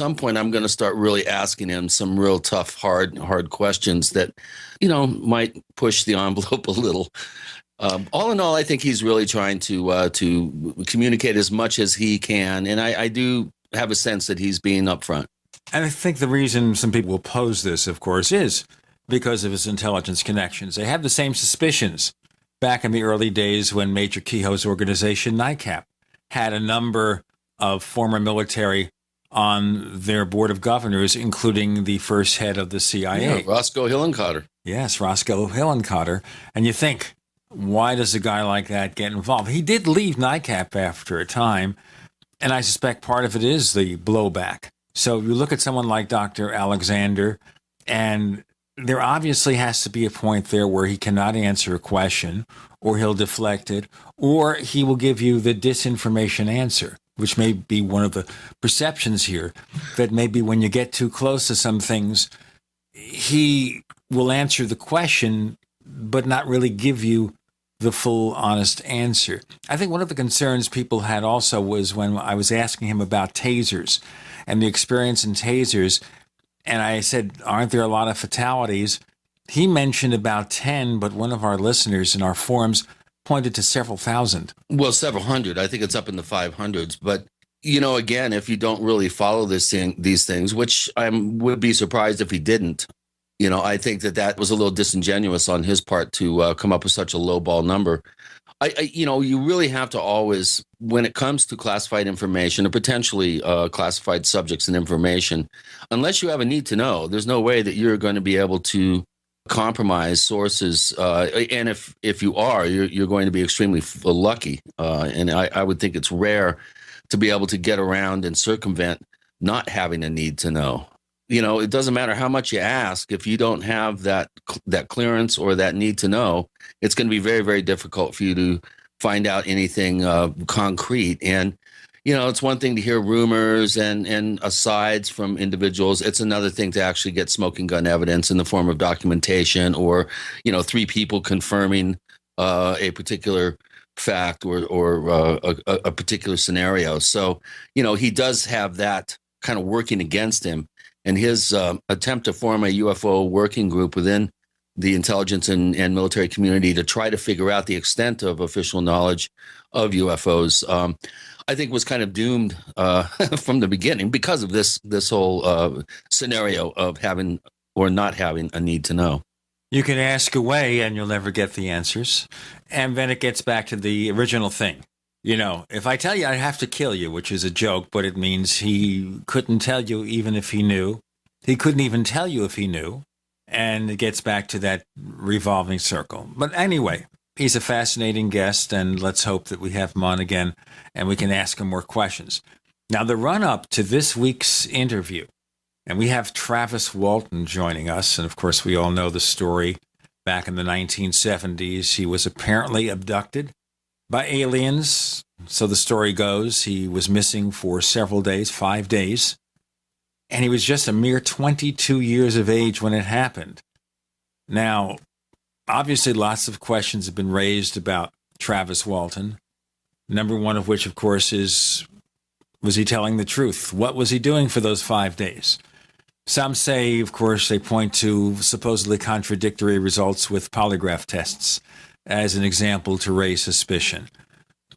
some point I'm going to start really asking him some real tough, hard questions that, might push the envelope a little. All in all, I think he's really trying to communicate as much as he can, and I do have a sense that he's being upfront. And I think the reason some people will pose this, of course, is because of his intelligence connections. They have the same suspicions back in the early days when Major Kehoe's organization, NICAP, had a number of former military on their board of governors, including the first head of the CIA. Yeah, Roscoe Hillenkotter. Yes, Roscoe Hillenkotter. And you think, why does a guy like that get involved? He did leave NICAP after a time, and I suspect part of it is the blowback. So you look at someone like Dr. Alexander, and there obviously has to be a point there where he cannot answer a question, or he'll deflect it, or he will give you the disinformation answer, which may be one of the perceptions here, that maybe when you get too close to some things, he will answer the question, but not really give you the full, honest answer. I think one of the concerns people had also was when I was asking him about tasers and the experience in tasers, and I said, aren't there a lot of fatalities? He mentioned about 10, but one of our listeners in our forums pointed to several thousand. Well, several hundred. I think it's up in the 500s. But, again, if you don't really follow these things, which I would be surprised if he didn't, I think that was a little disingenuous on his part to come up with such a low ball number. You really have to always, when it comes to classified information or potentially classified subjects and information, unless you have a need to know, there's no way that you're going to be able to compromise sources. And if you are, you're going to be extremely lucky. And I would think it's rare to be able to get around and circumvent not having a need to know. It doesn't matter how much you ask. If you don't have that clearance or that need to know, it's going to be very, very difficult for you to find out anything concrete. And, it's one thing to hear rumors and asides from individuals. It's another thing to actually get smoking gun evidence in the form of documentation or, 3 people confirming a particular fact or a particular scenario. So, he does have that kind of working against him. And his attempt to form a UFO working group within the intelligence and military community to try to figure out the extent of official knowledge of UFOs, I think was kind of doomed from the beginning because of this whole scenario of having or not having a need to know. You can ask away and you'll never get the answers. And then it gets back to the original thing. If I tell you I have to kill you, which is a joke, but it means he couldn't tell you even if he knew. He couldn't even tell you if he knew. And it gets back to that revolving circle. But anyway, he's a fascinating guest, and let's hope that we have him on again and we can ask him more questions. Now, the run-up to this week's interview, and we have Travis Walton joining us, and of course we all know the story. Back in the 1970s, he was apparently abducted by aliens. So the story goes, he was missing for several days, 5 days, and he was just a mere 22 years of age when it happened. Now, obviously lots of questions have been raised about Travis Walton, number one of which, of course, is, was he telling the truth? What was he doing for those 5 days? Some say, of course, they point to supposedly contradictory results with polygraph tests as an example to raise suspicion.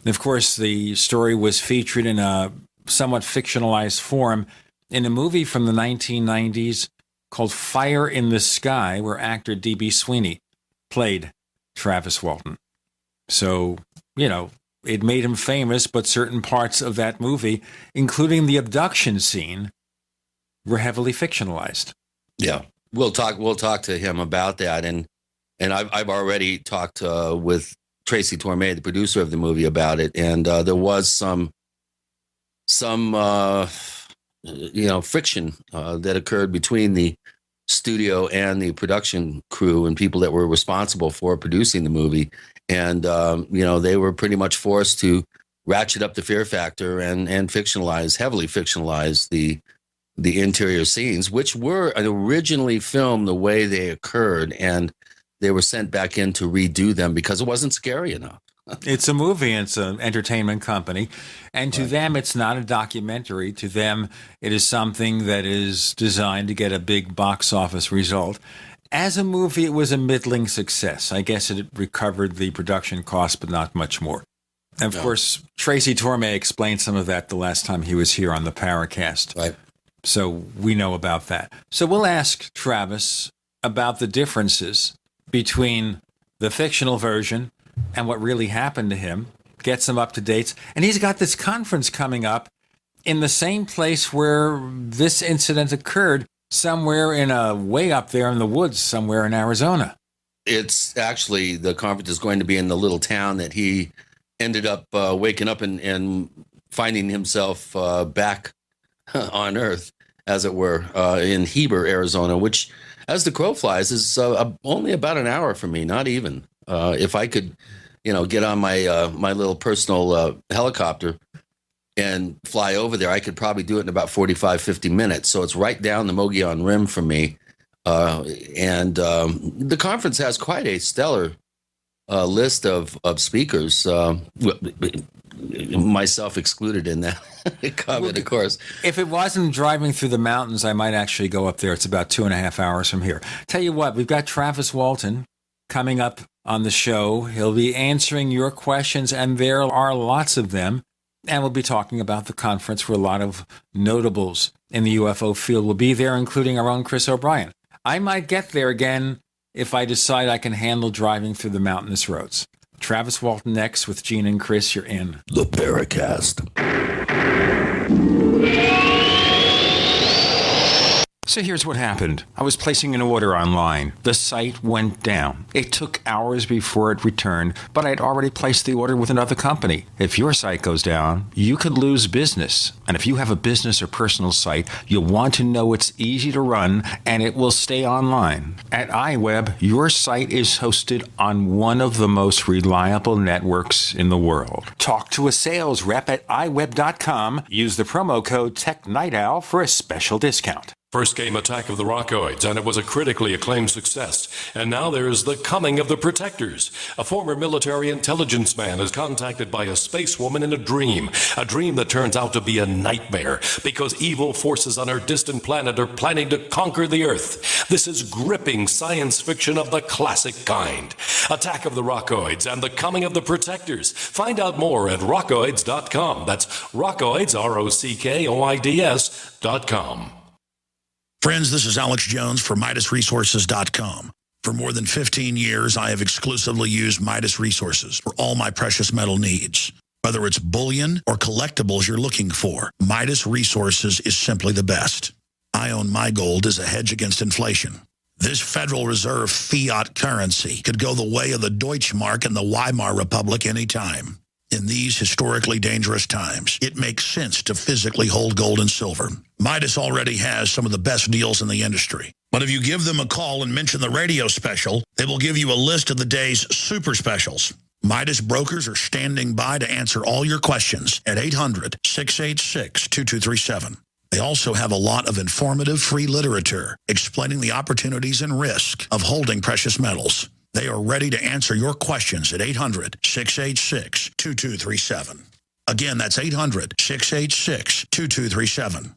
Of course, the story was featured in a somewhat fictionalized form in a movie from the 1990s called Fire in the Sky, where actor D.B. Sweeney played Travis Walton. So, it made him famous, but certain parts of that movie, including the abduction scene, were heavily fictionalized. Yeah, we'll talk to him about that, and I've already talked with Tracy Torme, the producer of the movie, about it, and there was some friction that occurred between the studio and the production crew and people that were responsible for producing the movie, and they were pretty much forced to ratchet up the fear factor and heavily fictionalize the interior scenes, which were originally filmed the way they occurred, and they were sent back in to redo them because it wasn't scary enough. It's a movie. It's an entertainment company. And to them, it's not a documentary. To them, it is something that is designed to get a big box office result. As a movie, it was a middling success. I guess it recovered the production cost, but not much more. And of course, Tracy Torme explained some of that the last time he was here on the Paracast. Right. So we know about that. So we'll ask Travis about the differences between the fictional version and what really happened to him, get some up to dates. And he's got this conference coming up in the same place where this incident occurred, somewhere in a way up there in the woods, somewhere in Arizona. It's actually, the conference is going to be in the little town that he ended up waking up and finding himself back on Earth, as it were, in Heber, Arizona, which, as the crow flies, is only about an hour from me, not even. If I could, get on my my little personal helicopter and fly over there, I could probably do it in about 45, 50 minutes. So it's right down the Mogollon Rim from me. And the conference has quite a stellar list of speakers, myself excluded in that comment, of course. If it wasn't driving through the mountains, I might actually go up there. It's about 2.5 hours from here. Tell you what, we've got Travis Walton coming up on the show. He'll be answering your questions, and there are lots of them. And we'll be talking about the conference where a lot of notables in the UFO field will be there, including our own Chris O'Brien. I might get there again if I decide I can handle driving through the mountainous roads. Travis Walton next with Gene and Chris. You're in the Paracast. So here's what happened. I was placing an order online. The site went down. It took hours before it returned, but I'd already placed the order with another company. If your site goes down, you could lose business. And if you have a business or personal site, you'll want to know it's easy to run and it will stay online. At iWeb, your site is hosted on one of the most reliable networks in the world. Talk to a sales rep at iWeb.com. Use the promo code TechNightOwl for a special discount. First came Attack of the Rockoids, and it was a critically acclaimed success. And now there is The Coming of the Protectors. A former military intelligence man is contacted by a space woman in a dream that turns out to be a nightmare because evil forces on her distant planet are planning to conquer the Earth. This is gripping science fiction of the classic kind. Attack of the Rockoids and The Coming of the Protectors. Find out more at rockoids.com. That's Rockoids, ROCKOIDS.com. Friends, this is Alex Jones for MidasResources.com. For more than 15 years, I have exclusively used Midas Resources for all my precious metal needs. Whether it's bullion or collectibles you're looking for, Midas Resources is simply the best. I own my gold as a hedge against inflation. This Federal Reserve fiat currency could go the way of the Deutschmark and the Weimar Republic anytime. In these historically dangerous times, it makes sense to physically hold gold and silver. Midas already has some of the best deals in the industry. But if you give them a call and mention the radio special, they will give you a list of the day's super specials. Midas brokers are standing by to answer all your questions at 800-686-2237. They also have a lot of informative free literature explaining the opportunities and risk of holding precious metals. They are ready to answer your questions at 800-686-2237. Again, that's 800-686-2237.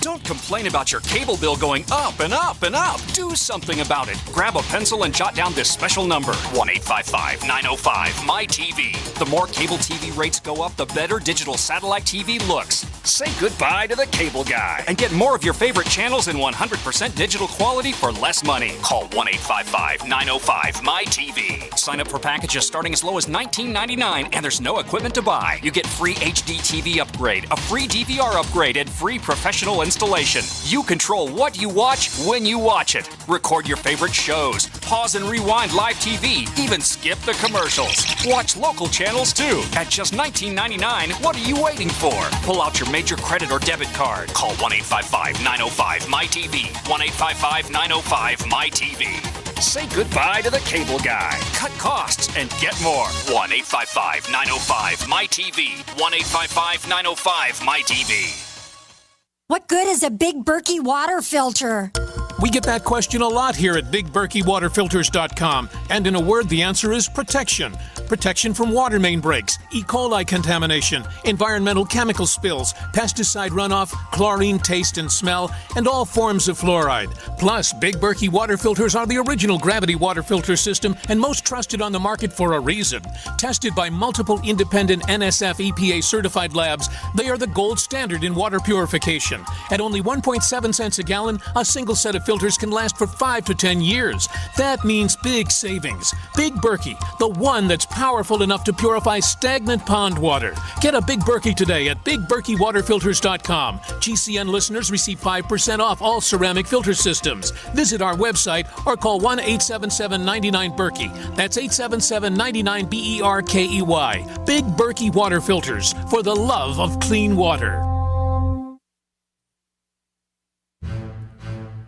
Don't complain about your cable bill going up and up and up. Do something about it. Grab a pencil and jot down this special number, 1-855-905-MY-TV. The more cable TV rates go up, the better digital satellite TV looks. Say goodbye to the cable guy and get more of your favorite channels in 100% digital quality for less money. Call 1-855-905-MY-TV. Sign up for packages starting as low as $19.99, and there's no equipment to buy. You get free HD TV upgrade, a free DVR upgrade, and free professional installation. You control what you watch when you watch it. Record your favorite shows. Pause and rewind live TV. Even skip the commercials. Watch local channels too. At just $19.99, what are you waiting for? Pull out your major credit or debit card. Call 1-855-905-MY-TV. 1-855-905-MY-TV. Say goodbye to the cable guy. Cut costs and get more. 1-855-905-MY-TV. 1-855-905-MY-TV. What good is a big Berkey water filter? We get that question a lot here at BigBerkeyWaterFilters.com. And in a word, the answer is protection. Protection from water main breaks, E. coli contamination, environmental chemical spills, pesticide runoff, chlorine taste and smell, and all forms of fluoride. Plus, Big Berkey water filters are the original gravity water filter system and most trusted on the market for a reason. Tested by multiple independent NSF EPA certified labs, they are the gold standard in water purification. At only 1.7 cents a gallon, a single set of filters can last for 5 to 10 years. That means big savings. Big Berkey, the one that's powerful enough to purify stagnant pond water. Get a Big Berkey today at BigBerkeyWaterFilters.com. GCN listeners receive 5% off all ceramic filter systems. Visit our website or call 1-877-99-BERKEY. That's 877-99-BERKEY. Big Berkey Water Filters, for the love of clean water.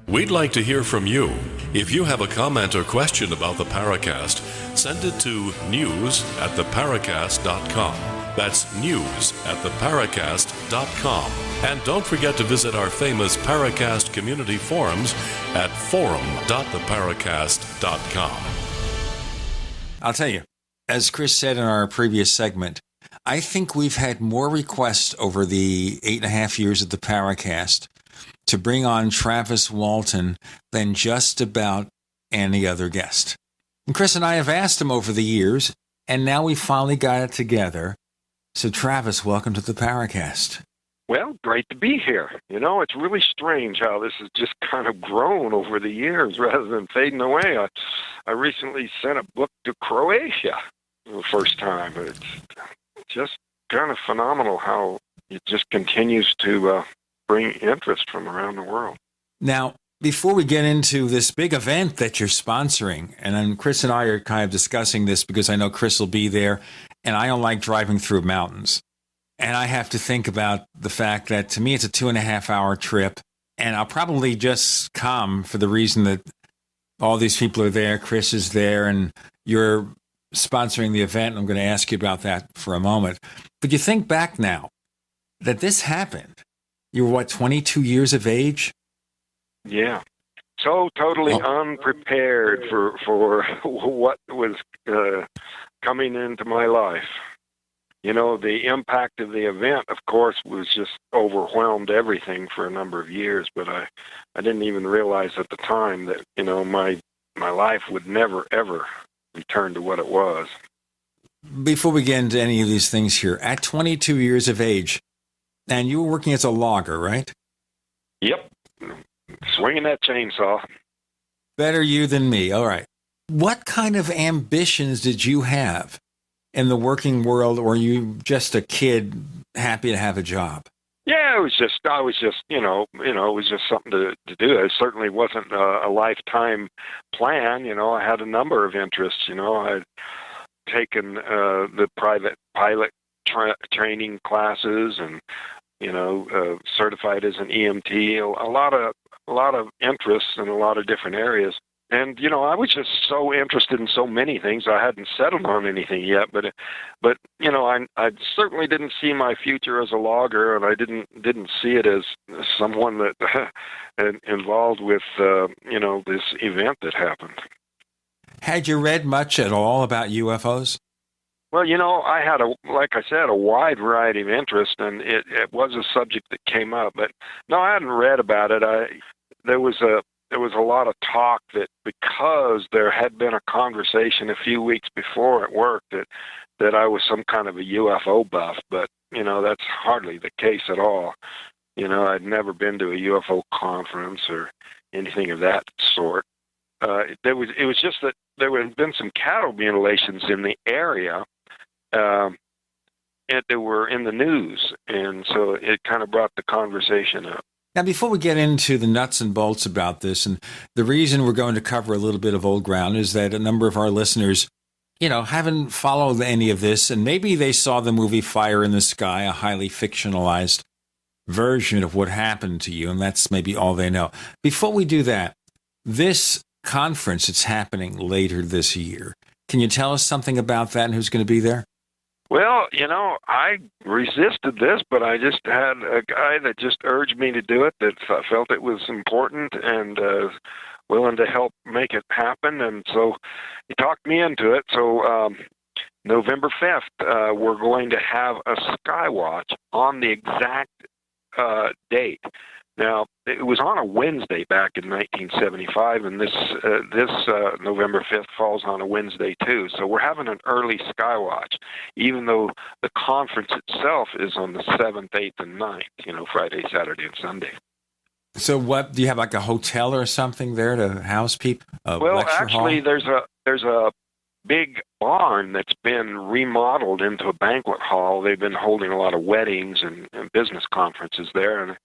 We'd like to hear from you. If you have a comment or question about the Paracast, send it to news@theparacast.com. That's news@theparacast.com. And don't forget to visit our famous Paracast community forums at forum.theparacast.com. I'll tell you, as Chris said in our previous segment, I think we've had more requests over the 8.5 years of the Paracast to bring on Travis Walton than just about any other guest. And Chris and I have asked him over the years, and now we finally got it together. So Travis, welcome to the Paracast. Well, great to be here. You know, it's really strange how this has just kind of grown over the years rather than fading away. I recently sent a book to Croatia for the first time. It's just kind of phenomenal how it just continues to bring interest from around the world. Now, before we get into this big event that you're sponsoring, and then Chris and I are kind of discussing this because I know Chris will be there, and I don't like driving through mountains. And I have to think about the fact that to me it's a 2.5-hour trip, and I'll probably just come for the reason that all these people are there, Chris is there, and you're sponsoring the event. I'm going to ask you about that for a moment. But you think back now that this happened. You were, 22 years of age? Yeah. So totally unprepared for what was coming into my life. You know, the impact of the event, of course, was just overwhelmed everything for a number of years, but I didn't even realize at the time that, you know, my life would never, ever return to what it was. Before we get into any of these things here, at 22 years of age, and you were working as a logger, right? Yep. Swinging that chainsaw. Better you than me. All right. What kind of ambitions did you have in the working world, or were you just a kid happy to have a job? Yeah, I was just, you know, it was just something to do. It certainly wasn't a lifetime plan. You know, I had a number of interests. You know, I'd taken the private pilot training classes, and you know, certified as an EMT. A lot of interests in a lot of different areas. And you know, I was just so interested in so many things. I hadn't settled on anything yet, but you know, I certainly didn't see my future as a logger, and I didn't see it as someone that involved with you know, this event that happened. Had you read much at all about UFOs? Well, you know, I had like I said, a wide variety of interests, and it was a subject that came up. But no, I hadn't read about it. There was a lot of talk that because there had been a conversation a few weeks before at work that I was some kind of a UFO buff, but you know, that's hardly the case at all. You know, I'd never been to a UFO conference or anything of that sort. It was just that there had been some cattle mutilations in the area, and they were in the news, and so it kind of brought the conversation up. Now, before we get into the nuts and bolts about this, and the reason we're going to cover a little bit of old ground is that a number of our listeners, you know, haven't followed any of this, and maybe they saw the movie Fire in the Sky, a highly fictionalized version of what happened to you, and that's maybe all they know. Before we do that, this conference, it's happening later this year. Can you tell us something about that and who's going to be there? Well, I resisted this, but I just had a guy that just urged me to do it, that felt it was important and willing to help make it happen. And so he talked me into it. So November 5th, we're going to have a sky watch on the exact date. Now, it was on a Wednesday back in 1975, and this November 5th falls on a Wednesday, too. So we're having an early skywatch, even though the conference itself is on the 7th, 8th, and 9th, Friday, Saturday, and Sunday. So what, do you have like a hotel or something there to house people? Well, actually, there's a big barn that's been remodeled into a banquet hall. They've been holding a lot of weddings and business conferences there, and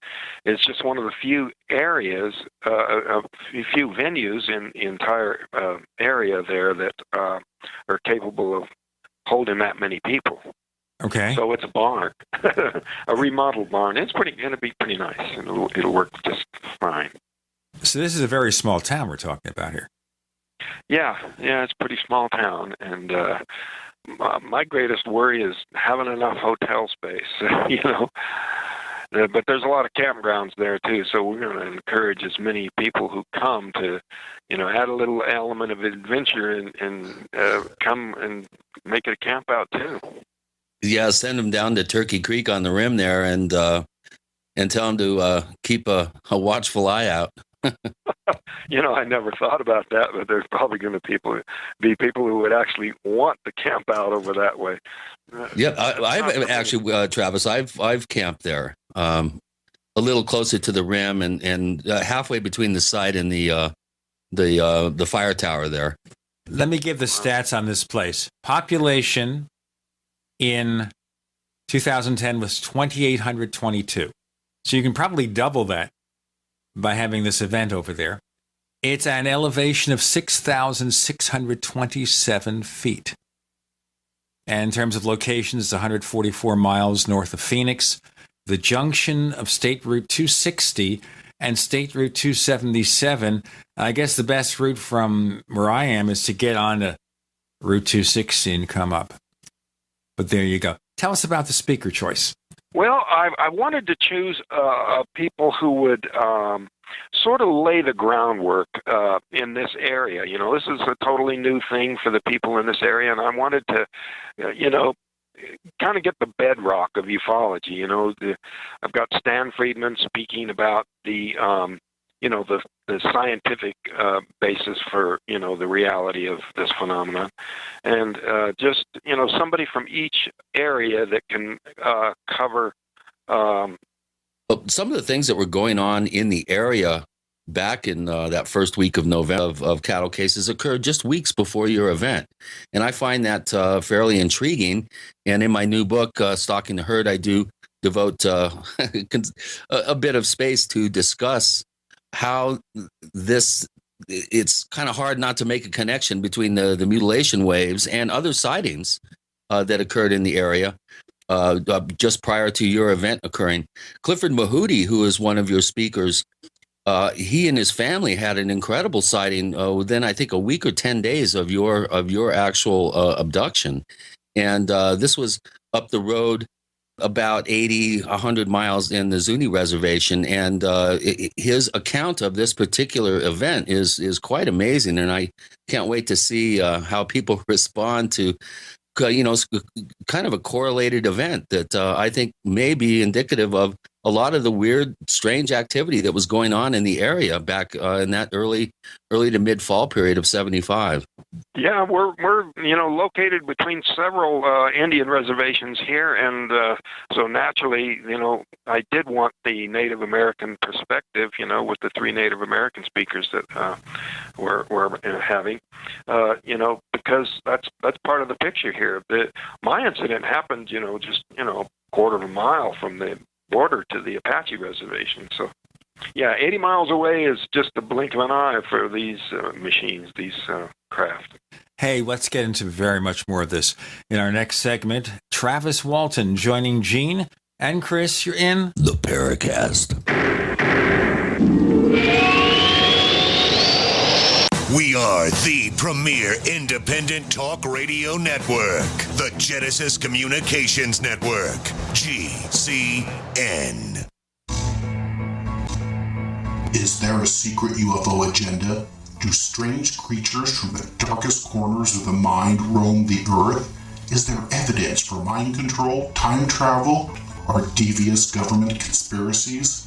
it's just one of the few areas, a few venues in the entire area there that are capable of holding that many people. Okay. So it's a barn, a remodeled barn. It's going to be pretty nice, and it'll work just fine. So this is a very small town we're talking about here. Yeah, it's a pretty small town, and my greatest worry is having enough hotel space, But there's a lot of campgrounds there, too, so we're going to encourage as many people who come to, add a little element of adventure and come and make it a camp out, too. Yeah, send them down to Turkey Creek on the rim there and tell them to keep a watchful eye out. I never thought about that, but there's probably going to be people who would actually want to camp out over that way. Yeah, I've actually, Travis, I've camped there, a little closer to the rim and halfway between the site and the fire tower there. Let me give the stats on this place. Population in 2010 was 2,822. So you can probably double that by having this event over there. It's an elevation of 6,627 feet. And in terms of locations, it's 144 miles north of Phoenix. The junction of State Route 260 and State Route 277, I guess the best route from where I am is to get on to Route 260 and come up. But there you go. Tell us about the speaker choice. Well, I wanted to choose people who would sort of lay the groundwork in this area. This is a totally new thing for the people in this area, and I wanted to, kind of get the bedrock of ufology. I've got Stan Friedman speaking about the scientific basis for, the reality of this phenomenon. And just, somebody from each area that can cover. Some of the things that were going on in the area back in that first week of November of cattle cases occurred just weeks before your event. And I find that fairly intriguing. And in my new book, Stalking the Herd, I do devote a bit of space to discuss how it's kind of hard not to make a connection between the mutilation waves and other sightings that occurred in the area just prior to your event occurring. Clifford Mahooty, who is one of your speakers, he and his family had an incredible sighting within, I think, a week or 10 days of your actual abduction. And this was up the road about 100 miles in the Zuni Reservation. And his account of this particular event is quite amazing. And I can't wait to see how people respond to, kind of a correlated event that I think may be indicative of a lot of the weird, strange activity that was going on in the area back in that early to mid fall period of 75. Yeah, we're located between several Indian reservations here, and so naturally, I did want the Native American perspective, with the 3 Native American speakers that we're having, because that's part of the picture here. My incident happened, just a quarter of a mile from the border to the Apache reservation. So, yeah, 80 miles away is just a blink of an eye for these machines, these craft. Hey, let's get into very much more of this in our next segment. Travis Walton joining Gene and Chris. You're in the Paracast. We are the premier independent talk radio network, the Genesis Communications Network, GCN. Is there a secret UFO agenda? Do strange creatures from the darkest corners of the mind roam the earth? Is there evidence for mind control, time travel, or devious government conspiracies?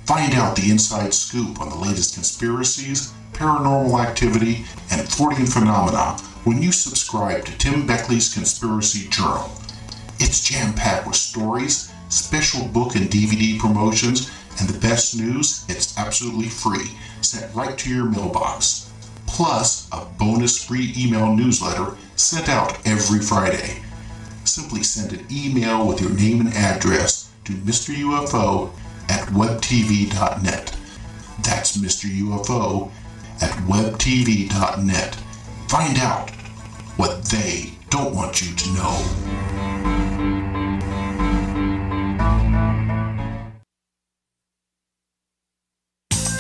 Find out the inside scoop on the latest conspiracies, paranormal activity, and Fortean phenomena when you subscribe to Tim Beckley's Conspiracy Journal. It's jam-packed with stories, special book and DVD promotions, and the best news, it's absolutely free, sent right to your mailbox. Plus, a bonus free email newsletter sent out every Friday. Simply send an email with your name and address to Mr. UFO at webtv.net. That's Mr. UFO at webtv.net. Find out what they don't want you to know.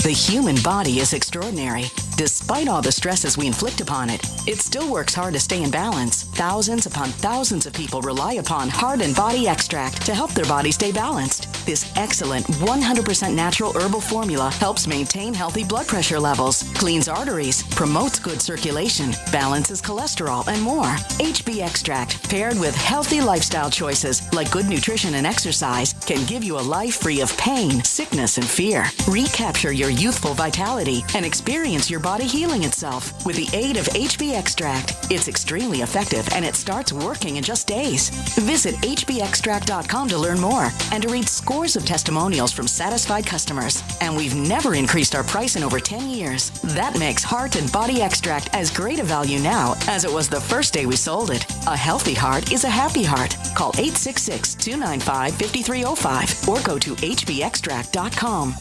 The human body is extraordinary. Despite all the stresses we inflict upon it, it still works hard to stay in balance. Thousands upon thousands of people rely upon Heart and Body Extract to help their body stay balanced. This excellent 100% natural herbal formula helps maintain healthy blood pressure levels, cleans arteries, promotes good circulation, balances cholesterol, and more. HB Extract, paired with healthy lifestyle choices like good nutrition and exercise, can give you a life free of pain, sickness, and fear. Recapture your youthful vitality and experience your body healing itself with the aid of HB Extract. It's extremely effective and it starts working in just days. Visit hbextract.com to learn more and to read scores of testimonials from satisfied customers. And we've never increased our price in over 10 years. That makes Heart and Body Extract as great a value now as it was the first day we sold it. A healthy heart is a happy heart. Call 866-295-5305 or go to hbextract.com.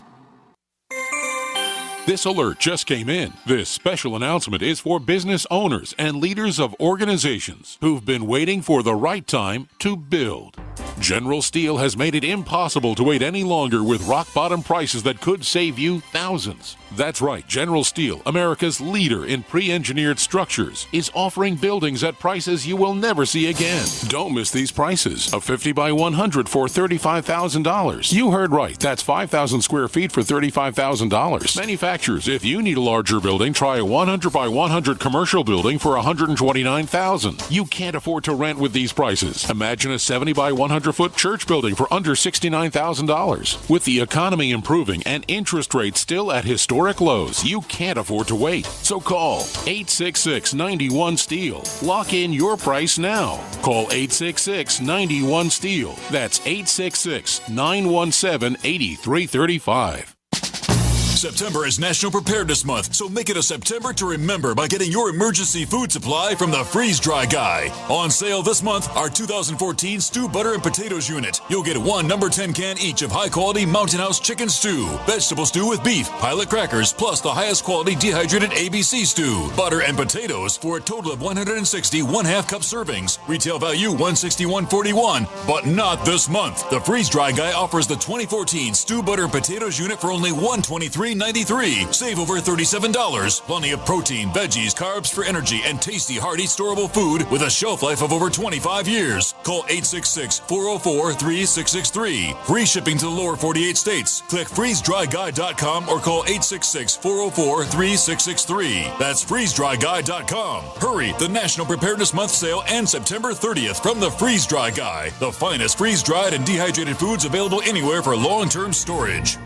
This alert just came in. This special announcement is for business owners and leaders of organizations who've been waiting for the right time to build. General Steel has made it impossible to wait any longer with rock-bottom prices that could save you thousands. That's right, General Steel, America's leader in pre-engineered structures, is offering buildings at prices you will never see again. Don't miss these prices. A 50 by 100 for $35,000. You heard right, that's 5,000 square feet for $35,000. Manufacturers, if you need a larger building, try a 100 by 100 commercial building for $129,000. You can't afford to rent with these prices. Imagine a 70 by 100-foot church building for under $69,000. With the economy improving and interest rates still at historic lows, you can't afford to wait. So call 866-91-STEEL. Lock in your price now. Call 866-91-STEEL. That's 866-917-8335. September is National Preparedness Month, so make it a September to remember by getting your emergency food supply from the Freeze Dry Guy. On sale this month, our 2014 Stew Butter and Potatoes unit. You'll get one number 10 can each of high-quality Mountain House chicken stew, vegetable stew with beef, pilot crackers, plus the highest quality dehydrated ABC stew, butter and potatoes for a total of 160 1/2 cup servings. Retail value $161.41, but not this month. The Freeze Dry Guy offers the 2014 Stew Butter and Potatoes unit for only $123.93. Save over $37. Plenty of protein, veggies, carbs for energy, and tasty, hearty, storable food with a shelf life of over 25 years. Call 866-404-3663. Free shipping to the lower 48 states. Click freezedryguy.com or call 866-404-3663. That's freezedryguy.com. Hurry! The National Preparedness Month sale ends September 30th from the Freeze Dry Guy. The finest freeze-dried and dehydrated foods available anywhere for long-term storage.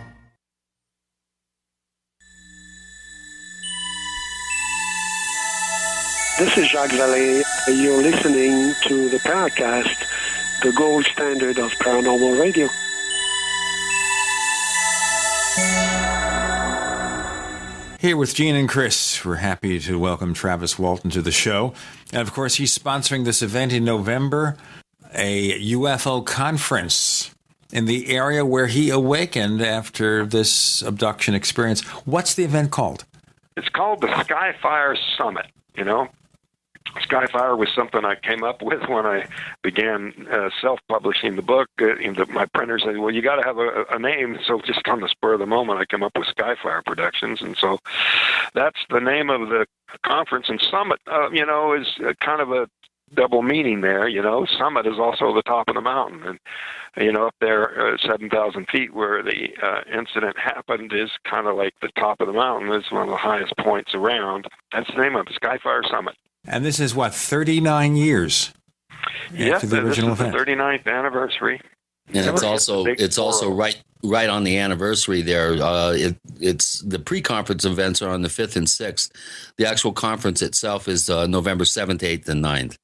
This is Jacques Vallée. You're listening to the Paracast, the gold standard of paranormal radio. Here with Gene and Chris, we're happy to welcome Travis Walton to the show. And of course, he's sponsoring this event in November, a UFO conference in the area where he awakened after this abduction experience. What's the event called? It's called the Skyfire Summit, you know. Skyfire was something I came up with when I began self-publishing the book. My printer said, well, you got to have a name. So just on the spur of the moment, I came up with Skyfire Productions. And so that's the name of the conference. And Summit, is kind of a double meaning there. Summit is also the top of the mountain. And, up there, 7,000 feet where the incident happened is kind of like the top of the mountain. It's one of the highest points around. That's the name of it, Skyfire Summit. And this is 39 years after the original event. The 39th anniversary. And it's also right on the anniversary there. It's the pre-conference events are on the 5th and 6th. The actual conference itself is November 7th, 8th, and 9th.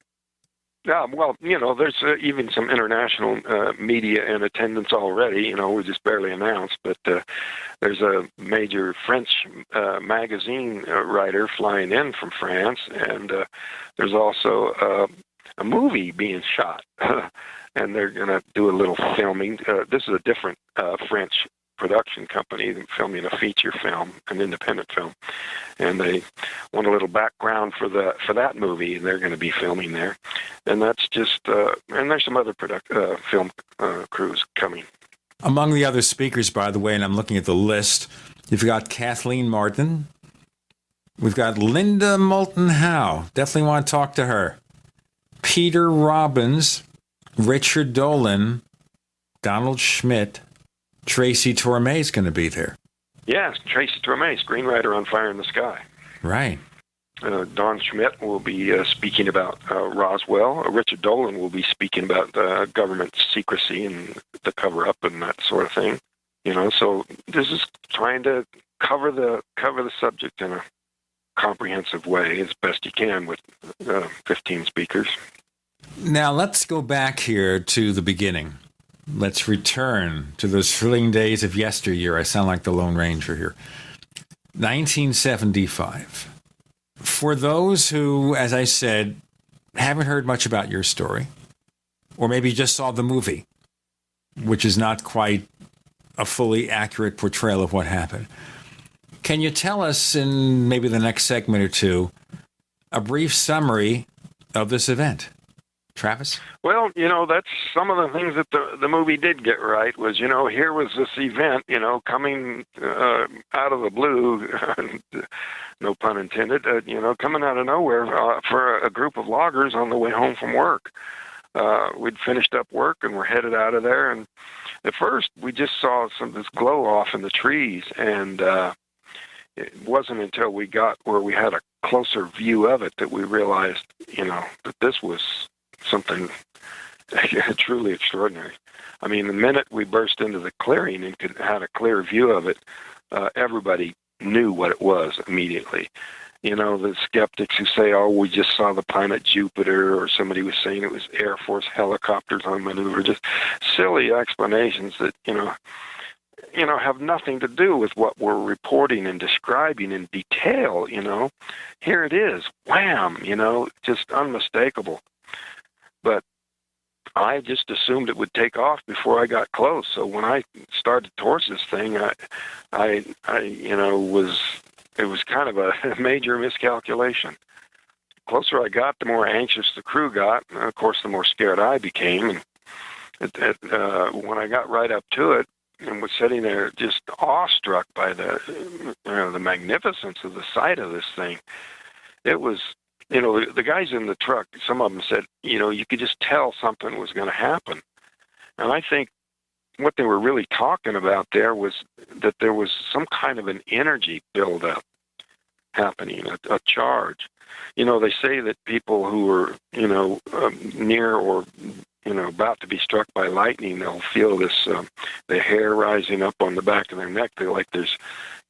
Yeah, well, there's even some international media in attendance already. We just barely announced, but there's a major French magazine writer flying in from France, and there's also a movie being shot, and they're going to do a little filming. This is a different French production company filming a feature film, an independent film, and they want a little background for that movie, and they're going to be filming there. And that's just and there's some other film crews coming. Among the other speakers, by the way, and I'm looking at the list, you've got Kathleen Martin. We've got Linda Moulton Howe. Definitely want to talk to her. Peter Robbins, Richard Dolan, Donald Schmidt, Tracy Torme is going to be there. Yes, Tracy Torme, screenwriter on Fire in the Sky. Right. Don Schmidt will be speaking about Roswell. Richard Dolan will be speaking about government secrecy and the cover-up and that sort of thing. So this is trying to cover the subject in a comprehensive way as best you can with 15 speakers. Now let's go back here to the beginning. Let's return to those thrilling days of yesteryear. I sound like the Lone Ranger here. 1975. For those who, as I said, haven't heard much about your story, or maybe just saw the movie, which is not quite a fully accurate portrayal of what happened, can you tell us in maybe the next segment or two a brief summary of this event? Travis? Well, that's some of the things that the movie did get right was, here was this event, coming out of the blue, no pun intended, coming out of nowhere for a group of loggers on the way home from work. We'd finished up work and we're headed out of there. And at first we just saw this glow off in the trees. And it wasn't until we got where we had a closer view of it that we realized, that this was something truly extraordinary. I mean, the minute we burst into the clearing and had a clear view of it, everybody knew what it was immediately. The skeptics who say, oh, we just saw the planet Jupiter, or somebody was saying it was Air Force helicopters on maneuver, just silly explanations that, have nothing to do with what we're reporting and describing in detail, Here it is, wham, just unmistakable. But I just assumed it would take off before I got close. So when I started towards this thing, it was kind of a major miscalculation. The closer I got, the more anxious the crew got. And of course, the more scared I became. And when I got right up to it and was sitting there just awestruck by the magnificence of the sight of this thing, it was, the guys in the truck, some of them said, you could just tell something was going to happen. And I think what they were really talking about there was that there was some kind of an energy buildup happening, a charge. They say that people who are, near or, about to be struck by lightning, they'll feel this, the hair rising up on the back of their neck. They're like there's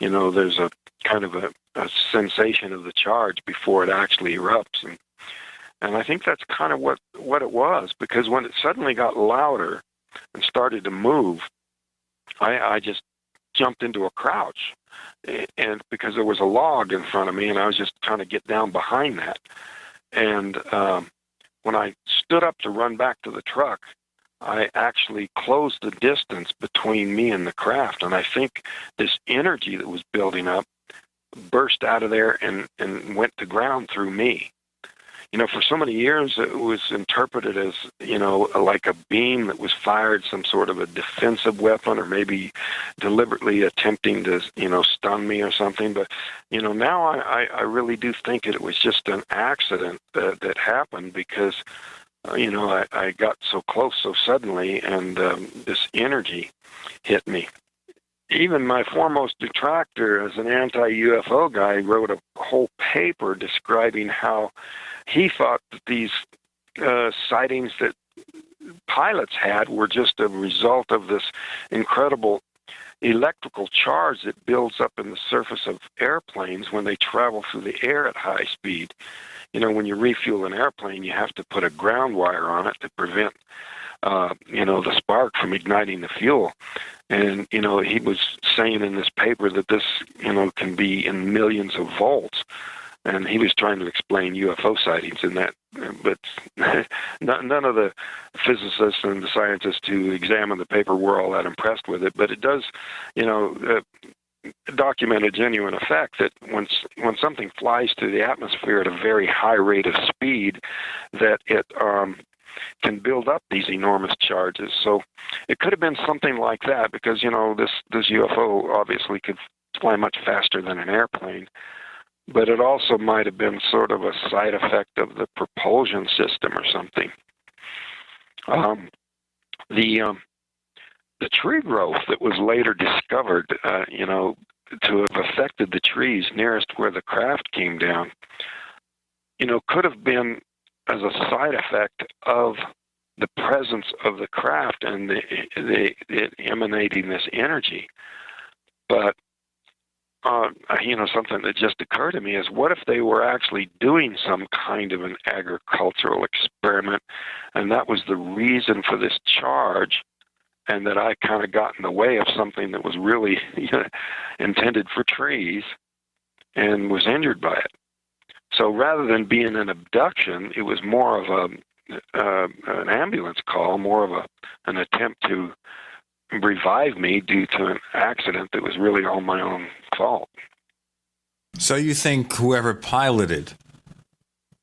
a kind of a sensation of the charge before it actually erupts. And I think that's kind of what it was, because when it suddenly got louder and started to move, I just jumped into a crouch, and because there was a log in front of me, and I was just trying to get down behind that. And when I stood up to run back to the truck, I actually closed the distance between me and the craft, and I think this energy that was building up burst out of there and went to ground through me. for so many years it was interpreted as, like a beam that was fired, some sort of a defensive weapon, or maybe deliberately attempting to, stun me or something. But, now I really do think it was just an accident that happened because, I got so close so suddenly, and this energy hit me. Even my foremost detractor as an anti-UFO guy wrote a whole paper describing how he thought that these sightings that pilots had were just a result of this incredible electrical charge that builds up in the surface of airplanes when they travel through the air at high speed. When you refuel an airplane, you have to put a ground wire on it to prevent the spark from igniting the fuel. And, he was saying in this paper that this, can be in millions of volts. And he was trying to explain UFO sightings in that. But none of the physicists and the scientists who examined the paper were all that impressed with it. But it does, document a genuine effect that when something flies through the atmosphere at a very high rate of speed, that it can build up these enormous charges. So it could have been something like that because, this UFO obviously could fly much faster than an airplane. But it also might have been sort of a side effect of the propulsion system or something. The tree growth that was later discovered, to have affected the trees nearest where the craft came down, could have been as a side effect of the presence of the craft and it emanating this energy. But, something that just occurred to me is, what if they were actually doing some kind of an agricultural experiment, and that was the reason for this charge, and that I kind of got in the way of something that was really intended for trees and was injured by it. So rather than being an abduction, it was more of an ambulance call, more of an attempt to revive me due to an accident that was really all my own fault. So you think whoever piloted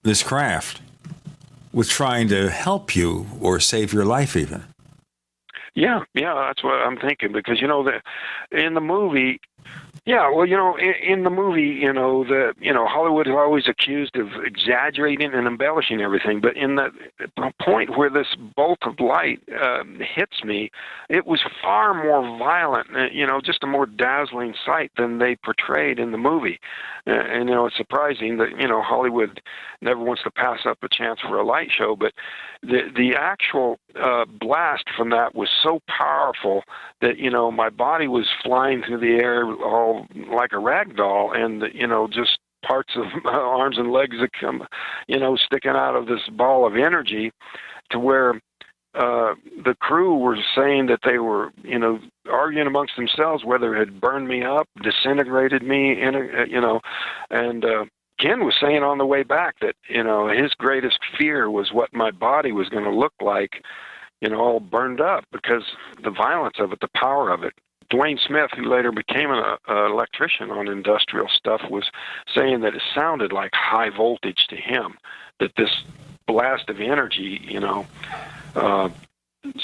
this craft was trying to help you or save your life even? Yeah, that's what I'm thinking, because, in the movie, in the movie, Hollywood is always accused of exaggerating and embellishing everything, but in the point where this bolt of light hits me, it was far more violent, just a more dazzling sight than they portrayed in the movie. And, it's surprising that, Hollywood never wants to pass up a chance for a light show, but the actual blast from that was so powerful that, my body was flying through the air all like a rag doll, and, just parts of my arms and legs that come, sticking out of this ball of energy, to where the crew were saying that they were, arguing amongst themselves whether it had burned me up, disintegrated me, and Ken was saying on the way back that, his greatest fear was what my body was going to look like, all burned up, because the violence of it, the power of it. Dwayne Smith, who later became an electrician on industrial stuff, was saying that it sounded like high voltage to him, that this blast of energy,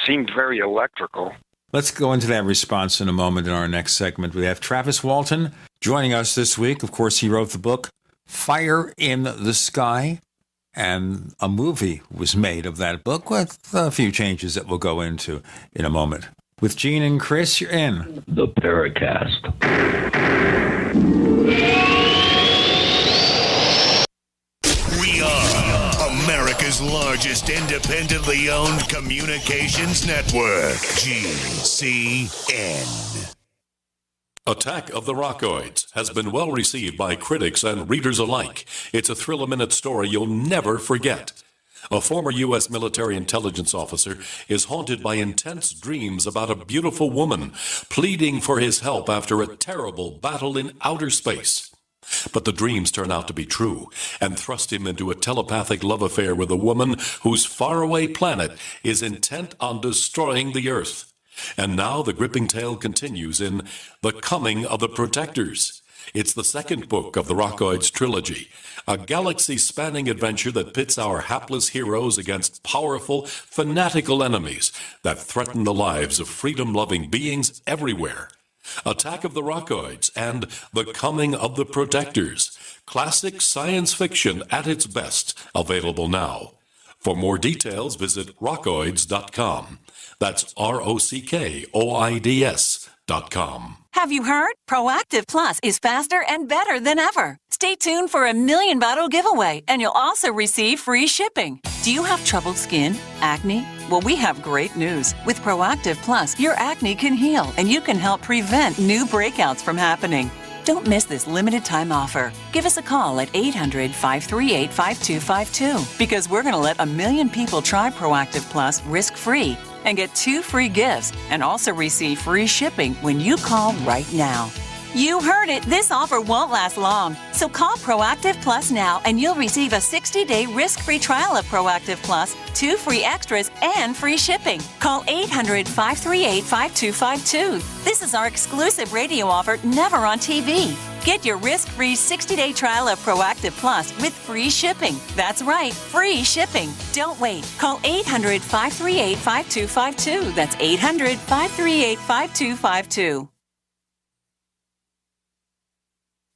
seemed very electrical. Let's go into that response in a moment in our next segment. We have Travis Walton joining us this week. Of course, he wrote the book Fire in the Sky, and a movie was made of that book with a few changes that we'll go into in a moment. With Gene and Chris, you're in the Paracast. We are America's largest independently owned communications network, GCN. Attack of the Rockoids has been well received by critics and readers alike. It's a thrill-a-minute story you'll never forget. A former U.S. military intelligence officer is haunted by intense dreams about a beautiful woman pleading for his help after a terrible battle in outer space. But the dreams turn out to be true and thrust him into a telepathic love affair with a woman whose faraway planet is intent on destroying the Earth. And now the gripping tale continues in The Coming of the Protectors. It's the second book of the Rockoids trilogy, a galaxy-spanning adventure that pits our hapless heroes against powerful, fanatical enemies that threaten the lives of freedom-loving beings everywhere. Attack of the Rockoids and The Coming of the Protectors. Classic science fiction at its best, available now. For more details, visit rockoids.com. That's ROCKOIDS.com. Have you heard? Proactive Plus is faster and better than ever. Stay tuned for a 1,000,000 bottle giveaway, and you'll also receive free shipping. Do you have troubled skin? Acne? Well, we have great news. With Proactive Plus, your acne can heal, and you can help prevent new breakouts from happening. Don't miss this limited time offer. Give us a call at 800-538-5252 because we're going to let 1,000,000 people try Proactive Plus risk-free and get 2 free gifts and also receive free shipping when you call right now. You heard it. This offer won't last long. So call Proactive Plus now and you'll receive a 60-day risk-free trial of Proactive Plus, 2 free extras, and free shipping. Call 800-538-5252. This is our exclusive radio offer, never on TV. Get your risk-free 60-day trial of Proactive Plus with free shipping. That's right, free shipping. Don't wait. Call 800-538-5252. That's 800-538-5252.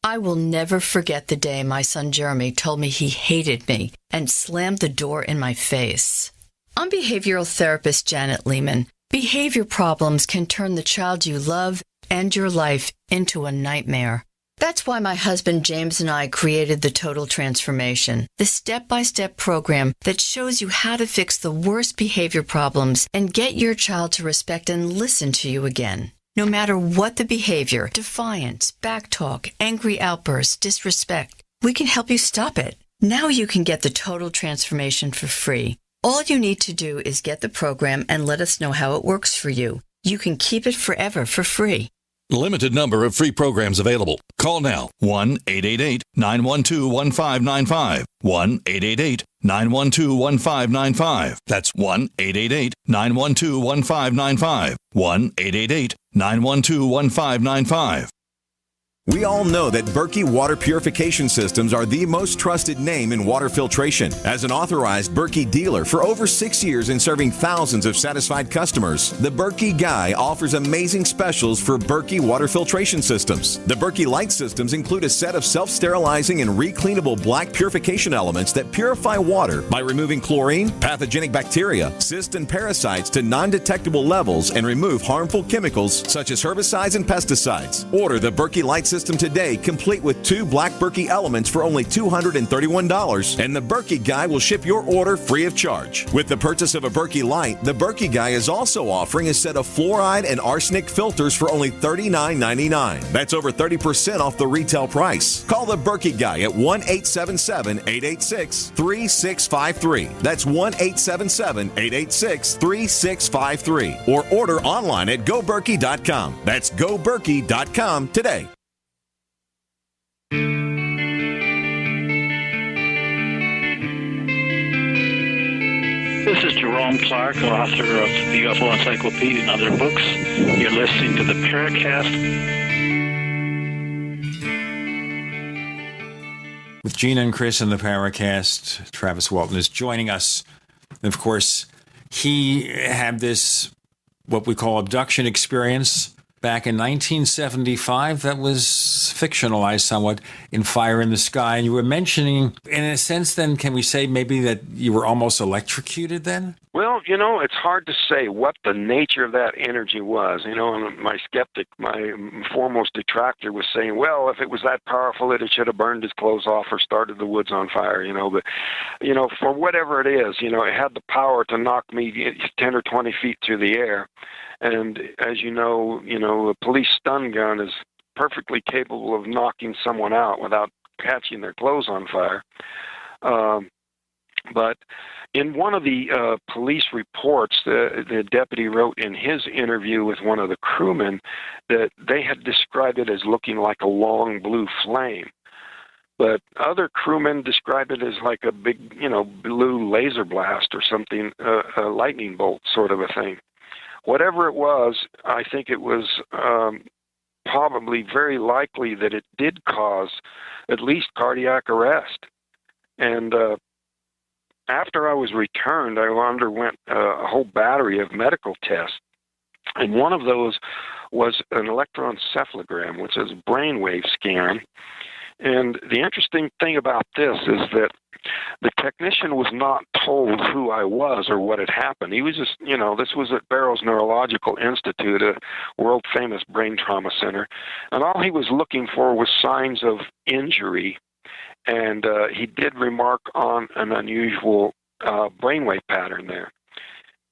I will never forget the day my son Jeremy told me he hated me and slammed the door in my face. I'm behavioral therapist Janet Lehman. Behavior problems can turn the child you love and your life into a nightmare. That's why my husband James and I created the Total Transformation, the step-by-step program that shows you how to fix the worst behavior problems and get your child to respect and listen to you again. No matter what the behavior, defiance, backtalk, angry outbursts, disrespect, we can help you stop it. Now you can get the Total Transformation for free. All you need to do is get the program and let us know how it works for you. You can keep it forever for free. Limited number of free programs available. Call now. 1-888-912-1595. 1-888-912-1595. That's 1-888-912-1595. 1-888-912-1595. We all know that Berkey Water Purification Systems are the most trusted name in water filtration. As an authorized Berkey dealer for over 6 years and serving thousands of satisfied customers, the Berkey Guy offers amazing specials for Berkey Water Filtration Systems. The Berkey Light Systems include a set of self-sterilizing and recleanable black purification elements that purify water by removing chlorine, pathogenic bacteria, cysts, and parasites to non-detectable levels and remove harmful chemicals such as herbicides and pesticides. Order the Berkey Light System today, complete with 2 black Berkey elements for only $231, and the Berkey Guy will ship your order free of charge. With the purchase of a Berkey Light, the Berkey Guy is also offering a set of fluoride and arsenic filters for only $39.99. That's over 30% off the retail price. Call the Berkey Guy at 1-877-886-3653. That's 1-877-886-3653. Or order online at goberkey.com. That's goberkey.com today. This is Jerome Clark, author of the UFO Encyclopedia and other books. You're listening to the Paracast. With Gina and Chris in the Paracast, Travis Walton is joining us. And of course, he had this, what we call abduction experience back in 1975 that was fictionalized somewhat in Fire in the Sky. And you were mentioning, in a sense then, can we say maybe that you were almost electrocuted then? Well, it's hard to say what the nature of that energy was. And my skeptic, my foremost detractor was saying, well, if it was that powerful, it should have burned his clothes off or started the woods on fire, But, for whatever it is, it had the power to knock me 10 or 20 feet through the air. And as you know, a police stun gun is perfectly capable of knocking someone out without catching their clothes on fire. But in one of the police reports, the deputy wrote in his interview with one of the crewmen that they had described it as looking like a long blue flame. But other crewmen described it as like a big, blue laser blast or something, a lightning bolt sort of a thing. Whatever it was, I think it was probably very likely that it did cause at least cardiac arrest. And after I was returned, I underwent a whole battery of medical tests. And one of those was an electroencephalogram, which is a brainwave scan. And the interesting thing about this is that the technician was not told who I was or what had happened. He was just, this was at Barrows Neurological Institute, a world-famous brain trauma center, and all he was looking for was signs of injury. And he did remark on an unusual brainwave pattern there.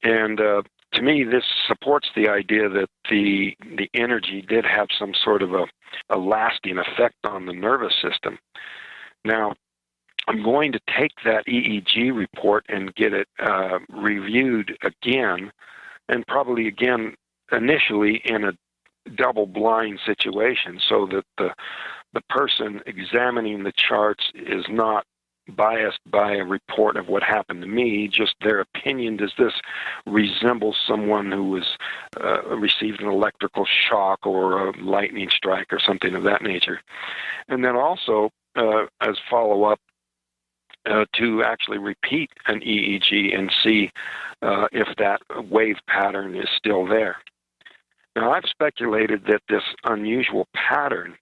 And to me, this supports the idea that the energy did have some sort of a lasting effect on the nervous system. Now, I'm going to take that EEG report and get it reviewed again, and probably again initially in a double-blind situation, so that the person examining the charts is not biased by a report of what happened to me, just their opinion. Does this resemble someone who was received an electrical shock or a lightning strike or something of that nature? And then also, as follow-up, to actually repeat an EEG and see if that wave pattern is still there. Now, I've speculated that this unusual pattern,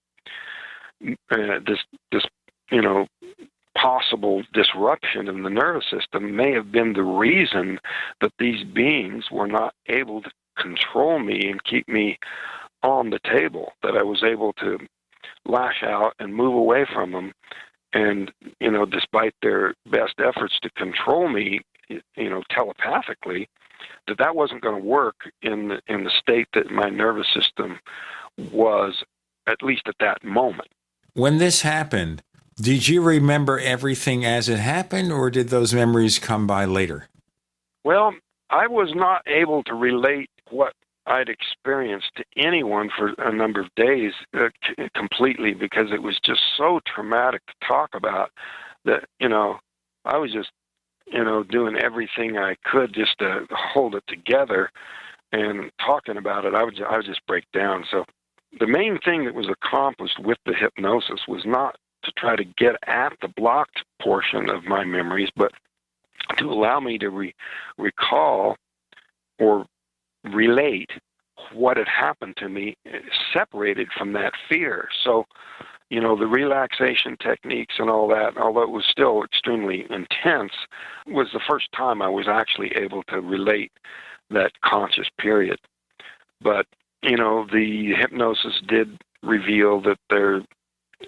this possible disruption in the nervous system may have been the reason that these beings were not able to control me and keep me on the table, that I was able to lash out and move away from them. And, despite their best efforts to control me, telepathically, that wasn't going to work in the state that my nervous system was, at least at that moment. When this happened, did you remember everything as it happened, or did those memories come by later? Well, I was not able to relate what I'd experienced to anyone for a number of days completely, because it was just so traumatic to talk about that, I was just, doing everything I could just to hold it together, and talking about it, I would just break down. So the main thing that was accomplished with the hypnosis was not to try to get at the blocked portion of my memories, but to allow me to recall or relate what had happened to me, separated from that fear. So, the relaxation techniques and all that, although it was still extremely intense, was the first time I was actually able to relate that conscious period. But, the hypnosis did reveal that there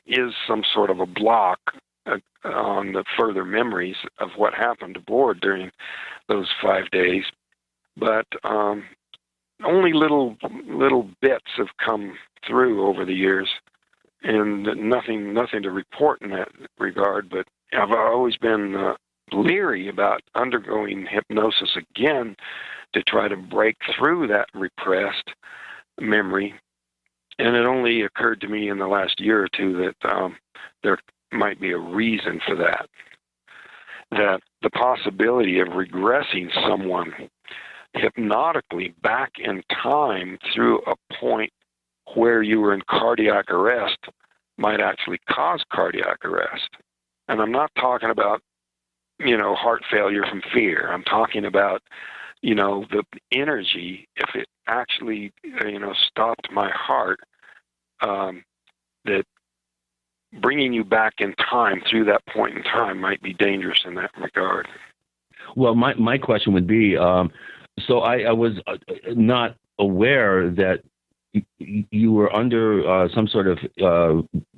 is some sort of a block on the further memories of what happened aboard during those 5 days. But only little bits have come through over the years, and nothing to report in that regard. But I've always been leery about undergoing hypnosis again to try to break through that repressed memory. And it only occurred to me in the last year or two that there might be a reason for that. That the possibility of regressing someone hypnotically back in time through a point where you were in cardiac arrest might actually cause cardiac arrest. And I'm not talking about, heart failure from fear. I'm talking about, the energy, if it actually, stopped my heart, that bringing you back in time through that point in time might be dangerous in that regard. Well, my question would be, so I was not aware that you were under some sort of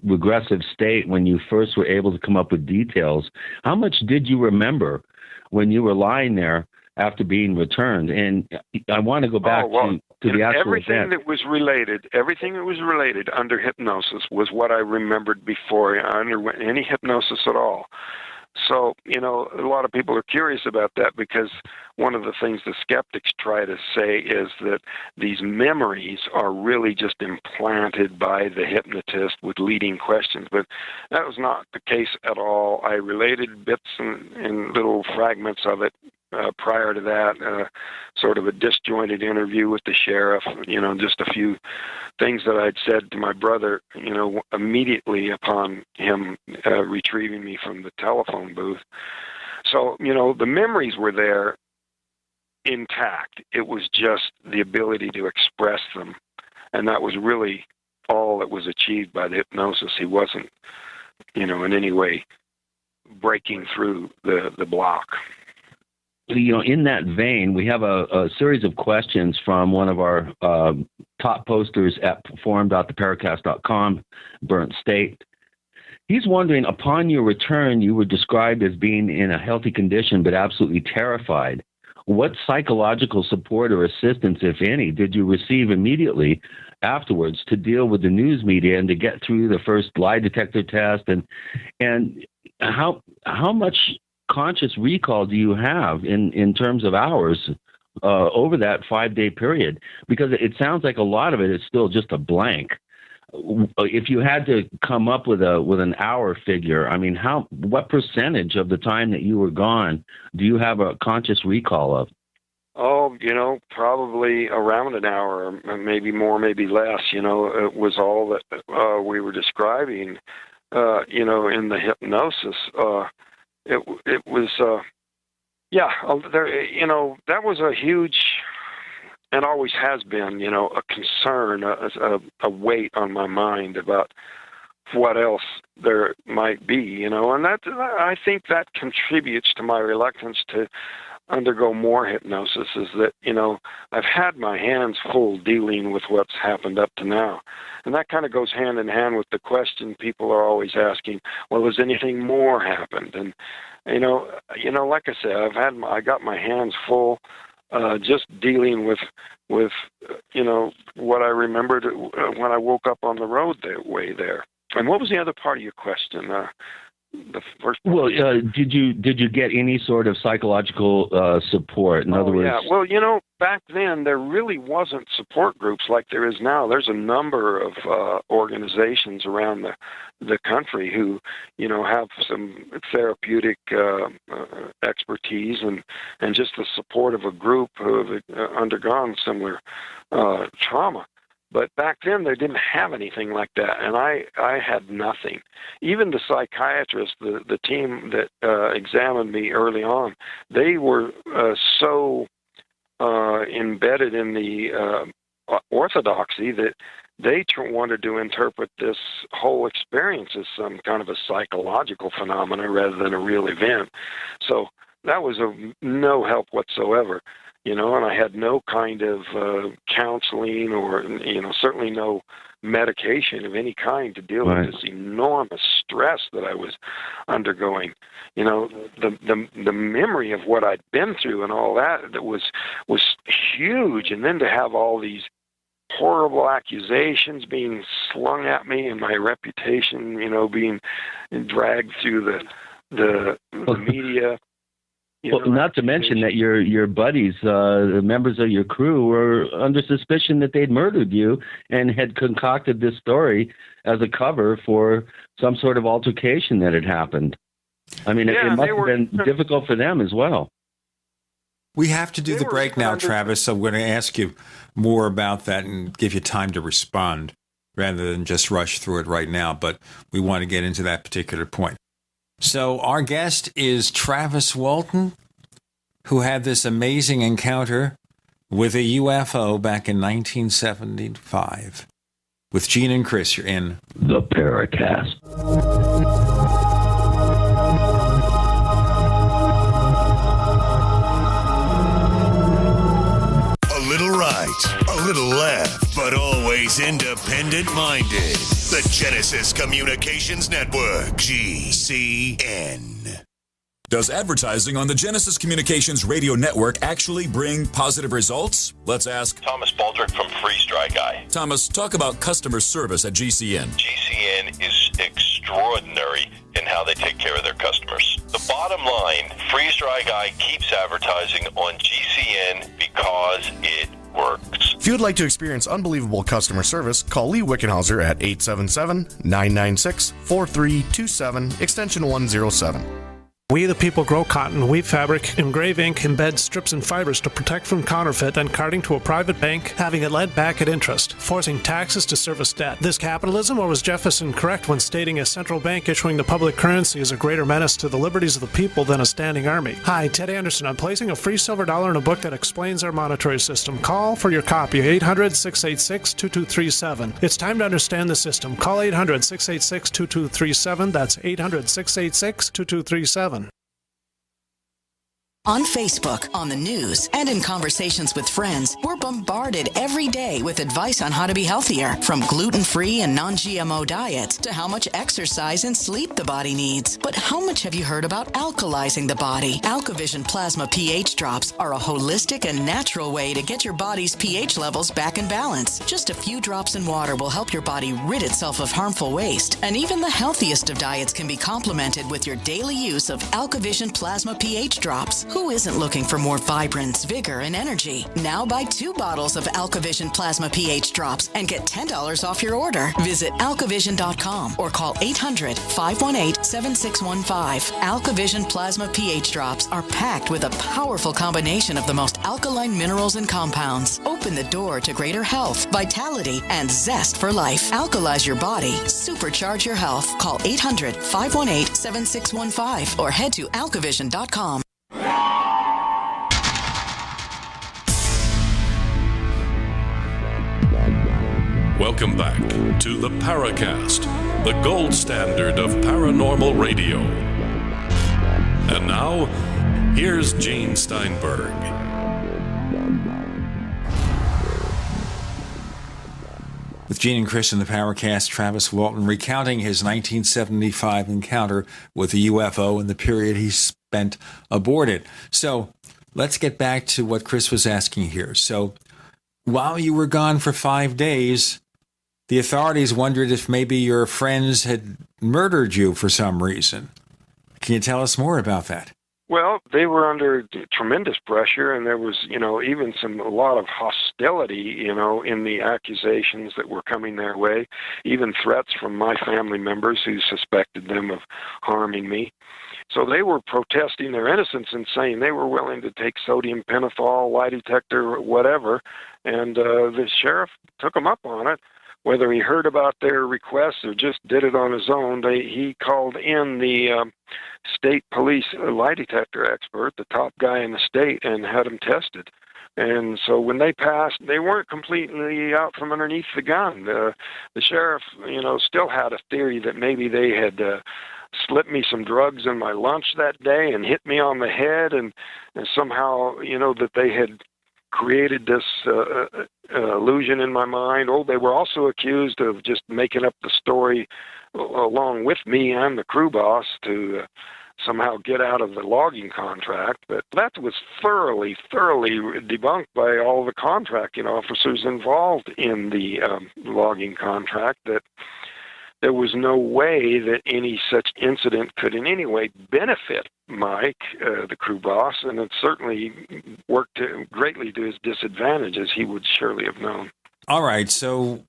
regressive state when you first were able to come up with details. How much did you remember when you were lying there after being returned? And I want to go back to the actual everything event. Everything that was related under hypnosis was what I remembered before I underwent any hypnosis at all. So, a lot of people are curious about that, because one of the things the skeptics try to say is that these memories are really just implanted by the hypnotist with leading questions. But that was not the case at all. I related bits and little fragments of it prior to that, sort of a disjointed interview with the sheriff, just a few things that I'd said to my brother, immediately upon him retrieving me from the telephone booth. So, the memories were there intact. It was just the ability to express them. And that was really all that was achieved by the hypnosis. He wasn't, in any way breaking through the block. In that vein, we have a series of questions from one of our top posters at forum.theparacast.com, Burnt State. He's wondering, upon your return, you were described as being in a healthy condition but absolutely terrified. What psychological support or assistance, if any, did you receive immediately afterwards to deal with the news media and to get through the first lie detector test? And how much conscious recall do you have in terms of hours over that 5-day period? Because it sounds like a lot of it is still just a blank. If you had to come up with an hour figure, I mean, what percentage of the time that you were gone do you have a conscious recall of? Oh, probably around an hour, maybe more, maybe less. It was all that we were describing, in the hypnosis. It was, that was a huge, and always has been, a concern, a weight on my mind about what else there might be, and that, I think that contributes to my reluctance to undergo more hypnosis, is that, I've had my hands full dealing with what's happened up to now. And that kind of goes hand in hand with the question people are always asking, well, has anything more happened? And, like I said, I got my hands full, just dealing with what I remembered when I woke up on the road that way there. And what was the other part of your question? The first part. Well, did you get any sort of psychological support? In other words, yeah. Well, back then there really wasn't support groups like there is now. There's a number of organizations around the country who, have some therapeutic expertise and just the support of a group who have undergone similar trauma. But back then, they didn't have anything like that, and I had nothing. Even the psychiatrists, the team that examined me early on, they were so embedded in the orthodoxy that they wanted to interpret this whole experience as some kind of a psychological phenomena rather than a real event. So that was of no help whatsoever. And I had no kind of counseling or, certainly no medication of any kind to deal with this enormous stress that I was undergoing. The memory of what I'd been through and all that was huge. And then to have all these horrible accusations being slung at me and my reputation, being dragged through the media. Well, not to mention that your buddies, the members of your crew, were under suspicion that they'd murdered you and had concocted this story as a cover for some sort of altercation that had happened. I mean, it must have been difficult for them as well. We have to do the break now, Travis, so I'm going to ask you more about that and give you time to respond rather than just rush through it right now, but we want to get into that particular point. So our guest is Travis Walton, who had this amazing encounter with a UFO back in 1975. With Gene and Chris, you're in the Paracast. A little right, a little left, but always independent-minded. The Genesis Communications Network, GCN. Does advertising on the Genesis Communications radio network actually bring positive results? Let's ask Thomas Baldrick from Freeze Dry Guy. Thomas, talk about customer service at GCN. GCN is extraordinary in how they take care of their customers. The bottom line, Freeze Dry Guy keeps advertising on GCN because it works. If you would like to experience unbelievable customer service, call Lee Wickenhauser at 877-996-4327, extension 107. We the people grow cotton, weave fabric, engrave ink, embed strips and fibers to protect from counterfeit, then carting to a private bank, having it lent back at interest, forcing taxes to service debt. This capitalism, or was Jefferson correct when stating a central bank issuing the public currency is a greater menace to the liberties of the people than a standing army? Hi, Ted Anderson. I'm placing a free silver dollar in a book that explains our monetary system. Call for your copy, 800-686-2237. It's time to understand the system. Call 800-686-2237. That's 800-686-2237. On Facebook, on the news, and in conversations with friends, we're bombarded every day with advice on how to be healthier, from gluten-free and non-GMO diets to how much exercise and sleep the body needs. But how much have you heard about alkalizing the body? AlkaVision Plasma pH Drops are a holistic and natural way to get your body's pH levels back in balance. Just a few drops in water will help your body rid itself of harmful waste. And even the healthiest of diets can be complemented with your daily use of AlkaVision Plasma pH Drops. Who isn't looking for more vibrance, vigor, and energy? Now buy 2 bottles of AlkaVision Plasma pH Drops and get $10 off your order. Visit alkavision.com or call 800-518-7615. AlkaVision Plasma pH Drops are packed with a powerful combination of the most alkaline minerals and compounds. Open the door to greater health, vitality, and zest for life. Alkalize your body. Supercharge your health. Call 800-518-7615 or head to alkavision.com. Welcome back to the Paracast, the gold standard of paranormal radio. And now, here's Gene Steinberg. With Gene and Chris in the Paracast, Travis Walton recounting his 1975 encounter with a UFO and the period he spent aboard it. So let's get back to what Chris was asking here. So while you were gone for 5 days, the authorities wondered if maybe your friends had murdered you for some reason. Can you tell us more about that? Well, they were under tremendous pressure, and there was, even a lot of hostility, in the accusations that were coming their way, even threats from my family members who suspected them of harming me. So they were protesting their innocence and saying they were willing to take sodium pentothal, lie detector, whatever, and the sheriff took them up on it. Whether he heard about their requests or just did it on his own, he called in the state police lie detector expert, the top guy in the state, and had them tested. And so when they passed, they weren't completely out from underneath the gun. The sheriff, still had a theory that maybe they had slipped me some drugs in my lunch that day and hit me on the head, and somehow, that they had created this illusion in my mind. They were also accused of just making up the story along with me and the crew boss to somehow get out of the logging contract. But that was thoroughly debunked by all the contracting officers involved in the logging contract, that there was no way that any such incident could in any way benefit Mike, the crew boss, and it certainly worked greatly to his disadvantage, as he would surely have known. All right, so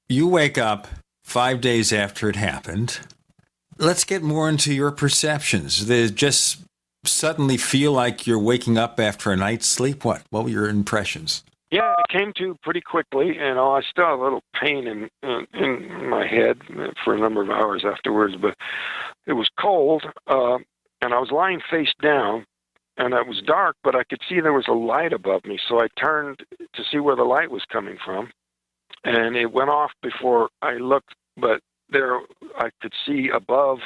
you wake up 5 days after it happened. Let's get more into your perceptions. They just suddenly feel like you're waking up after a night's sleep? What were your impressions? Yeah, it came to pretty quickly, and I still have a little pain in my head for a number of hours afterwards, but it was cold, and I was lying face down, and it was dark, but I could see there was a light above me, so I turned to see where the light was coming from, and it went off before I looked, but there I could see above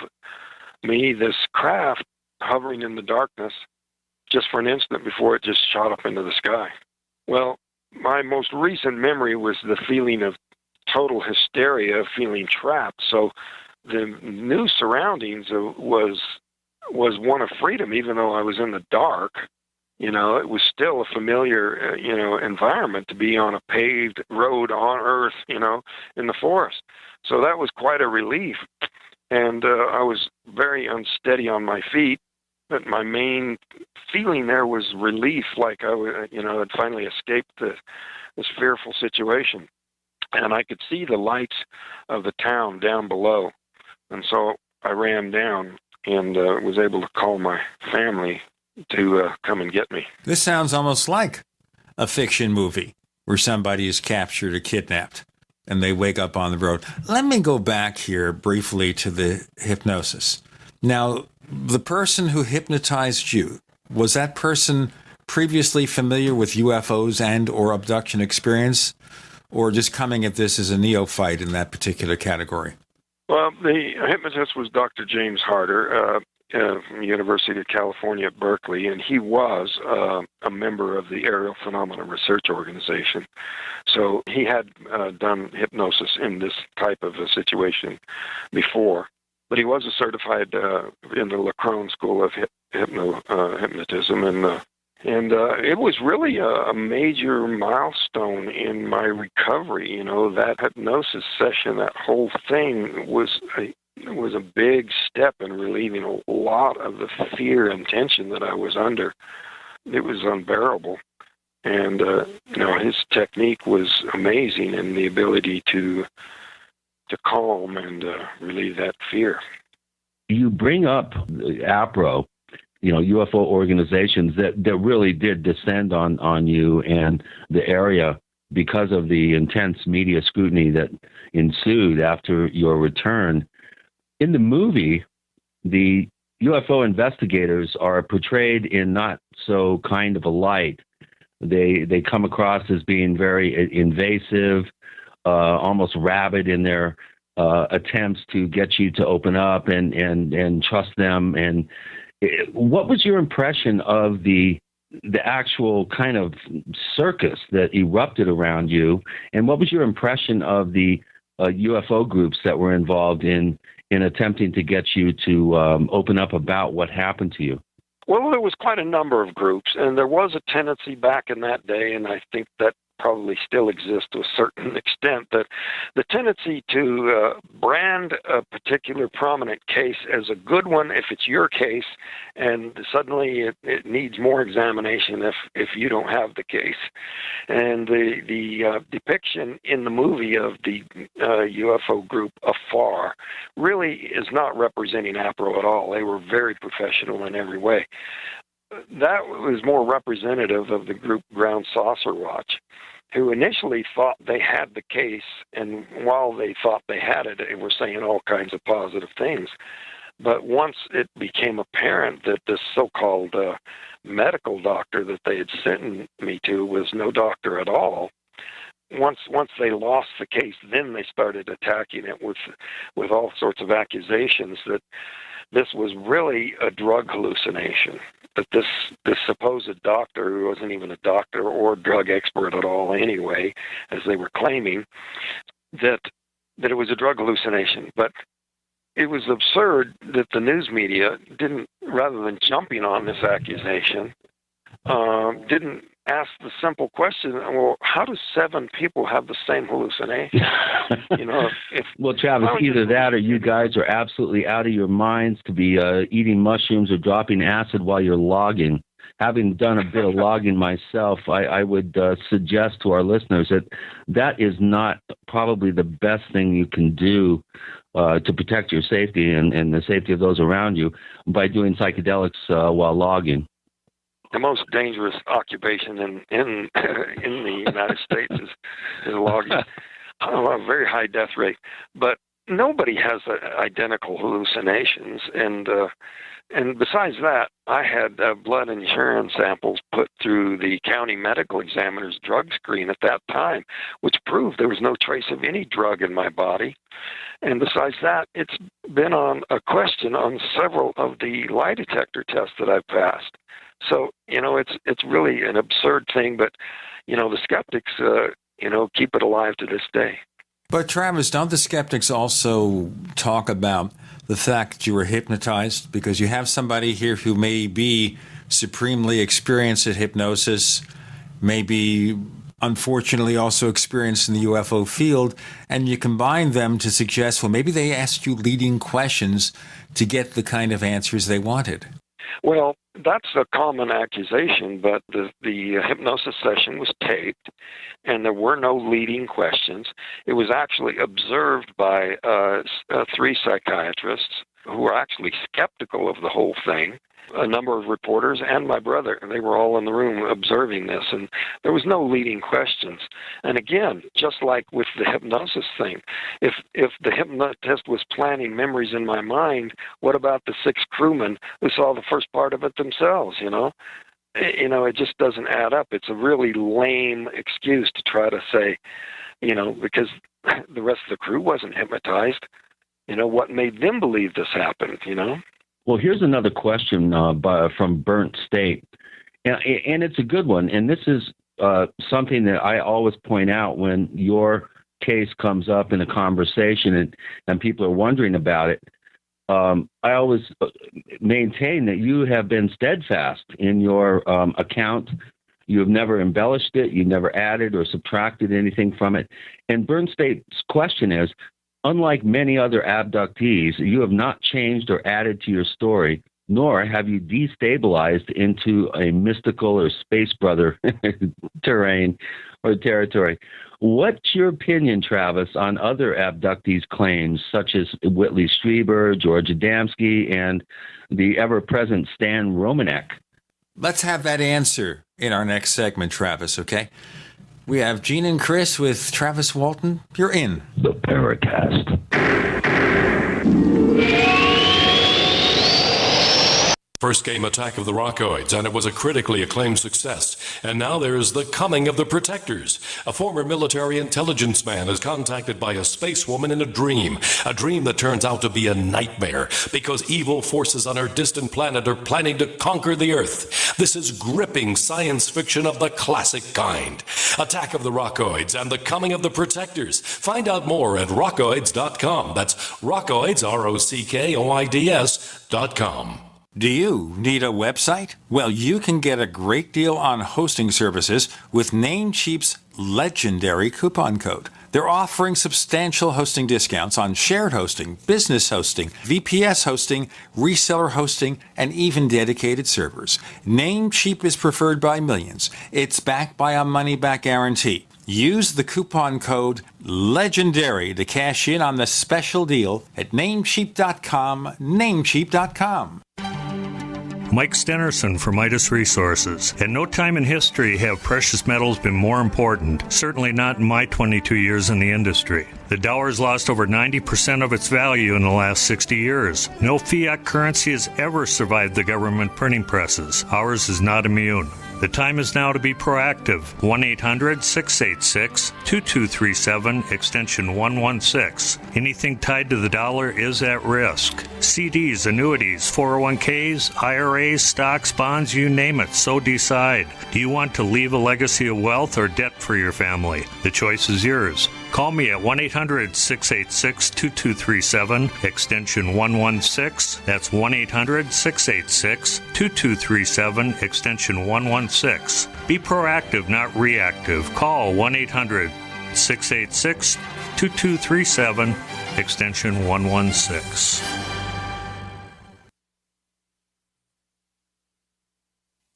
me this craft hovering in the darkness just for an instant before it just shot up into the sky. Well, my most recent memory was the feeling of total hysteria, feeling trapped. So the new surroundings was one of freedom, even though I was in the dark. It was still a familiar, environment to be on a paved road on Earth, in the forest. So that was quite a relief. And I was very unsteady on my feet. But my main feeling there was relief, like I had finally escaped this fearful situation. And I could see the lights of the town down below. And so I ran down. and was able to call my family to come and get me. This sounds almost like a fiction movie where somebody is captured or kidnapped and they wake up on the road. Let me go back here briefly to the hypnosis. Now, the person who hypnotized you, was that person previously familiar with UFOs and or abduction experience, or just coming at this as a neophyte in that particular category? Well, the hypnotist was Dr. James Harder from the University of California at Berkeley, and he was a member of the Aerial Phenomena Research Organization. So he had done hypnosis in this type of a situation before. But he was a certified in the Lacron School of Hypnotism, and it was really a major milestone in my recovery. You know, that hypnosis session, that whole thing was a big step in relieving a lot of the fear and tension that I was under. It was unbearable. And, his technique was amazing, and the ability to calm and relieve that fear. You bring up APRO, UFO organizations that really did descend on you and the area because of the intense media scrutiny that ensued after your return. In the movie, the UFO investigators are portrayed in not so kind of a light. They come across as being very invasive, almost rabid in their attempts to get you to open up and trust them. And what was your impression of the actual kind of circus that erupted around you? And what was your impression of the UFO groups that were involved in attempting to get you to open up about what happened to you? Well, there was quite a number of groups, and there was a tendency back in that day, and I think that probably still exists to a certain extent, that the tendency to brand a particular prominent case as a good one if it's your case, and suddenly it needs more examination if you don't have the case. And the depiction in the movie of the UFO group afar really is not representing APRO at all. They were very professional in every way. That was more representative of the group Ground Saucer Watch, who initially thought they had the case, and while they thought they had it, they were saying all kinds of positive things. But once it became apparent that this so-called medical doctor that they had sent me to was no doctor at all, once they lost the case, then they started attacking it with all sorts of accusations that this was really a drug hallucination, that this supposed doctor, who wasn't even a doctor or drug expert at all anyway, as they were claiming, that it was a drug hallucination. But it was absurd that the news media didn't, rather than jumping on this accusation, didn't ask the simple question, well, how do 7 people have the same hallucination? Well, Travis, either that or you guys are absolutely out of your minds to be eating mushrooms or dropping acid while you're logging. Having done a bit of logging myself, I would suggest to our listeners that is not probably the best thing you can do to protect your safety and the safety of those around you by doing psychedelics while logging. The most dangerous occupation in the United States is logging. A very high death rate, but nobody has identical hallucinations. And besides that, I had blood and urine samples put through the county medical examiner's drug screen at that time, which proved there was no trace of any drug in my body. And besides that, it's been on a question on several of the lie detector tests that I've passed. So, it's really an absurd thing, but, the skeptics, keep it alive to this day. But Travis, don't the skeptics also talk about the fact that you were hypnotized? Because you have somebody here who may be supremely experienced at hypnosis, may be unfortunately also experienced in the UFO field, and you combine them to suggest, well, maybe they asked you leading questions to get the kind of answers they wanted. Well, that's a common accusation, but the hypnosis session was taped, and there were no leading questions. It was actually observed by 3 psychiatrists who were actually skeptical of the whole thing. A number of reporters and my brother, they were all in the room observing this, and there was no leading questions. And again, just like with the hypnosis thing, if the hypnotist was planting memories in my mind, what about the 6 crewmen who saw the first part of it themselves, it just doesn't add up. It's a really lame excuse to try to say, because the rest of the crew wasn't hypnotized. What made them believe this happened, Well, here's another question from Burnt State, and it's a good one. And this is something that I always point out when your case comes up in a conversation and people are wondering about it. I always maintain that you have been steadfast in your account. You have never embellished it. You've never added or subtracted anything from it. And Burnt State's question is, unlike many other abductees, you have not changed or added to your story, nor have you destabilized into a mystical or space brother terrain or territory. What's your opinion, Travis, on other abductees' claims, such as Whitley Strieber, George Adamski, and the ever-present Stan Romanek? Let's have that answer in our next segment, Travis, okay? We have Gene and Chris with Travis Walton. You're in the Paracast. First came Attack of the Rockoids, and it was a critically acclaimed success. And now there is The Coming of the Protectors. A former military intelligence man is contacted by a space woman in a dream that turns out to be a nightmare because evil forces on her distant planet are planning to conquer the Earth. This is gripping science fiction of the classic kind. Attack of the Rockoids and The Coming of the Protectors. Find out more at rockoids.com. That's Rockoids, ROCKOIDS.com. Do you need a website? Well, you can get a great deal on hosting services with Namecheap's legendary coupon code. They're offering substantial hosting discounts on shared hosting, business hosting, VPS hosting, reseller hosting, and even dedicated servers. Namecheap is preferred by millions. It's backed by a money-back guarantee. Use the coupon code LEGENDARY to cash in on the special deal at Namecheap.com, Namecheap.com. Mike Stenerson for Midas Resources. At no time in history have precious metals been more important, certainly not in my 22 years in the industry. The dollar has lost over 90% of its value in the last 60 years. No fiat currency has ever survived the government printing presses. Ours is not immune. The time is now to be proactive. 1-800-686-2237, extension 116. Anything tied to the dollar is at risk. CDs, annuities, 401ks, IRAs, stocks, bonds, you name it, so decide. Do you want to leave a legacy of wealth or debt for your family? The choice is yours. Call me at 1-800-686-2237, extension 116. That's 1-800-686-2237, extension 116. Be proactive, not reactive. Call 1-800-686-2237, extension 116.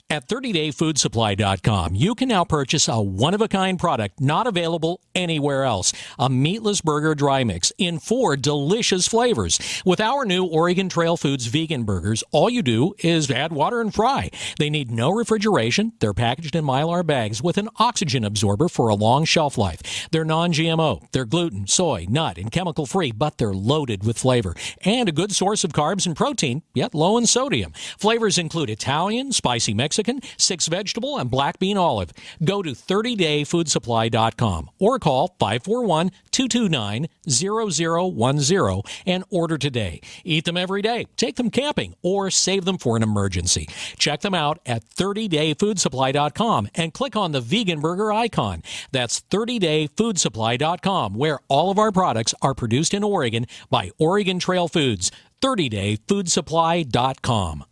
At 30dayfoodsupply.com, you can now purchase a one-of-a-kind product not available anywhere else. A meatless burger dry mix in 4 delicious flavors. With our new Oregon Trail Foods vegan burgers, all you do is add water and fry. They need no refrigeration. They're packaged in Mylar bags with an oxygen absorber for a long shelf life. They're non-GMO. They're gluten, soy, nut, and chemical-free, but they're loaded with flavor. And a good source of carbs and protein, yet low in sodium. Flavors include Italian, spicy Mexican, 6 vegetable, and black bean olive. Go to 30dayfoodsupply.com or call 541-229-0010 and order today. Eat them every day, take them camping, or save them for an emergency. Check them out at 30dayfoodsupply.com and click on the vegan burger icon. That's 30dayfoodsupply.com, where all of our products are produced in Oregon by Oregon Trail Foods. 30dayfoodsupply.com.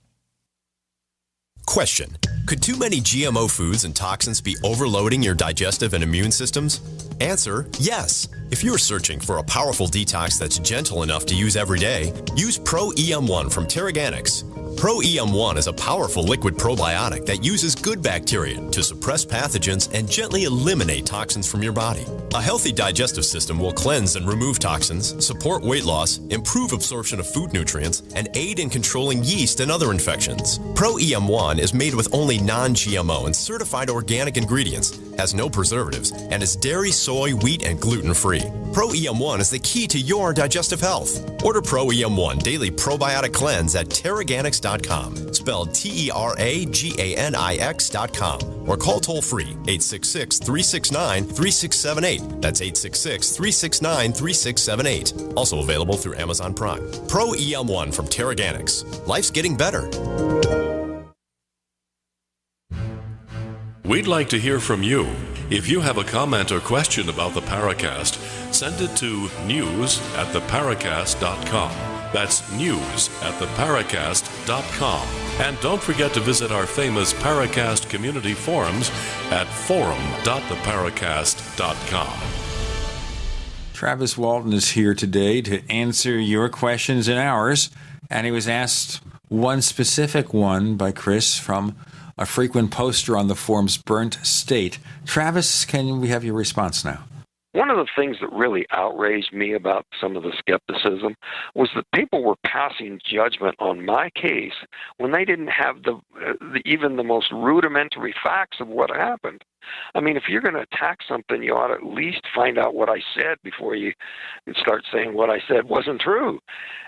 Question. Could too many GMO foods and toxins be overloading your digestive and immune systems? Answer, yes. If you're searching for a powerful detox that's gentle enough to use every day, use Pro EM1 from Terraganics. Pro EM1 is a powerful liquid probiotic that uses good bacteria to suppress pathogens and gently eliminate toxins from your body. A healthy digestive system will cleanse and remove toxins, support weight loss, improve absorption of food nutrients, and aid in controlling yeast and other infections. Pro EM1 is made with only non-GMO and certified organic ingredients, has no preservatives, and is dairy, soy, wheat, and gluten-free. Pro EM1 is the key to your digestive health. Order Pro EM1 Daily Probiotic Cleanse at Terraganics.com, spelled Terraganix.com, or call toll-free 866-369-3678. That's 866-369-3678. Also available through Amazon Prime. Pro EM1 from Terraganics. Life's getting better. We'd like to hear from you. If you have a comment or question about the Paracast, send it to news@theparacast.com. That's news@theparacast.com. And don't forget to visit our famous Paracast community forums at forum.theparacast.com. Travis Walton is here today to answer your questions and ours, and he was asked one specific one by Chris from a frequent poster on the forum's Burnt State. Travis, can we have your response now? One of the things that really outraged me about some of the skepticism was that people were passing judgment on my case when they didn't have even the most rudimentary facts of what happened. I mean, if you're going to attack something, you ought to at least find out what I said before you start saying what I said wasn't true.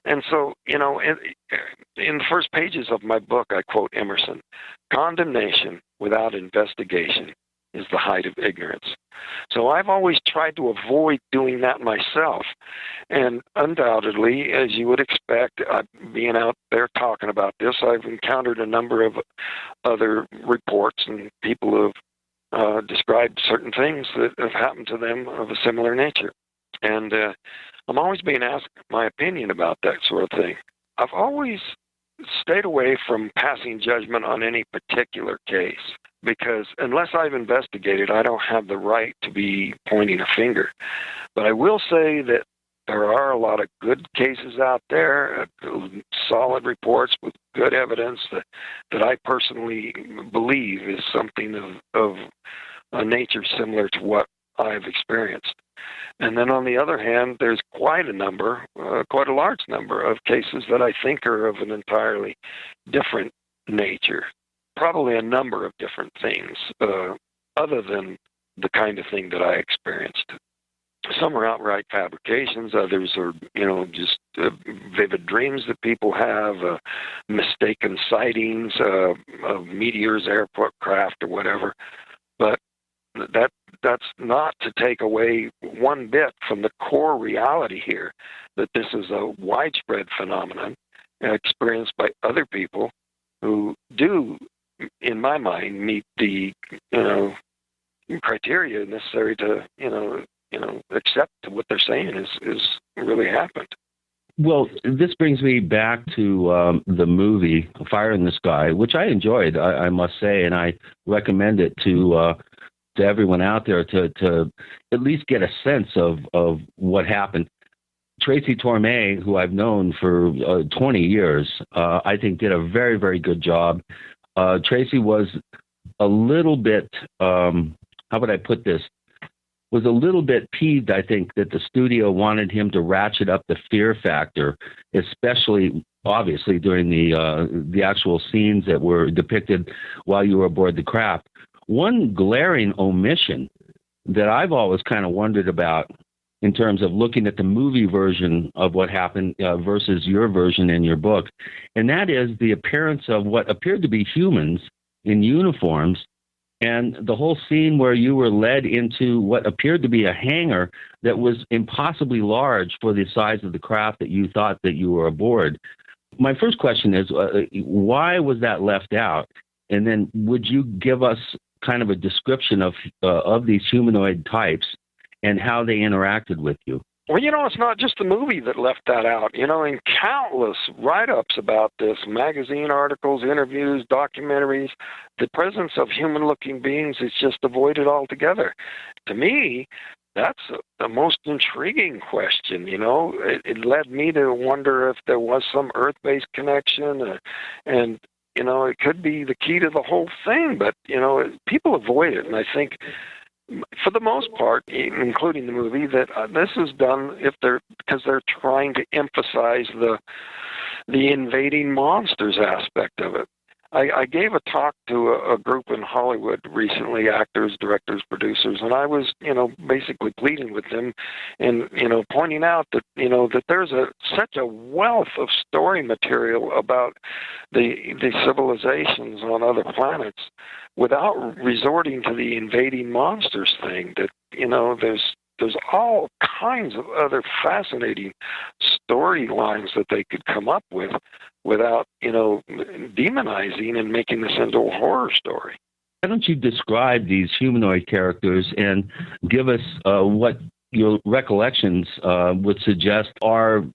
And so, in the first pages of my book, I quote Emerson, "Condemnation without investigation is the height of ignorance." So I've always tried to avoid doing that myself. And undoubtedly, as you would expect, being out there talking about this, I've encountered a number of other reports and people who have described certain things that have happened to them of a similar nature. And I'm always being asked my opinion about that sort of thing. I've always stayed away from passing judgment on any particular case, because unless I've investigated, I don't have the right to be pointing a finger. But I will say that there are a lot of good cases out there, solid reports with good evidence that I personally believe is something of a nature similar to what I've experienced. And then on the other hand, there's quite a large number of cases that I think are of an entirely different nature. Probably a number of different things, other than the kind of thing that I experienced. Some are outright fabrications. Others are, just vivid dreams that people have, mistaken sightings of meteors, aircraft, or whatever. But that's not to take away one bit from the core reality here, that this is a widespread phenomenon experienced by other people who do, in my mind, meet the criteria necessary to accept what they're saying is really happened. Well, this brings me back to the movie Fire in the Sky, which I enjoyed, I must say, and I recommend it to everyone out there to at least get a sense of what happened. Tracy Torme, who I've known for 20 years, I think did a very, very good job. Tracy was a little bit, how would I put this, was a little bit peeved, I think, that the studio wanted him to ratchet up the fear factor, especially, obviously, during the actual scenes that were depicted while you were aboard the craft. One glaring omission that I've always kind of wondered about in terms of looking at the movie version of what happened versus your version in your book, and that is the appearance of what appeared to be humans in uniforms, and the whole scene where you were led into what appeared to be a hangar that was impossibly large for the size of the craft that you thought that you were aboard. My first question is, why was that left out? And then would you give us kind of a description of these humanoid types and how they interacted with you? Well, it's not just the movie that left that out. In countless write-ups about this, magazine articles, interviews, documentaries, the presence of human-looking beings is just avoided altogether. To me, that's the most intriguing question. It led me to wonder if there was some Earth-based connection, and it could be the key to the whole thing. But people avoid it, and I think, for the most part, including the movie, that this is done because they're trying to emphasize the invading monsters aspect of it. I gave a talk to a group in Hollywood recently, actors, directors, producers, and I was, basically pleading with them and, pointing out that, that there's such a wealth of story material about the civilizations on other planets without resorting to the invading monsters thing, that, there's all kinds of other fascinating storylines that they could come up with without, demonizing and making this into a horror story. Why don't you describe these humanoid characters and give us what your recollections would suggest are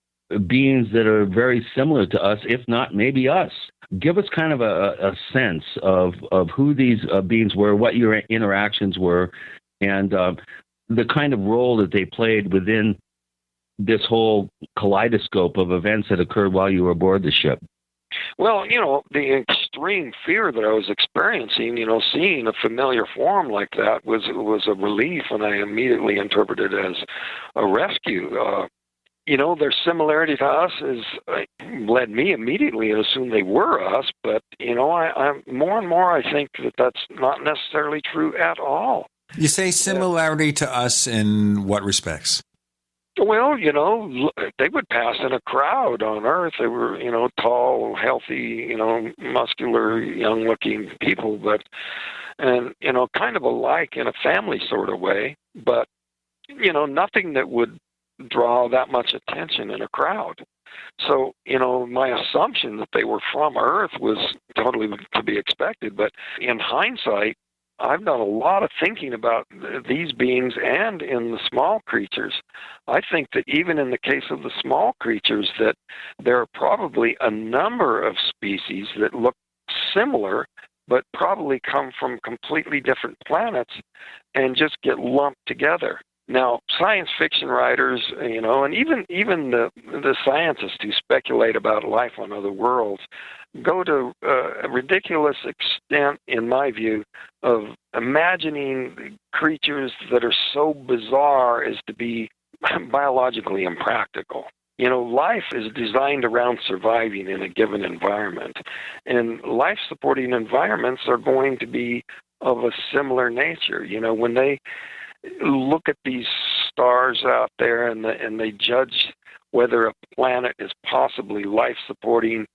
beings that are very similar to us, if not maybe us? Give us kind of a sense of who these beings were, what your interactions were, and the kind of role that they played within this whole kaleidoscope of events that occurred while you were aboard the ship. Well, the extreme fear that I was experiencing, seeing a familiar form like that was a relief, and I immediately interpreted it as a rescue. Their similarity to us led me immediately to assume they were us, but, I more and more I think that that's not necessarily true at all. You say similarity to us in what respects? Well, they would pass in a crowd on Earth. They were, tall, healthy, muscular, young-looking people, and kind of alike in a family sort of way, but, nothing that would draw that much attention in a crowd. So, my assumption that they were from Earth was totally to be expected, but in hindsight, I've done a lot of thinking about these beings and in the small creatures. I think that even in the case of the small creatures, that there are probably a number of species that look similar, but probably come from completely different planets and just get lumped together. Now, science fiction writers, and even the scientists who speculate about life on other worlds go to a ridiculous extent, in my view, of imagining creatures that are so bizarre as to be biologically impractical. Life is designed around surviving in a given environment, and life-supporting environments are going to be of a similar nature. When they look at these stars out there and they judge whether a planet is possibly life-supporting,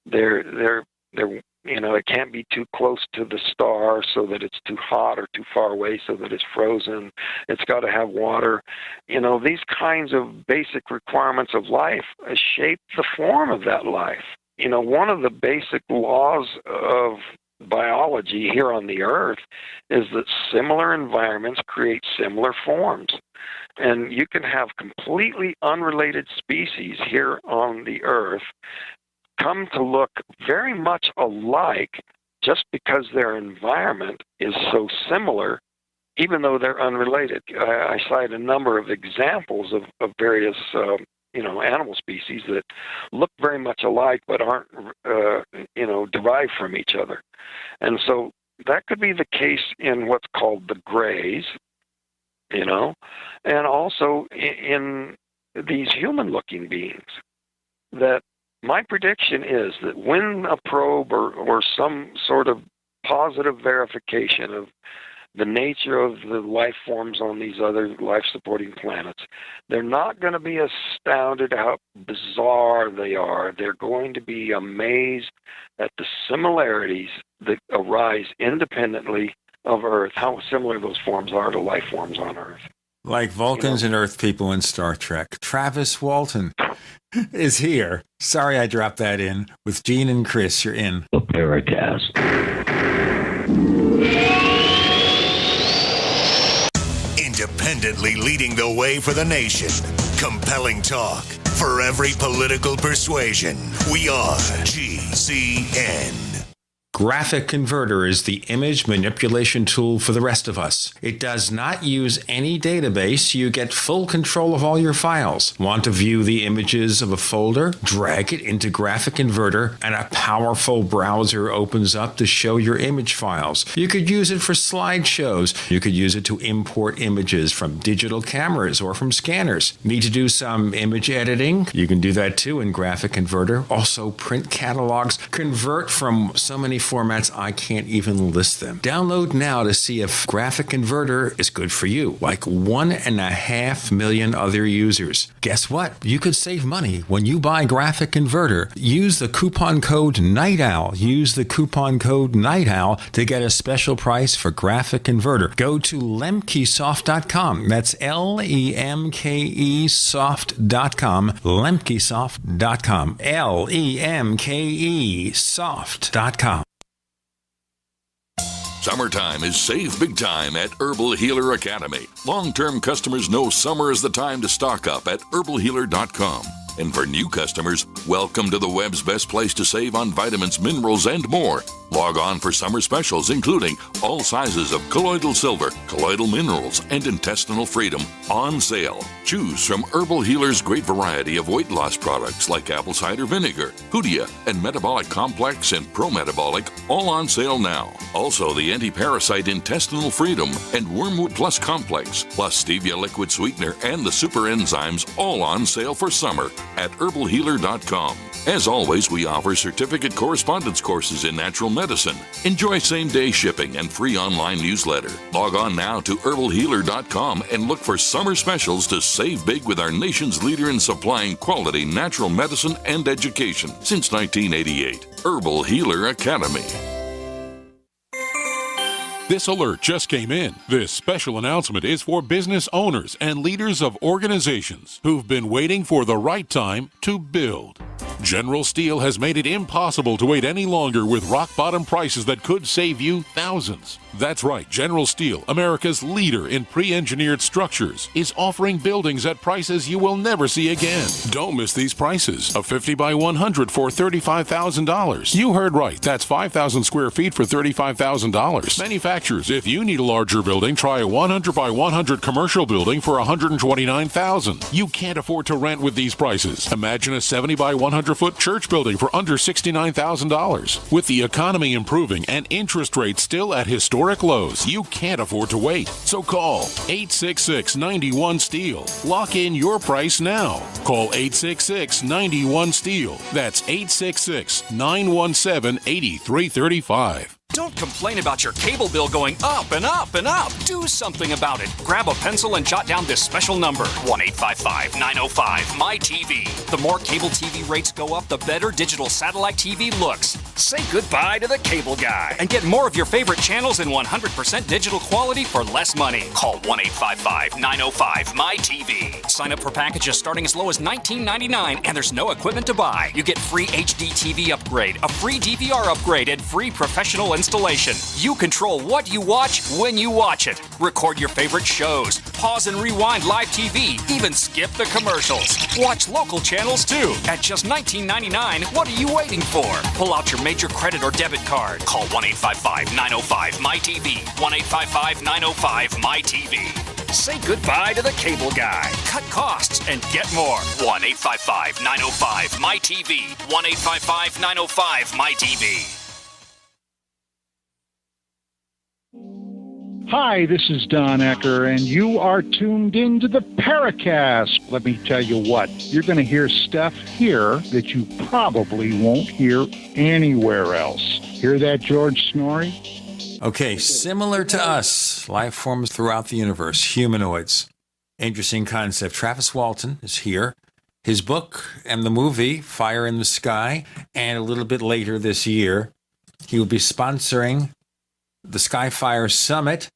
it can't be too close to the star so that it's too hot, or too far away so that it's frozen. It's got to have water. These kinds of basic requirements of life shape the form of that life. One of the basic laws of biology here on the Earth is that similar environments create similar forms. And you can have completely unrelated species here on the Earth come to look very much alike just because their environment is so similar, even though they're unrelated. I cite a number of examples of various animal species that look very much alike but aren't, derived from each other. And so that could be the case in what's called the grays, and also in these human-looking beings. That my prediction is that when a probe or some sort of positive verification of the nature of the life forms on these other life-supporting planets, they're not going to be astounded how bizarre they are. They're going to be amazed at the similarities that arise independently of Earth, how similar those forms are to life forms on Earth. Like Vulcans and Earth people in Star Trek. Travis Walton is here. Sorry I dropped that in. With Gene and Chris, you're in the Paracast. Independently leading the way for the nation. Compelling talk for every political persuasion. We are GCN. Graphic Converter is the image manipulation tool for the rest of us. It does not use any database. You get full control of all your files. Want to view the images of a folder? Drag it into Graphic Converter and a powerful browser opens up to show your image files. You could use it for slideshows. You could use it to import images from digital cameras or from scanners. Need to do some image editing? You can do that too in Graphic Converter. Also print catalogs. Convert from so many formats I can't even list them. Download now to see if Graphic Converter is good for you, like 1.5 million other users. Guess what? You could save money when you buy Graphic Converter. Use the coupon code Night Owl. Use the coupon code Night Owl to get a special price for Graphic Converter. Go to lemkesoft.com. That's LEMKEsoft.com. lemkesoft.com. LEMKEsoft.com. Summertime is save big time at Herbal Healer Academy. Long-term customers know summer is the time to stock up at herbalhealer.com. And for new customers, welcome to the web's best place to save on vitamins, minerals, and more. Log on for summer specials, including all sizes of colloidal silver, colloidal minerals, and intestinal freedom on sale. Choose from Herbal Healer's great variety of weight loss products like apple cider vinegar, Hoodia, and Metabolic Complex and Pro-Metabolic, all on sale now. Also, the anti-parasite intestinal freedom and Wormwood Plus Complex, plus stevia liquid sweetener and the super enzymes, all on sale for summer at herbalhealer.com. As always, we offer certificate correspondence courses in natural medicine. Enjoy same-day shipping and free online newsletter. Log on now to herbalhealer.com and look for summer specials to save big with our nation's leader in supplying quality natural medicine and education since 1988. Herbal Healer Academy. This alert just came in. This special announcement is for business owners and leaders of organizations who've been waiting for the right time to build. General Steel has made it impossible to wait any longer with rock-bottom prices that could save you thousands. That's right, General Steel, America's leader in pre-engineered structures, is offering buildings at prices you will never see again. Don't miss these prices. A 50 by 100 for $35,000. You heard right, that's 5,000 square feet for $35,000. Manufacturers, if you need a larger building, try a 100 by 100 commercial building for $129,000. You can't afford to rent with these prices. Imagine a 70 by 100-foot church building for under $69,000. With the economy improving and interest rates still at historic lows, you can't afford to wait. So call 866-91-STEEL. Lock in your price now. Call 866-91-STEEL. That's 866-917-8335. Don't complain about your cable bill going up and up and up. Do something about it. Grab a pencil and jot down this special number, 1-855-905-MY-TV. The more cable TV rates go up, the better digital satellite TV looks. Say goodbye to the cable guy and get more of your favorite channels in 100% digital quality for less money. Call 1-855-905-MY-TV. Sign up for packages starting as low as $19.99, and there's no equipment to buy. You get free HD TV upgrade, a free DVR upgrade, and free professional installation. You control what you watch when you watch it. Record your favorite shows, pause and rewind live TV, even skip the commercials. Watch local channels too. At just $19.99, what are you waiting for? Pull out your major credit or debit card. Call 1-855-905-MY-TV. 1-855-905-MY-TV. Say goodbye to the cable guy. Cut costs and get more. 1-855-905-MY-TV. 1-855-905-MY-TV. Hi, this is Don Ecker, and you are tuned into the Paracast. Let me tell you what, you're going to hear stuff here that you probably won't hear anywhere else. Hear that, George Snorri? Okay, similar to us, life forms throughout the universe, humanoids. Interesting concept. Travis Walton is here. His book and the movie, Fire in the Sky, and a little bit later this year, he will be sponsoring the Skyfire Summit,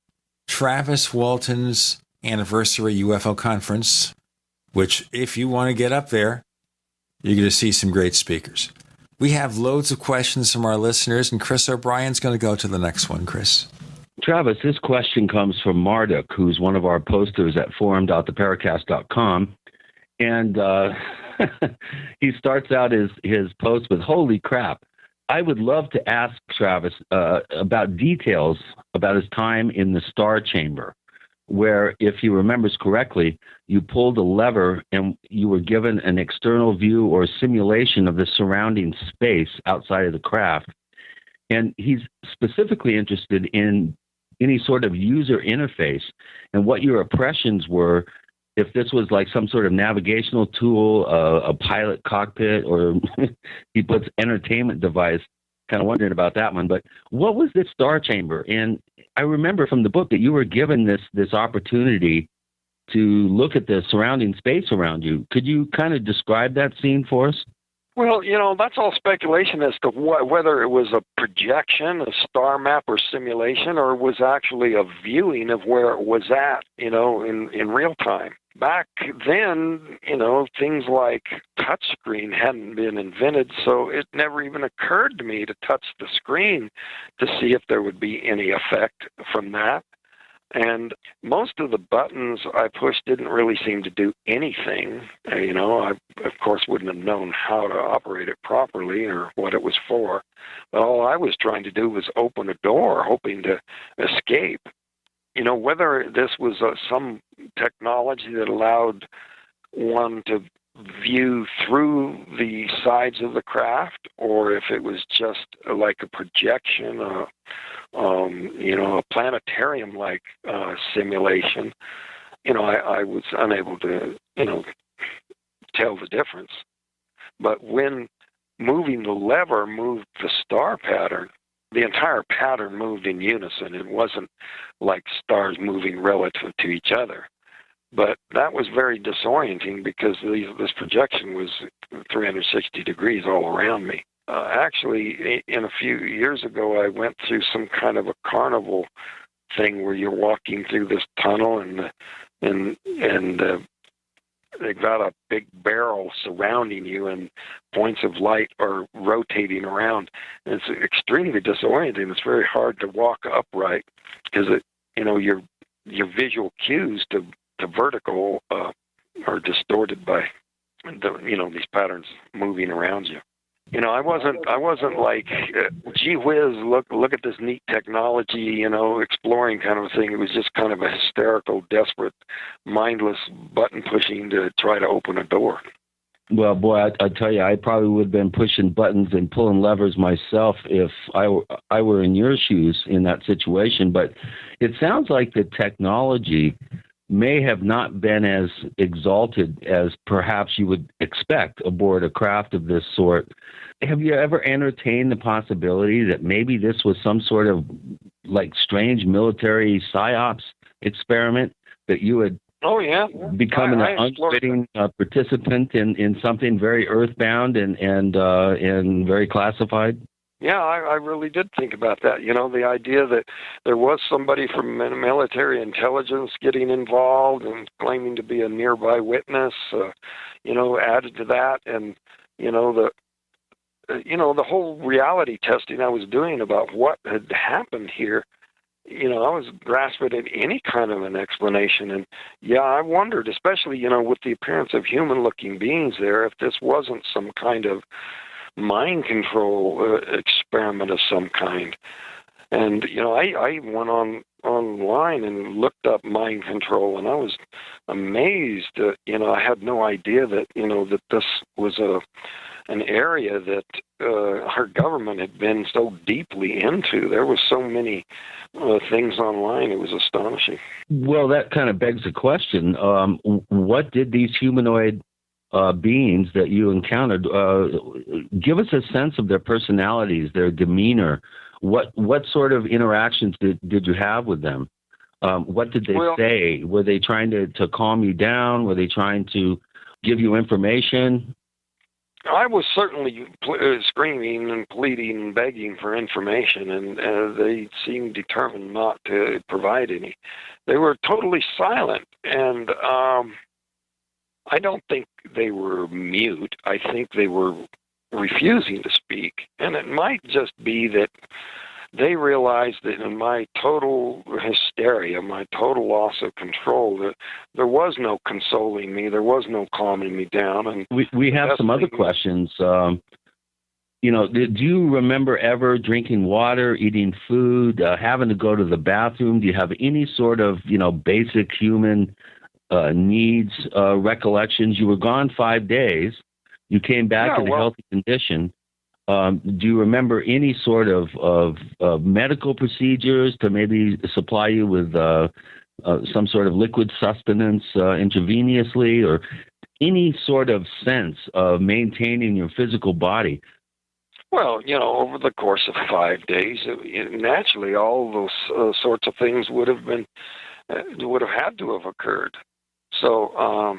Travis Walton's anniversary UFO conference, which if you want to get up there, you're going to see some great speakers. We have loads of questions from our listeners, and Chris O'Brien's going to go to the next one. Chris. Travis, this question comes from Marduk, who's one of our posters at forum.theparacast.com. And he starts out his post with, "Holy crap. I would love to ask Travis about details about his time in the star chamber, where, if he remembers correctly, you pulled a lever and you were given an external view or simulation of the surrounding space outside of the craft." And he's specifically interested in any sort of user interface and what your impressions were, if this was like some sort of navigational tool, a pilot cockpit, or he puts entertainment device. Kind of wondering about that one. But what was this star chamber? And I remember from the book that you were given this opportunity to look at the surrounding space around you. Could you kind of describe that scene for us? Well, that's all speculation as to whether it was a projection, a star map or simulation, or was actually a viewing of where it was at, in real time. Back then, things like touchscreen hadn't been invented, so it never even occurred to me to touch the screen to see if there would be any effect from that. And most of the buttons I pushed didn't really seem to do anything. I, of course, wouldn't have known how to operate it properly or what it was for. But all I was trying to do was open a door, hoping to escape. Whether this was some technology that allowed one to view through the sides of the craft, or if it was just like a projection, a planetarium-like simulation, I was unable to, tell the difference. But when moving the lever moved the star pattern, the entire pattern moved in unison. It wasn't like stars moving relative to each other. But that was very disorienting because this projection was 360 degrees all around me. Actually, in a few years ago, I went through some kind of a carnival thing where you're walking through this tunnel and they've got a big barrel surrounding you and points of light are rotating around. And it's extremely disorienting. It's very hard to walk upright because your visual cues to vertical are distorted by these patterns moving around you. I wasn't like, gee whiz, look at this neat technology, exploring kind of a thing. It was just kind of a hysterical, desperate, mindless button pushing to try to open a door. Well, boy, I tell you, I probably would have been pushing buttons and pulling levers myself if I were in your shoes in that situation. But it sounds like the technology may have not been as exalted as perhaps you would expect aboard a craft of this sort. Have you ever entertained the possibility that maybe this was some sort of like strange military psyops experiment, that you had become an unwitting participant in something very earthbound and very classified? Yeah, I really did think about that. The idea that there was somebody from military intelligence getting involved and claiming to be a nearby witness, added to that, and the whole reality testing I was doing about what had happened here. I was grasping at any kind of an explanation, and I wondered, especially with the appearance of human-looking beings there, if this wasn't some kind of mind control experiment of some kind. And I went online and looked up mind control, and I was amazed that I had no idea that that this was an area that our government had been so deeply into. There were so many things online; it was astonishing. Well, that kind of begs the question: what did these humanoid beings that you encountered, give us a sense of their personalities, their demeanor? What sort of interactions did you have with them? What did they say? Were they trying to calm you down? Were they trying to give you information? I was certainly screaming and pleading and begging for information, and they seemed determined not to provide any. They were totally silent, and I don't think they were mute. I think they were refusing to speak. And it might just be that they realized that in my total hysteria, my total loss of control, that there was no consoling me, there was no calming me down. And we have some other questions. Do you remember ever drinking water, eating food, having to go to the bathroom? Do you have any sort of, basic human needs, recollections? You were gone 5 days. You came back in a healthy condition. Do you remember any sort of medical procedures to maybe supply you with some sort of liquid sustenance intravenously, or any sort of sense of maintaining your physical body? Well, over the course of 5 days, naturally, all those sorts of things would have had to have occurred. So,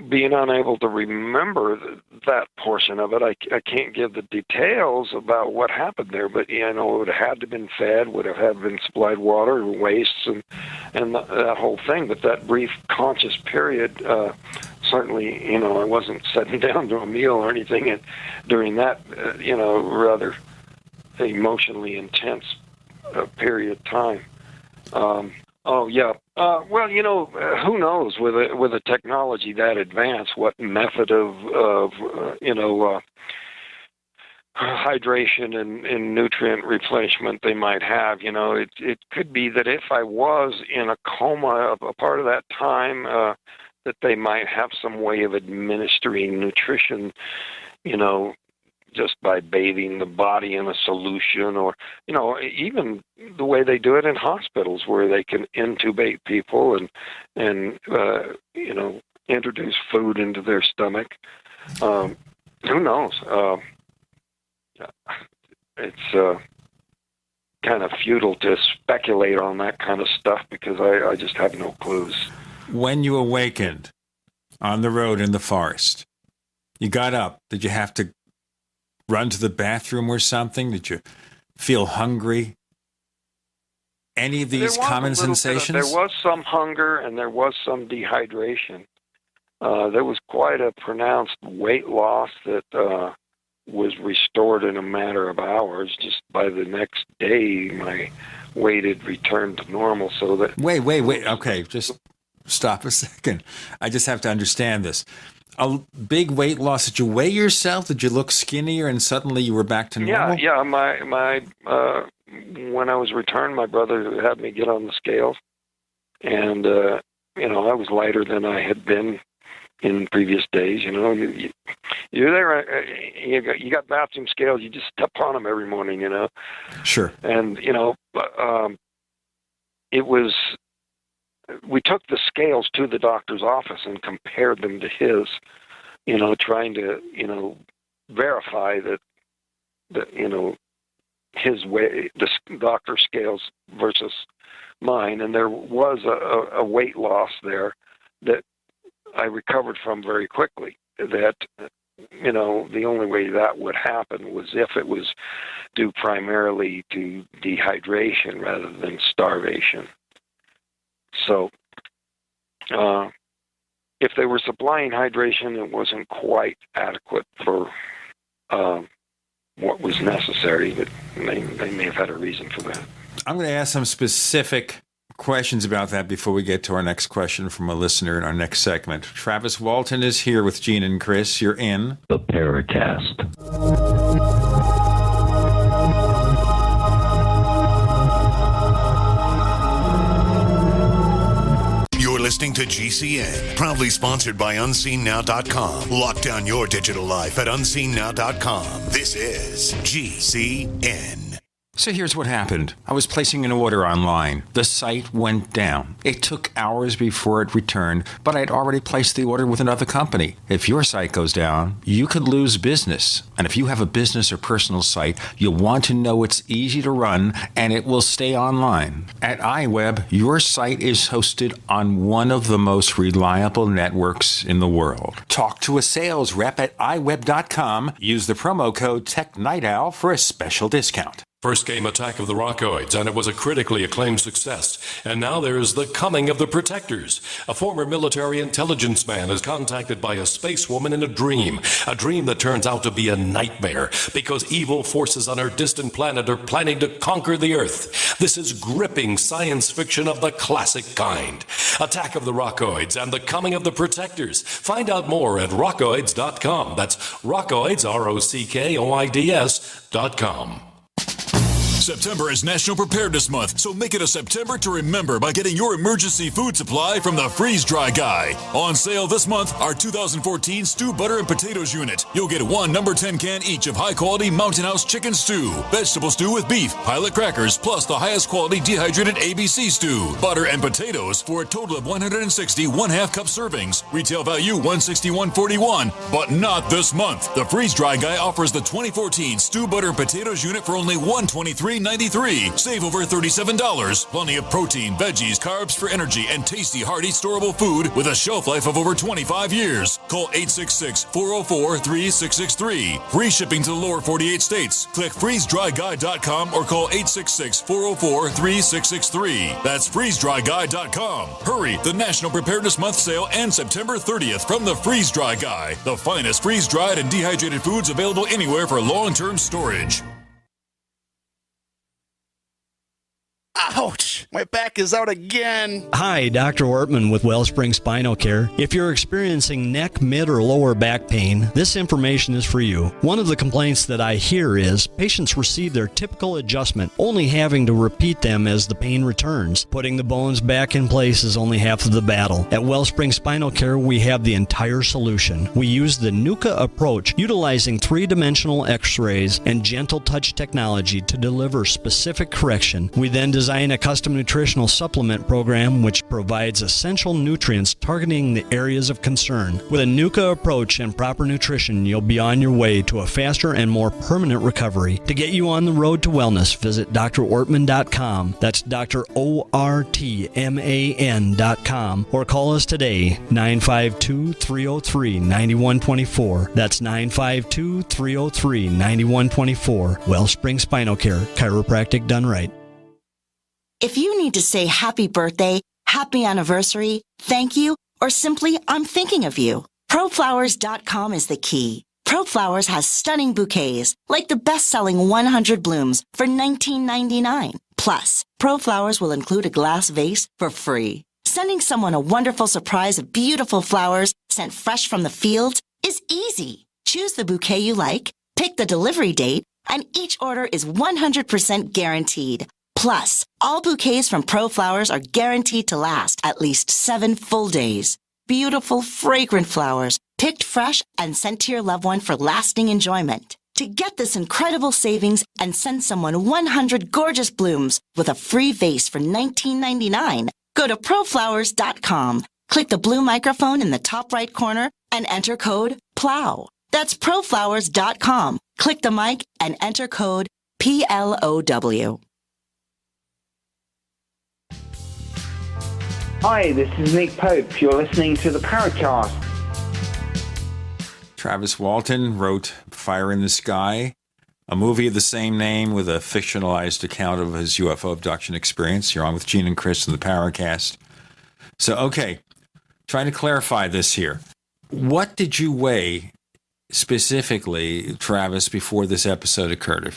being unable to remember that portion of it, I can't give the details about what happened there. But it would have had to have been fed, would have had been supplied water, wastes, and that whole thing. But that brief conscious period. Certainly, I wasn't sitting down to a meal or anything during that, rather emotionally intense period of time. Who knows with a technology that advanced, what method of hydration and nutrient replacement they might have. It could be that if I was in a coma a part of that time, that they might have some way of administering nutrition, just by bathing the body in a solution, or, even the way they do it in hospitals where they can intubate people and introduce food into their stomach. Who knows? It's kind of futile to speculate on that kind of stuff because I just have no clues. When you awakened on the road in the forest, you got up. Did you have to run to the bathroom or something? Did you feel hungry? Any of these common sensations? There was some hunger and there was some dehydration. There was quite a pronounced weight loss that was restored in a matter of hours. Just by the next day, my weight had returned to normal. So that wait. Okay, just stop a second. I just have to understand this. A big weight loss. Did you weigh yourself? Did you look skinnier and suddenly you were back to normal? Yeah. My when I was returned, my brother had me get on the scales, and I was lighter than I had been in previous days. You're there. You got bathroom scales. You just step on them every morning. Sure. And it was. We took the scales to the doctor's office and compared them to his, trying to, verify that his way, the doctor's scales versus mine. And there was a weight loss there that I recovered from very quickly. That, the only way that would happen was if it was due primarily to dehydration rather than starvation. So, if they were supplying hydration, it wasn't quite adequate for what was necessary, but they may have had a reason for that. I'm going to ask some specific questions about that before we get to our next question from a listener in our next segment. Travis Walton is here with Gene and Chris. You're in the Paracast. Listening to GCN, proudly sponsored by UnseenNow.com. Lock down your digital life at UnseenNow.com. This is GCN. So here's what happened. I was placing an order online. The site went down. It took hours before it returned, but I'd already placed the order with another company. If your site goes down, you could lose business. And if you have a business or personal site, you'll want to know it's easy to run and it will stay online. At iWeb, your site is hosted on one of the most reliable networks in the world. Talk to a sales rep at iWeb.com. Use the promo code TechNightOwl for a special discount. First came Attack of the Rockoids, and it was a critically acclaimed success. And now there's The Coming of the Protectors. A former military intelligence man is contacted by a space woman in a dream that turns out to be a nightmare because evil forces on her distant planet are planning to conquer the Earth. This is gripping science fiction of the classic kind. Attack of the Rockoids and The Coming of the Protectors. Find out more at rockoids.com. That's Rockoids, ROCKOIDS.com. September is National Preparedness Month, so make it a September to remember by getting your emergency food supply from the Freeze Dry Guy. On sale this month, our 2014 Stew Butter and Potatoes unit. You'll get one number 10 can each of high-quality Mountain House chicken stew, vegetable stew with beef, pilot crackers, plus the highest quality dehydrated ABC stew, butter and potatoes for a total of 160 1/2 cup servings. Retail value $161.41, but not this month. The Freeze Dry Guy offers the 2014 Stew Butter and Potatoes unit for only $123.93. Save over $37. Plenty of protein, veggies, carbs for energy, and tasty, hearty, storable food with a shelf life of over 25 years. Call 866-404-3663. Free shipping to the lower 48 states. Click freezedryguy.com or call 866-404-3663. That's freezedryguy.com. Hurry! The National Preparedness Month sale ends September 30th from the Freeze Dry Guy. The finest freeze-dried and dehydrated foods available anywhere for long-term storage. Ouch! My back is out again. Hi, Dr. Ortman with Wellspring Spinal Care. If you're experiencing neck, mid, or lower back pain, this information is for you. One of the complaints that I hear is patients receive their typical adjustment, only having to repeat them as the pain returns. Putting the bones back in place is only half of the battle. At Wellspring Spinal Care, we have the entire solution. We use the NUCA approach, utilizing three-dimensional x-rays and gentle touch technology to deliver specific correction. We then design a custom nutritional supplement program which provides essential nutrients targeting the areas of concern. With a NUCA approach and proper nutrition, you'll be on your way to a faster and more permanent recovery. To get you on the road to wellness, visit drortman.com. That's drortman.com, or call us today, 952-303-9124. That's 952-303-9124. Wellspring Spinal Care, chiropractic done right. If you need to say happy birthday, happy anniversary, thank you, or simply I'm thinking of you, ProFlowers.com is the key. ProFlowers has stunning bouquets, like the best-selling 100 blooms for $19.99. Plus, ProFlowers will include a glass vase for free. Sending someone a wonderful surprise of beautiful flowers sent fresh from the fields is easy. Choose the bouquet you like, pick the delivery date, and each order is 100% guaranteed. Plus, all bouquets from ProFlowers are guaranteed to last at least 7 full days. Beautiful, fragrant flowers, picked fresh and sent to your loved one for lasting enjoyment. To get this incredible savings and send someone 100 gorgeous blooms with a free vase for $19.99, go to proflowers.com, click the blue microphone in the top right corner, and enter code PLOW. That's proflowers.com. Click the mic and enter code PLOW. Hi, this is Nick Pope. You're listening to the Paracast. Travis Walton wrote Fire in the Sky, a movie of the same name with a fictionalized account of his UFO abduction experience. You're on with Gene and Chris in the Paracast. So, okay, trying to clarify this here. What did you weigh specifically, Travis, before this episode occurred?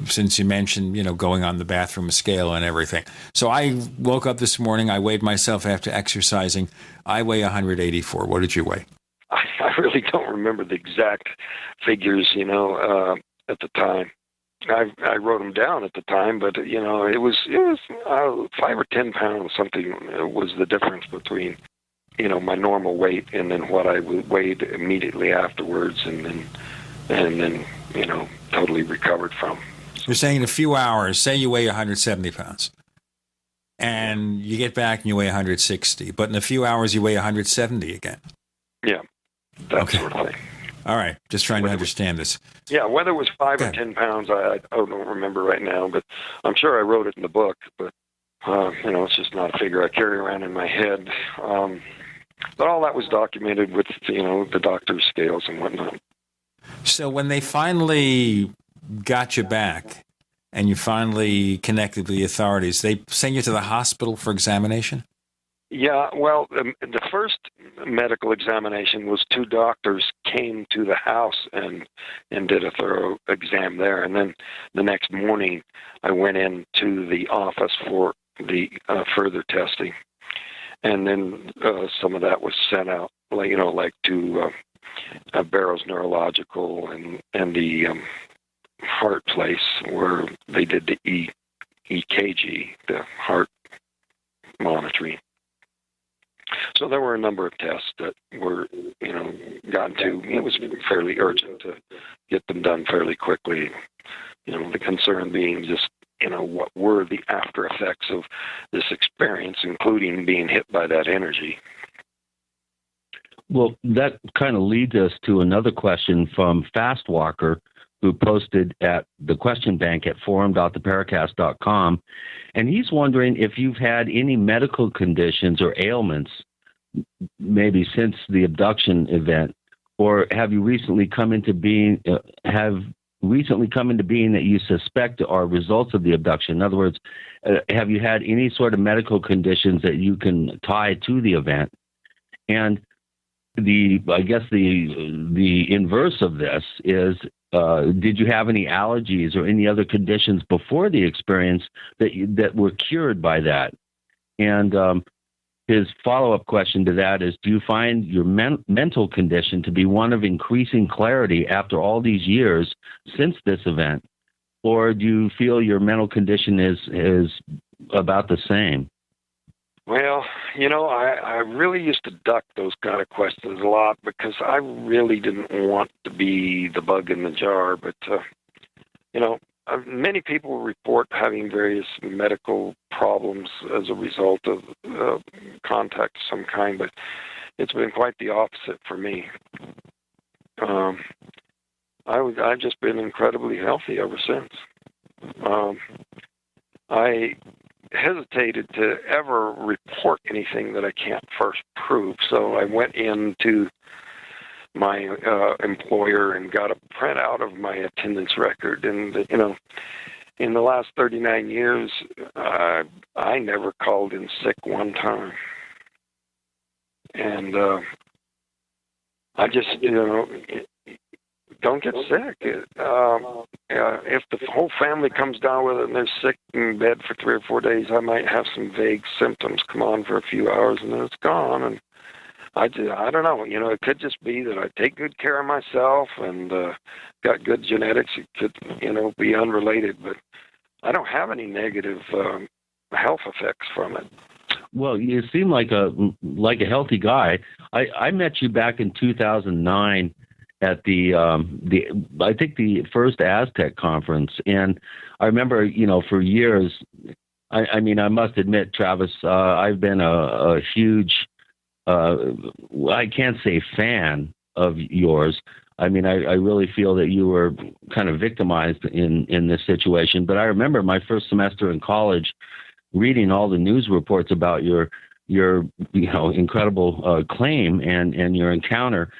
Since you mentioned, going on the bathroom scale and everything. So I woke up this morning, I weighed myself after exercising. I weigh 184. What did you weigh? I really don't remember the exact figures, at the time. I wrote them down at the time, but, it was 5 or 10 pounds, something was the difference between my normal weight and then what I weighed immediately afterwards, and then totally recovered from. You're saying in a few hours, say you weigh 170 pounds, and you get back and you weigh 160, but in a few hours you weigh 170 again. Yeah, that sort of thing. All right, just trying to understand this. Yeah, whether it was 5 or 10 pounds, I don't remember right now, but I'm sure I wrote it in the book, but it's just not a figure I carry around in my head. But all that was documented with, the doctor's scales and whatnot. So when they finally got you back, and you finally connected with the authorities, they send you to the hospital for examination? Yeah, well, the first medical examination was two doctors came to the house and did a thorough exam there. And then the next morning, I went into the office for the further testing. And then some of that was sent out, like to Barrows Neurological and the heart place where they did the EKG, the heart monitoring. So there were a number of tests that were, gotten to. It was fairly urgent to get them done fairly quickly. The concern being just, what were the after effects of this experience, including being hit by that energy. Well, that kind of leads us to another question from Fastwalker, who posted at the question bank at forum.theparacast.com. And he's wondering if you've had any medical conditions or ailments, maybe since the abduction event, or have you recently come into being, that you suspect are results of the abduction? In other words, have you had any sort of medical conditions that you can tie to the event? And the inverse of this is, did you have any allergies or any other conditions before the experience that were cured by that? And his follow-up question to that is, do you find your mental condition to be one of increasing clarity after all these years since this event? Or do you feel your mental condition is about the same? Well, I really used to duck those kind of questions a lot because I really didn't want to be the bug in the jar. But, many people report having various medical problems as a result of contact of some kind, but it's been quite the opposite for me. I've just been incredibly healthy ever since. I hesitated to ever report anything that I can't first prove. So I went into my employer and got a printout of my attendance record. And, in the last 39 years, I never called in sick one time. And I just, don't get sick. If the whole family comes down with it and they're sick in bed for 3 or 4 days, I might have some vague symptoms come on for a few hours and then it's gone. And I don't know. It could just be that I take good care of myself and got good genetics. It could, be unrelated, but I don't have any negative health effects from it. Well, you seem like a healthy guy. I met you back in 2009 at I think the first Aztec conference, and I remember, for years. I must admit, Travis, I've been a huge, I can't say fan of yours. I really feel that you were kind of victimized in this situation. But I remember my first semester in college, reading all the news reports about your incredible claim and your encounter.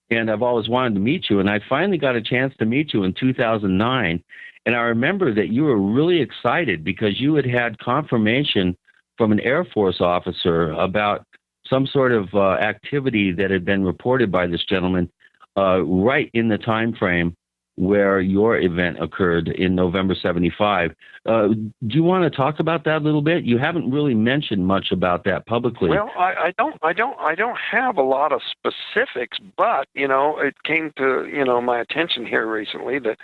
And I've always wanted to meet you. And I finally got a chance to meet you in 2009. And I remember that you were really excited because you had confirmation from an Air Force officer about some sort of activity that had been reported by this gentleman right in the time frame where your event occurred in November 75. Do you want to talk about that a little bit? You haven't really mentioned much about that publicly. Well, I don't have a lot of specifics, but it came to my attention here recently that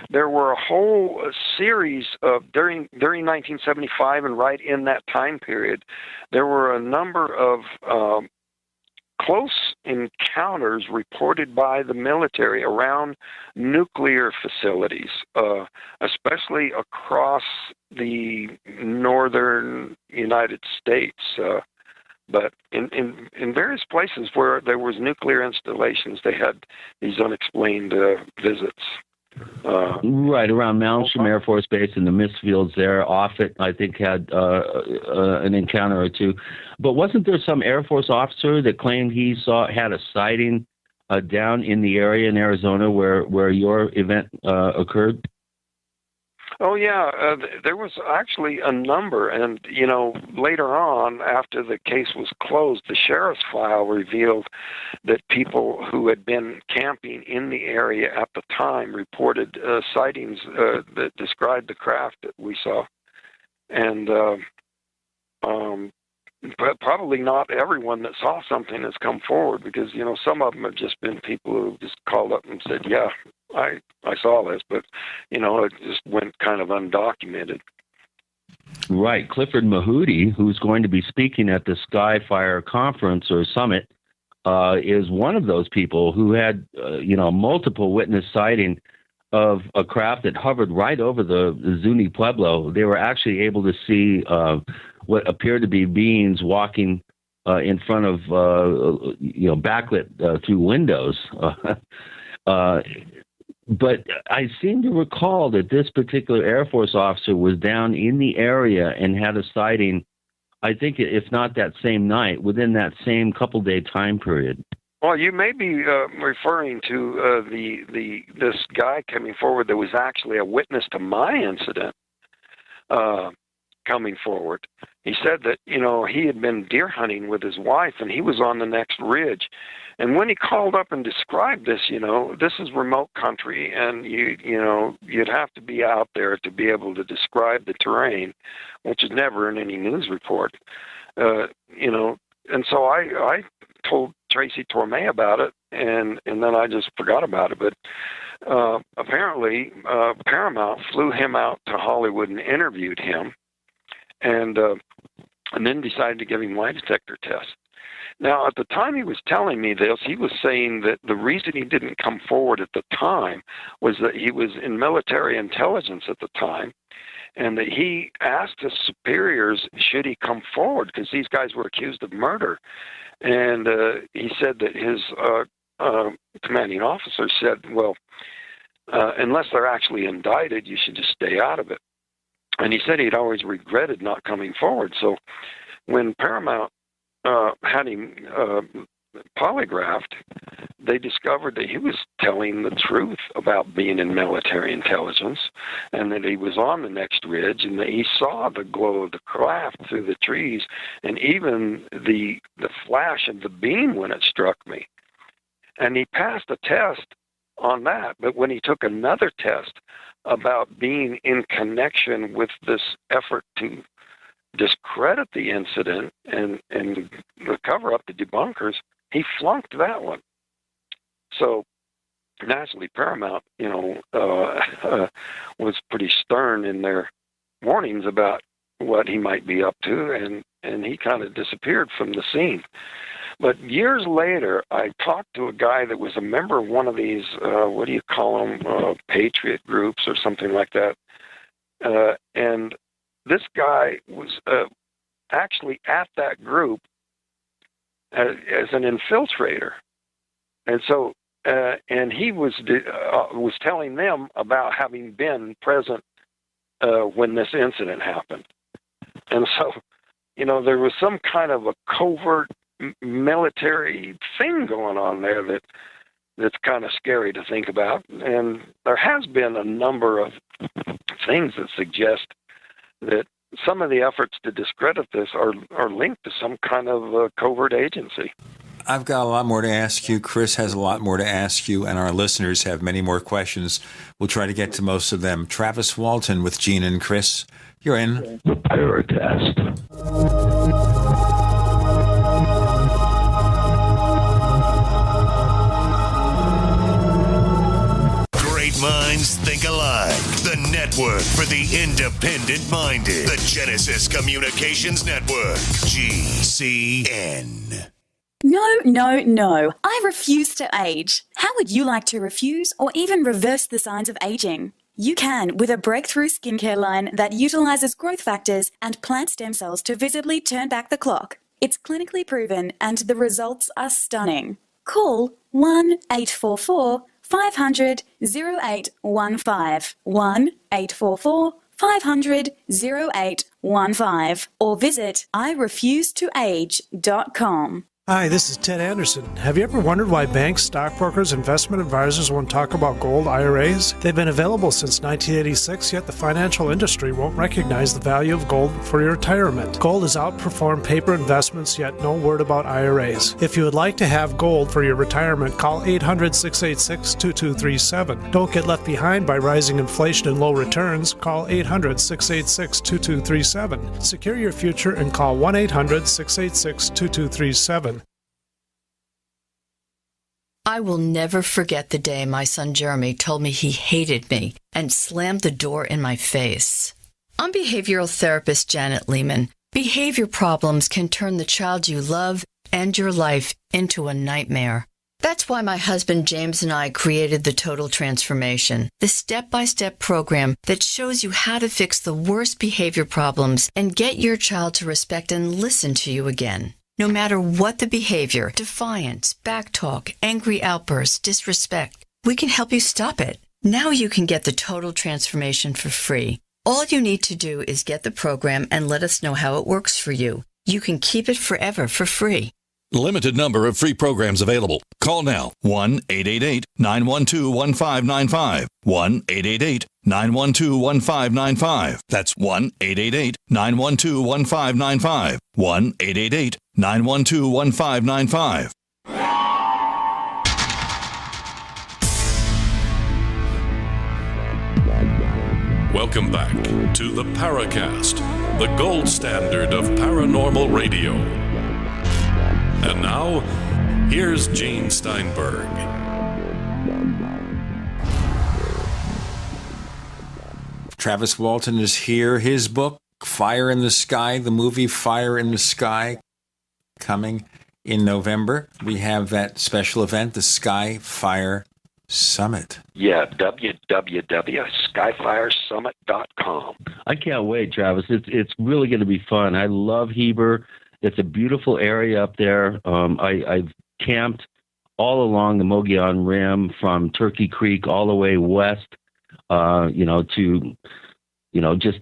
there were a whole series of during 1975 and right in that time period, there were a number of close encounters reported by the military around nuclear facilities, especially across the northern United States. But in various places where there was nuclear installations, they had these unexplained visits. Right, around Malmstrom Air Force Base in the mist fields there. Offutt, I think, had an encounter or two. But wasn't there some Air Force officer that claimed he had a sighting down in the area in Arizona where your event occurred? Oh, yeah. There was actually a number. And, you know, later on, after the case was closed, the sheriff's file revealed that people who had been camping in the area at the time reported sightings that described the craft that we saw. And but probably not everyone that saw something has come forward, because, you know, some of them have just been people who just called up and said, yeah, I saw this, but, you know, it just went kind of undocumented. Right. Clifford Mahooty, who's going to be speaking at the Skyfire conference or summit, is one of those people who had, you know, multiple witness sighting of a craft that hovered right over the Zuni Pueblo. They were actually able to see what appeared to be beings walking in front of, you know, backlit through windows. But I seem to recall that this particular Air Force officer was down in the area and had a sighting, I think, if not that same night, within that same couple-day time period. Well, you may be referring to this guy coming forward that was actually a witness to my incident coming forward. He said that, you know, he had been deer hunting with his wife, and he was on the next ridge. And when he called up and described this, you know, this is remote country, and you know, you'd have to be out there to be able to describe the terrain, which is never in any news report. You know, and so I told Tracy Torme about it, and then I just forgot about it. But apparently, Paramount flew him out to Hollywood and interviewed him, and then decided to give him lie detector tests. Now, at the time he was telling me this, he was saying that the reason he didn't come forward at the time was that he was in military intelligence at the time, and that he asked his superiors, should he come forward, because these guys were accused of murder. And he said that his commanding officer said, well, unless they're actually indicted, you should just stay out of it. And he said he'd always regretted not coming forward. So when Paramount had him polygraphed, they discovered that he was telling the truth about being in military intelligence, and that he was on the next ridge, and that he saw the glow of the craft through the trees, and even the flash of the beam when it struck me. And he passed a test on that, but when he took another test about being in connection with this effort to discredit the incident and cover up the debunkers, he flunked that one. So naturally, Paramount, you know, was pretty stern in their warnings about what he might be up to, and he kind of disappeared from the scene. But years later, I talked to a guy that was a member of one of these, what do you call them, patriot groups or something like that. And this guy was actually at that group as an infiltrator. And so, and he was telling them about having been present when this incident happened. And so, you know, there was some kind of a covert military thing going on there that's kind of scary to think about. And there has been a number of things that suggest that some of the efforts to discredit this are linked to some kind of covert agency. I've got a lot more to ask you. Chris has a lot more to ask you, and our listeners have many more questions. We'll try to get to most of them. Travis Walton with Gene and Chris. You're in the Paracast. Minds think alike. The network for the independent-minded. The Genesis Communications Network. GCN. No. I refuse to age. How would you like to refuse or even reverse the signs of aging? You can with a breakthrough skincare line that utilizes growth factors and plant stem cells to visibly turn back the clock. It's clinically proven and the results are stunning. Call 1-844 500 0815 1-844 500 0815 or visit irefusetoage.com. Hi, this is Ted Anderson. Have you ever wondered why banks, stockbrokers, investment advisors won't talk about gold IRAs? They've been available since 1986, yet the financial industry won't recognize the value of gold for your retirement. Gold has outperformed paper investments, yet no word about IRAs. If you would like to have gold for your retirement, call 800-686-2237. Don't get left behind by rising inflation and low returns. Call 800-686-2237. Secure your future and call 1-800-686-2237. I will never forget the day my son Jeremy told me he hated me and slammed the door in my face. I'm behavioral therapist Janet Lehman. Behavior problems can turn the child you love and your life into a nightmare. That's why my husband James and I created the Total Transformation, the step-by-step program that shows you how to fix the worst behavior problems and get your child to respect and listen to you again. No matter what the behavior, defiance, backtalk, angry outbursts, disrespect, we can help you stop it. Now you can get the Total Transformation for free. All you need to do is get the program and let us know how it works for you. You can keep it forever for free. Limited number of free programs available. Call now. 1-888-912-1595. 1-888-912-1595. That's 1-888-912-1595. 1-888-912-1595. Welcome back to the Paracast, the gold standard of paranormal radio. And now, here's Gene Steinberg. Travis Walton is here. His book, Fire in the Sky, the movie Fire in the Sky, coming in November. We have that special event, the Sky Fire Summit. Yeah, www.skyfiresummit.com. I can't wait, Travis. It's really going to be fun. I love Heber. It's a beautiful area up there. I've camped all along the Mogollon Rim from Turkey Creek all the way west, to, just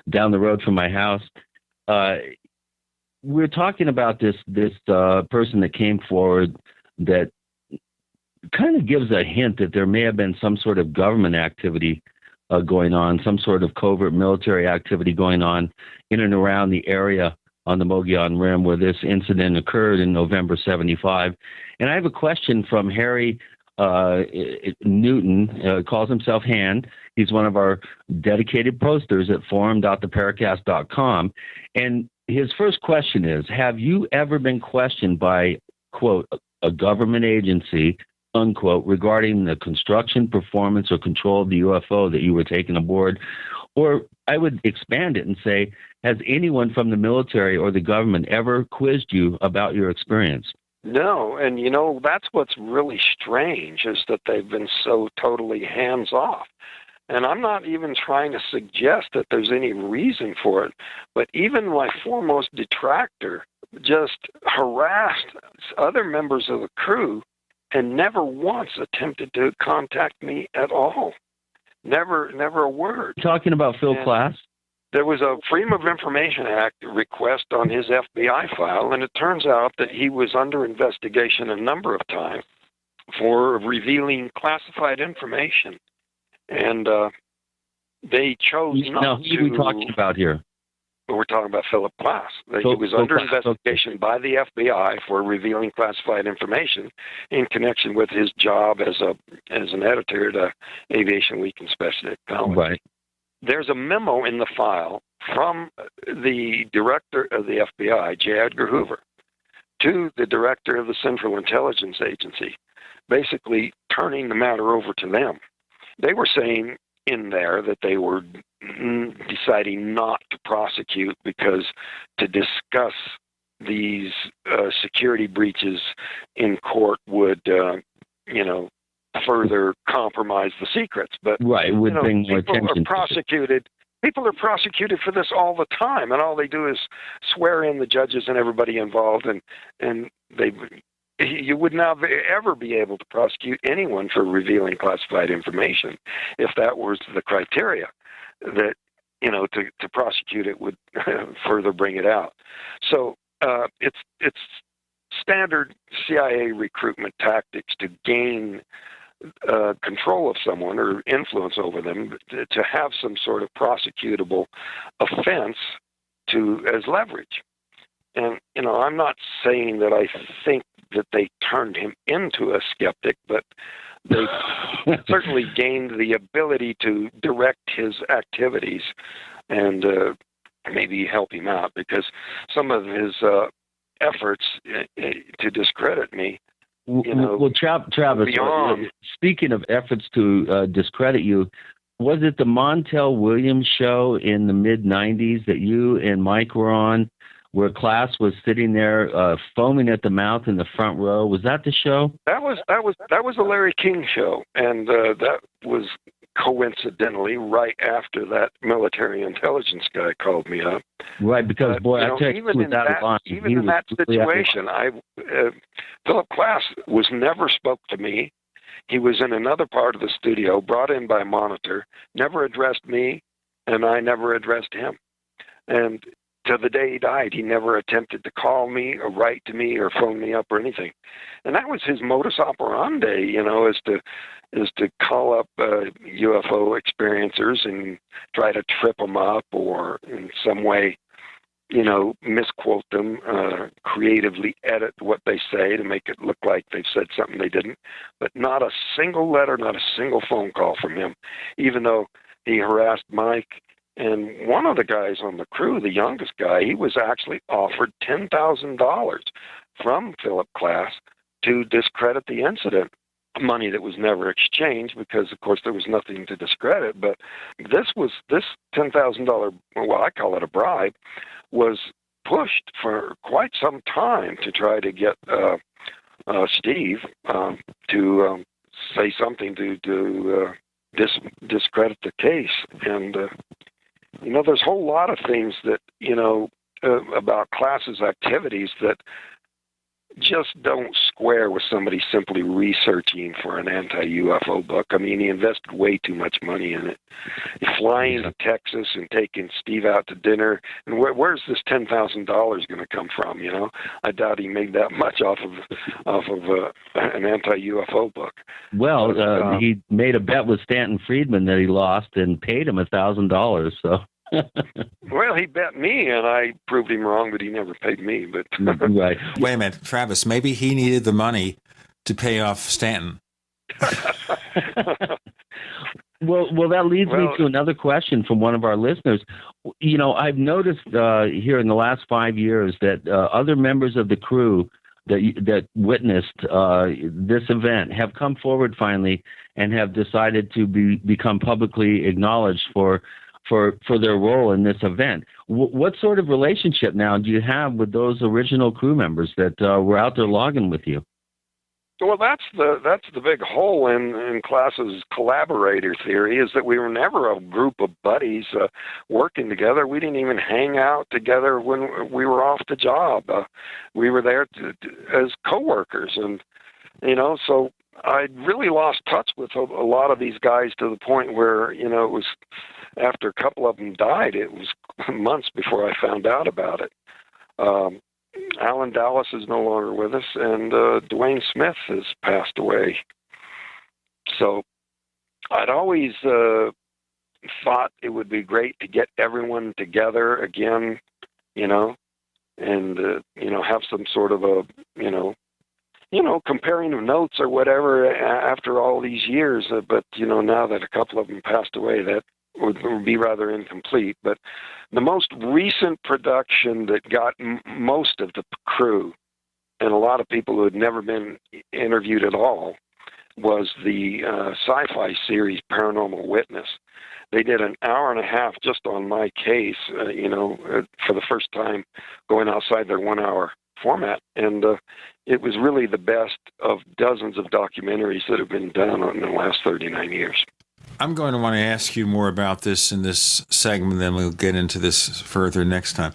down the road from my house. We're talking about this person that came forward that kind of gives a hint that there may have been some sort of government activity going on, some sort of covert military activity going on in and around the area on the Mogollon Rim where this incident occurred in November 75. And I have a question from Harry Newton, calls himself Han. He's one of our dedicated posters at forum.theparacast.com. And his first question is, have you ever been questioned by, quote, a government agency, unquote, regarding the construction, performance, or control of the UFO that you were taking aboard? Or I would expand it and say, has anyone from the military or the government ever quizzed you about your experience? No, and that's what's really strange is that they've been so totally hands-off. And I'm not even trying to suggest that there's any reason for it, but even my foremost detractor just harassed other members of the crew and never once attempted to contact me at all. Never a word. Talking about Phil Klass? There was a Freedom of Information Act request on his FBI file, and it turns out that he was under investigation a number of times for revealing classified information. And they chose not to. Now, who are we talking about here? We're talking about Philip Klass. He was under investigation by the FBI for revealing classified information in connection with his job as an editor at Aviation Week and Special Technology. Right. There's a memo in the file from the director of the FBI, J. Edgar Hoover, to the director of the Central Intelligence Agency, basically turning the matter over to them. They were saying in there that they were deciding not to prosecute because to discuss these security breaches in court would, further compromise the secrets. But right, would bring more attention. People are prosecuted for this all the time, and all they do is swear in the judges and everybody involved, and you would not ever be able to prosecute anyone for revealing classified information if that was the criteria that, to prosecute it would further bring it out. So it's standard CIA recruitment tactics to gain control of someone or influence over them, to have some sort of prosecutable offense as leverage. And, I'm not saying that I think that they turned him into a skeptic, but they certainly gained the ability to direct his activities and maybe help him out, because some of his efforts to discredit me, well, Travis, beyond. Speaking of efforts to discredit you, was it the Montel Williams show in the mid-'90s that you and Mike were on, where Class was sitting there foaming at the mouth in the front row? Was that the show? That was the Larry King show, and that was coincidentally right after that military intelligence guy called me up. Right, because boy, I tell you, even in that situation, Philip Class never spoke to me. He was in another part of the studio, brought in by Monitor, never addressed me, and I never addressed him. And to the day he died, he never attempted to call me or write to me or phone me up or anything. And that was his modus operandi, is to call up UFO experiencers and try to trip them up or in some way, misquote them, creatively edit what they say to make it look like they've said something they didn't. But not a single letter, not a single phone call from him, even though he harassed Mike. And one of the guys on the crew, the youngest guy, he was actually offered $10,000 from Philip Class to discredit the incident. Money that was never exchanged because, of course, there was nothing to discredit. But this $10,000, well, I call it a bribe, was pushed for quite some time to try to get Steve to say something to discredit the case. And there's a whole lot of things that, about Class's activities that just don't square with somebody simply researching for an anti-UFO book. I mean, he invested way too much money in it. Flying to Texas and taking Steve out to dinner. And where's this $10,000 going to come from, I doubt he made that much off of an anti-UFO book. Well, he made a bet with Stanton Friedman that he lost and paid him $1,000, so... Well, he bet me, and I proved him wrong, but he never paid me. But right. Wait a minute, Travis. Maybe he needed the money to pay off Stanton. Well, that leads me to another question from one of our listeners. I've noticed here in the last 5 years that other members of the crew that witnessed this event have come forward finally and have decided to become publicly acknowledged for their role in this event. What sort of relationship now do you have with those original crew members that were out there logging with you? Well, that's the big hole in Class's collaborator theory, is that we were never a group of buddies working together. We didn't even hang out together when we were off the job. We were there as coworkers, and so I really lost touch with a lot of these guys to the point where it was. After a couple of them died, it was months before I found out about it. Alan Dallas is no longer with us, and Dwayne Smith has passed away. So I'd always thought it would be great to get everyone together again, and have some sort of a, comparing of notes or whatever after all these years. But now that a couple of them passed away, that would be rather incomplete. But the most recent production that got most of the crew and a lot of people who had never been interviewed at all was the sci-fi series Paranormal Witness. They did an hour and a half just on my case, for the first time going outside their 1 hour format. And it was really the best of dozens of documentaries that have been done in the last 39 years. I'm going to want to ask you more about this in this segment, then we'll get into this further next time.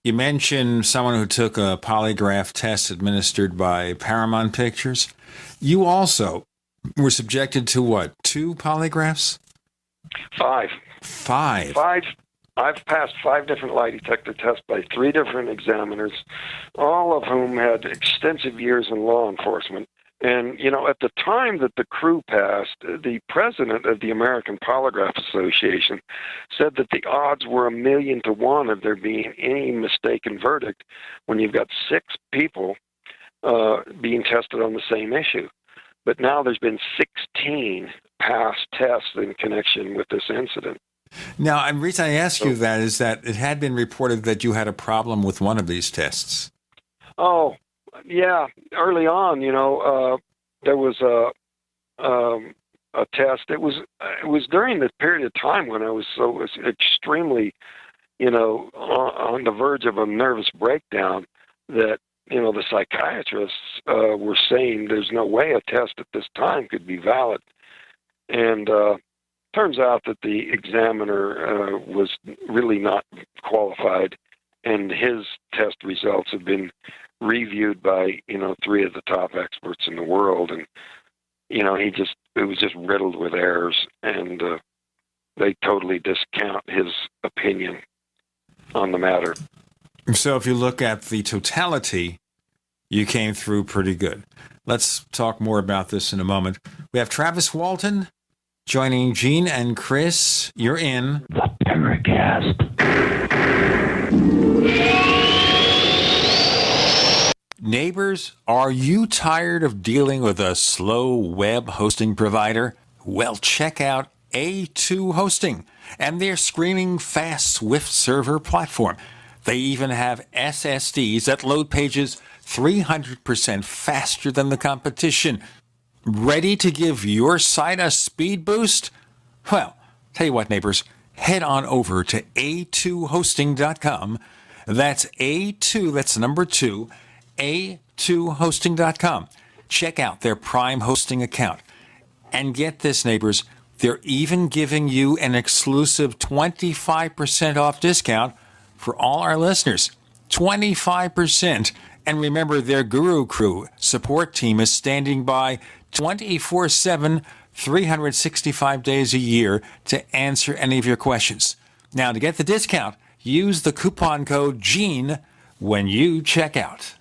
You mentioned someone who took a polygraph test administered by Paramount Pictures. You also were subjected to what, 2 polygraphs? 5. 5? 5 I've passed 5 different lie detector tests by 3 different examiners, all of whom had extensive years in law enforcement. And, at the time that the crew passed, the president of the American Polygraph Association said that the odds were 1,000,000 to 1 of there being any mistaken verdict when you've got 6 people being tested on the same issue. But now there's been 16 past tests in connection with this incident. Now, the reason I ask you that is that it had been reported that you had a problem with one of these tests. Oh, yeah. Early on, there was a test. It was during the period of time when I was so extremely, on the verge of a nervous breakdown that, the psychiatrists were saying there's no way a test at this time could be valid. And turns out that the examiner was really not qualified, and his test results have been reviewed by 3 of the top experts in the world, and it was just riddled with errors, and they totally discount his opinion on the matter. So if you look at the totality, you came through pretty good. Let's talk more about this in a moment. We have Travis Walton joining Gene and Chris. You're in the Paracast. Neighbors, are you tired of dealing with a slow web hosting provider? Well, check out A2 Hosting and their screaming fast Swift server platform. They even have SSDs that load pages 300% faster than the competition. Ready to give your site a speed boost? Well, tell you what, neighbors, head on over to a2hosting.com. That's A2, that's number 2, a2hosting.com. Check out their Prime hosting account. And get this, neighbors, they're even giving you an exclusive 25% off discount for all our listeners. 25%. And remember, their Guru Crew support team is standing by 24/7, 365 days a year to answer any of your questions. Now, to get the discount, use the coupon code GENE when you check out.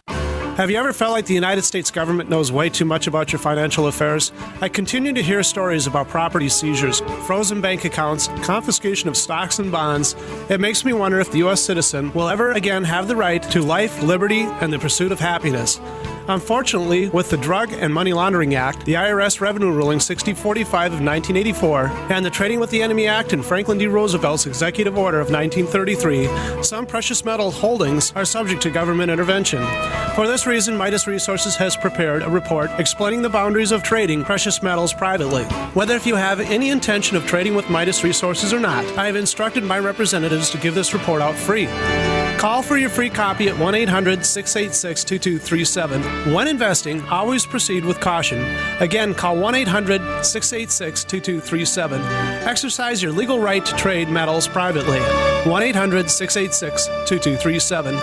Have you ever felt like the United States government knows way too much about your financial affairs? I continue to hear stories about property seizures, frozen bank accounts, confiscation of stocks and bonds. It makes me wonder if the U.S. citizen will ever again have the right to life, liberty, and the pursuit of happiness. Unfortunately, with the Drug and Money Laundering Act, the IRS Revenue Ruling 6045 of 1984, and the Trading with the Enemy Act and Franklin D. Roosevelt's Executive Order of 1933, some precious metal holdings are subject to government intervention. For this reason, Midas Resources has prepared a report explaining the boundaries of trading precious metals privately. Whether if you have any intention of trading with Midas Resources or not, I have instructed my representatives to give this report out free. Call for your free copy at 1-800-686-2237. When investing, always proceed with caution. Again, call 1-800-686-2237. Exercise your legal right to trade metals privately. 1-800-686-2237.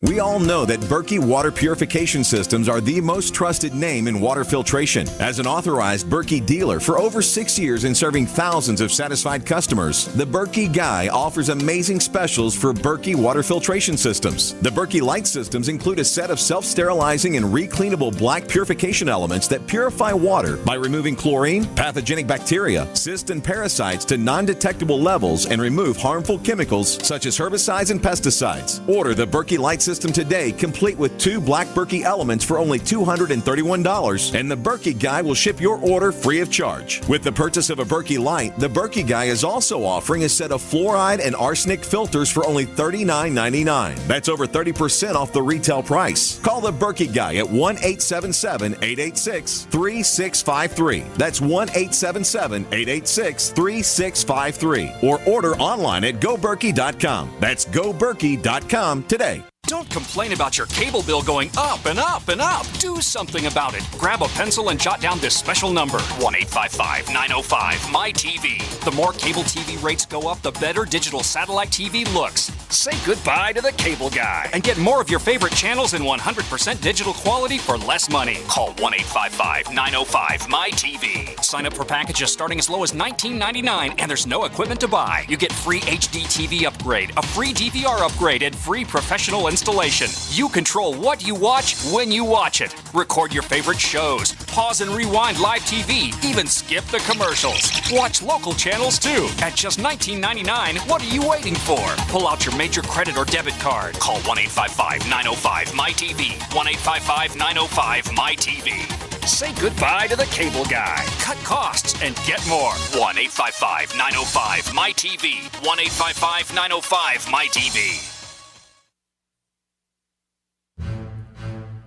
We all know that Berkey Water Purification Systems are the most trusted name in water filtration. As an authorized Berkey dealer for over 6 years and serving thousands of satisfied customers, the Berkey Guy offers amazing specials for Berkey Water Filtration Systems. The Berkey Light Systems include a set of self-sterilizing and recleanable black purification elements that purify water by removing chlorine, pathogenic bacteria, cysts, and parasites to non-detectable levels and remove harmful chemicals such as herbicides and pesticides. Order the Berkey Light System today, complete with 2 black Berkey elements for only $231, and the Berkey Guy will ship your order free of charge. With the purchase of a Berkey Light, the Berkey Guy is also offering a set of fluoride and arsenic filters for only $39.99. That's over 30% off the retail price. Call the Berkey Guy at 1-877-886-3653. That's 1-877-886-3653. Or order online at goberkey.com. That's goberkey.com today. Don't complain about your cable bill going up and up and up. Do something about it. Grab a pencil and jot down this special number, 1-855-905-MyTV. The more cable TV rates go up, the better digital satellite TV looks. Say goodbye to the cable guy and get more of your favorite channels in 100% digital quality for less money. Call 1-855-905-MyTV. Sign up for packages starting as low as $19.99, and there's no equipment to buy. You get free HD TV upgrade, a free DVR upgrade, and free professional installation. You control what you watch when you watch it. Record your favorite shows, pause and rewind live TV, even skip the commercials. Watch local channels too. At just $19.99, what are you waiting for? Pull out your major credit or debit card. Call 1-855-905-MyTV. 1-855-905-MyTV. Say goodbye to the cable guy. Cut costs and get more. 1-855-905-MyTV. 1-855-905-MyTV.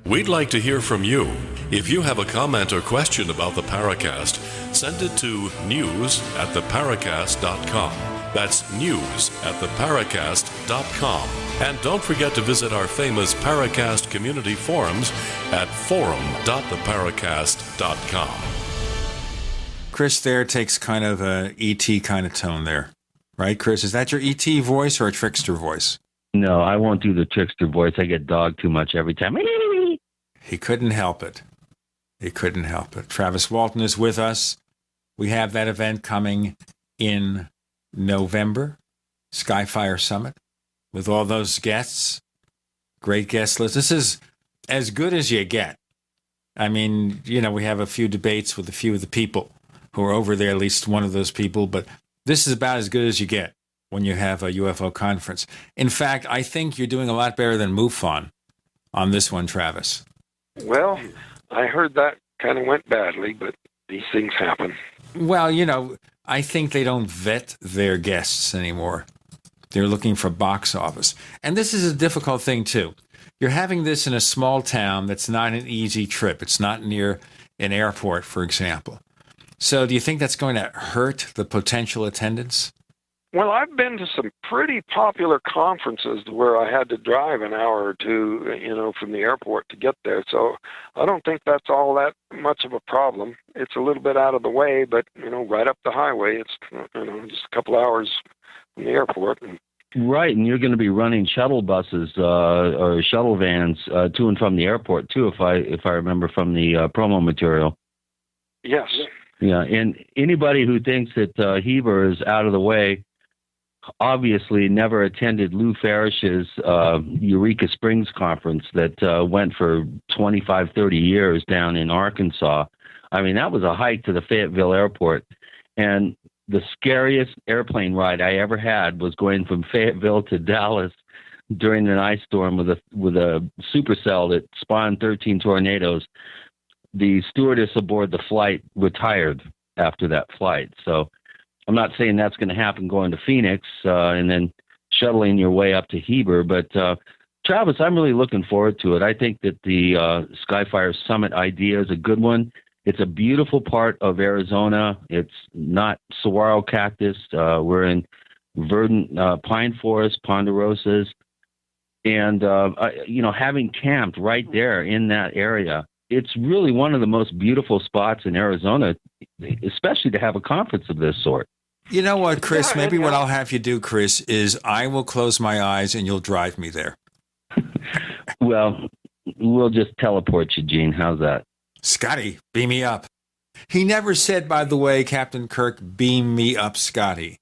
We'd like to hear from you. If you have a comment or question about the Paracast, send it to news@theparacast.com. That's news@theparacast.com. And don't forget to visit our famous Paracast community forums at forum.theparacast.com. Chris there takes kind of a E.T. kind of tone there. Right, Chris? Is that your E.T. voice or a trickster voice? No, I won't do the trickster voice. I get dogged too much every time. He couldn't help it. He couldn't help it. Travis Walton is with us. We have that event coming in November, Skyfire Summit, with all those guests. Great guest list. This is as good as you get. I mean, you know, we have a few debates with a few of the people who are over there, at least one of those people, but this is about as good as you get when you have a UFO conference. In fact, I think you're doing a lot better than MUFON on this one, Travis. Well, I heard that kind of went badly, but these things happen. Well, you know, I think they don't vet their guests anymore. They're looking for box office. And this is a difficult thing, too. You're having this in a small town that's not an easy trip. It's not near an airport, for example. So do you think that's going to hurt the potential attendance? Well, I've been to some pretty popular conferences where I had to drive an hour or two, you know, from the airport to get there. So I don't think that's all that much of a problem. It's a little bit out of the way, but, you know, right up the highway, it's, you know, just a couple hours from the airport. Right, and you're going to be running shuttle buses or shuttle vans to and from the airport too, if I remember from the promo material. Yes. Yeah, and anybody who thinks that Heber is out of the way obviously never attended Lou Farish's Eureka Springs conference that went for 25, 30 years down in Arkansas. I mean, that was a hike to the Fayetteville airport. And the scariest airplane ride I ever had was going from Fayetteville to Dallas during an ice storm with a supercell that spawned 13 tornadoes. The stewardess aboard the flight retired after that flight. So I'm not saying that's going to happen going to Phoenix and then shuttling your way up to Heber. But, Travis, I'm really looking forward to it. I think that the Skyfire Summit idea is a good one. It's a beautiful part of Arizona. It's not saguaro cactus. We're in verdant pine forest, ponderosas. And, you know, having camped right there in that area, it's really one of the most beautiful spots in Arizona, especially to have a conference of this sort. You know what, Chris? Maybe what I'll have you do, Chris, is I will close my eyes and you'll drive me there. Well, we'll just teleport you, Gene. How's that? Scotty, beam me up. He never said, by the way, Captain Kirk, beam me up, Scotty.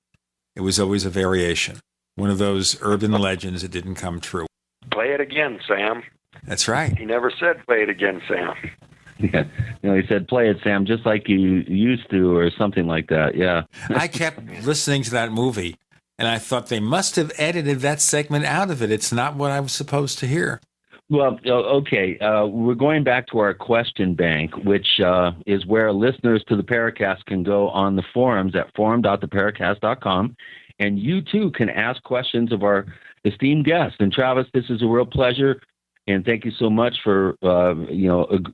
It was always a variation. One of those urban legends that didn't come true. Play it again, Sam. That's right. He never said play it again, Sam. Yeah, you know, he said, play it, Sam, just like you used to, or something like that, yeah. I kept listening to that movie, and I thought they must have edited that segment out of it. It's not what I was supposed to hear. Well, okay, we're going back to our question bank, which is where listeners to the Paracast can go on the forums at forum.theparacast.com, and you, too, can ask questions of our esteemed guests. And, Travis, this is a real pleasure. And thank you so much for,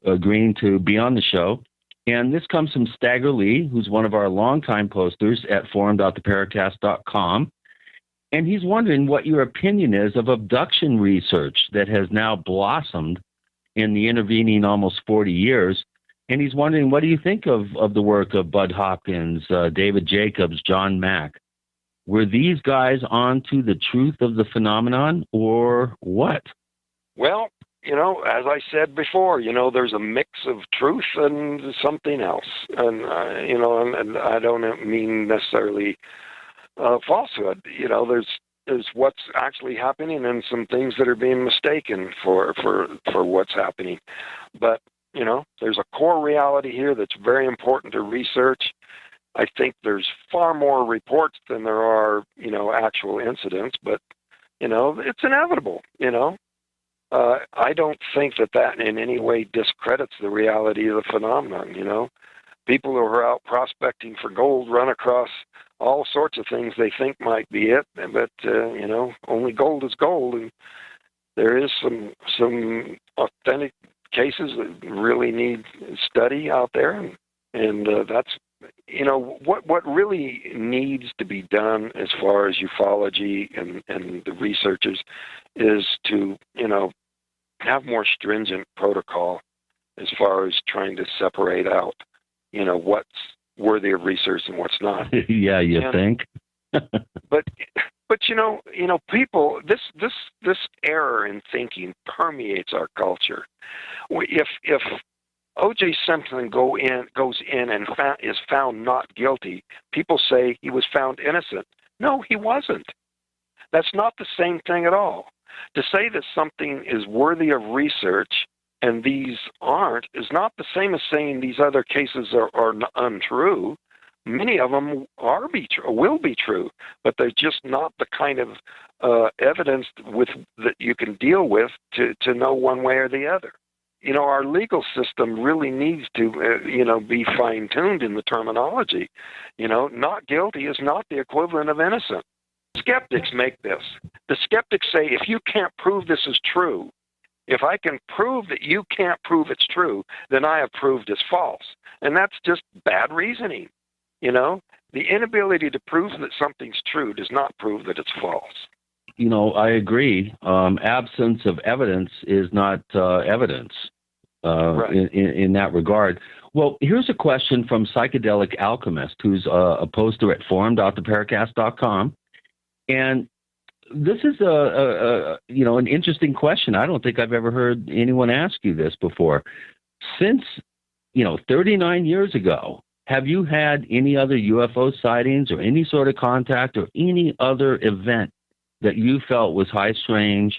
agreeing to be on the show. And this comes from Stagger Lee, who's one of our longtime posters at forum.theparacast.com. And he's wondering what your opinion is of abduction research that has now blossomed in the intervening almost 40 years. And he's wondering, what do you think of the work of Bud Hopkins, David Jacobs, John Mack? Were these guys onto the truth of the phenomenon, or what? Well, as I said before, there's a mix of truth and something else. And, and I don't mean necessarily falsehood. There's what's actually happening and some things that are being mistaken for what's happening. But, there's a core reality here that's very important to research. I think there's far more reports than there are, actual incidents, but, it's inevitable, I don't think that in any way discredits the reality of the phenomenon, People who are out prospecting for gold run across all sorts of things they think might be it, but, only gold is gold, and there is some authentic cases that really need study out there, and that's, what really needs to be done as far as ufology and the researchers is to, have more stringent protocol as far as trying to separate out, what's worthy of research and what's not. Yeah, you think? But people, this error in thinking permeates our culture. If O.J. Simpson goes in and is found not guilty, people say he was found innocent. No, he wasn't. That's not the same thing at all. To say that something is worthy of research and these aren't is not the same as saying these other cases are untrue. Many of them will be true, but they're just not the kind of evidence that you can deal with to know one way or the other. Our legal system really needs to, be fine-tuned in the terminology. Not guilty is not the equivalent of innocent. Skeptics make this. The skeptics say, if you can't prove this is true, if I can prove that you can't prove it's true, then I have proved it's false. And that's just bad reasoning. The inability to prove that something's true does not prove that it's false. I agree. Absence of evidence is not evidence right. in that regard. Well, here's a question from Psychedelic Alchemist, who's a poster at forum.theparacast.com. And this is an interesting question. I don't think I've ever heard anyone ask you this before. Since, 39 years ago, have you had any other UFO sightings or any sort of contact or any other event that you felt was high strange,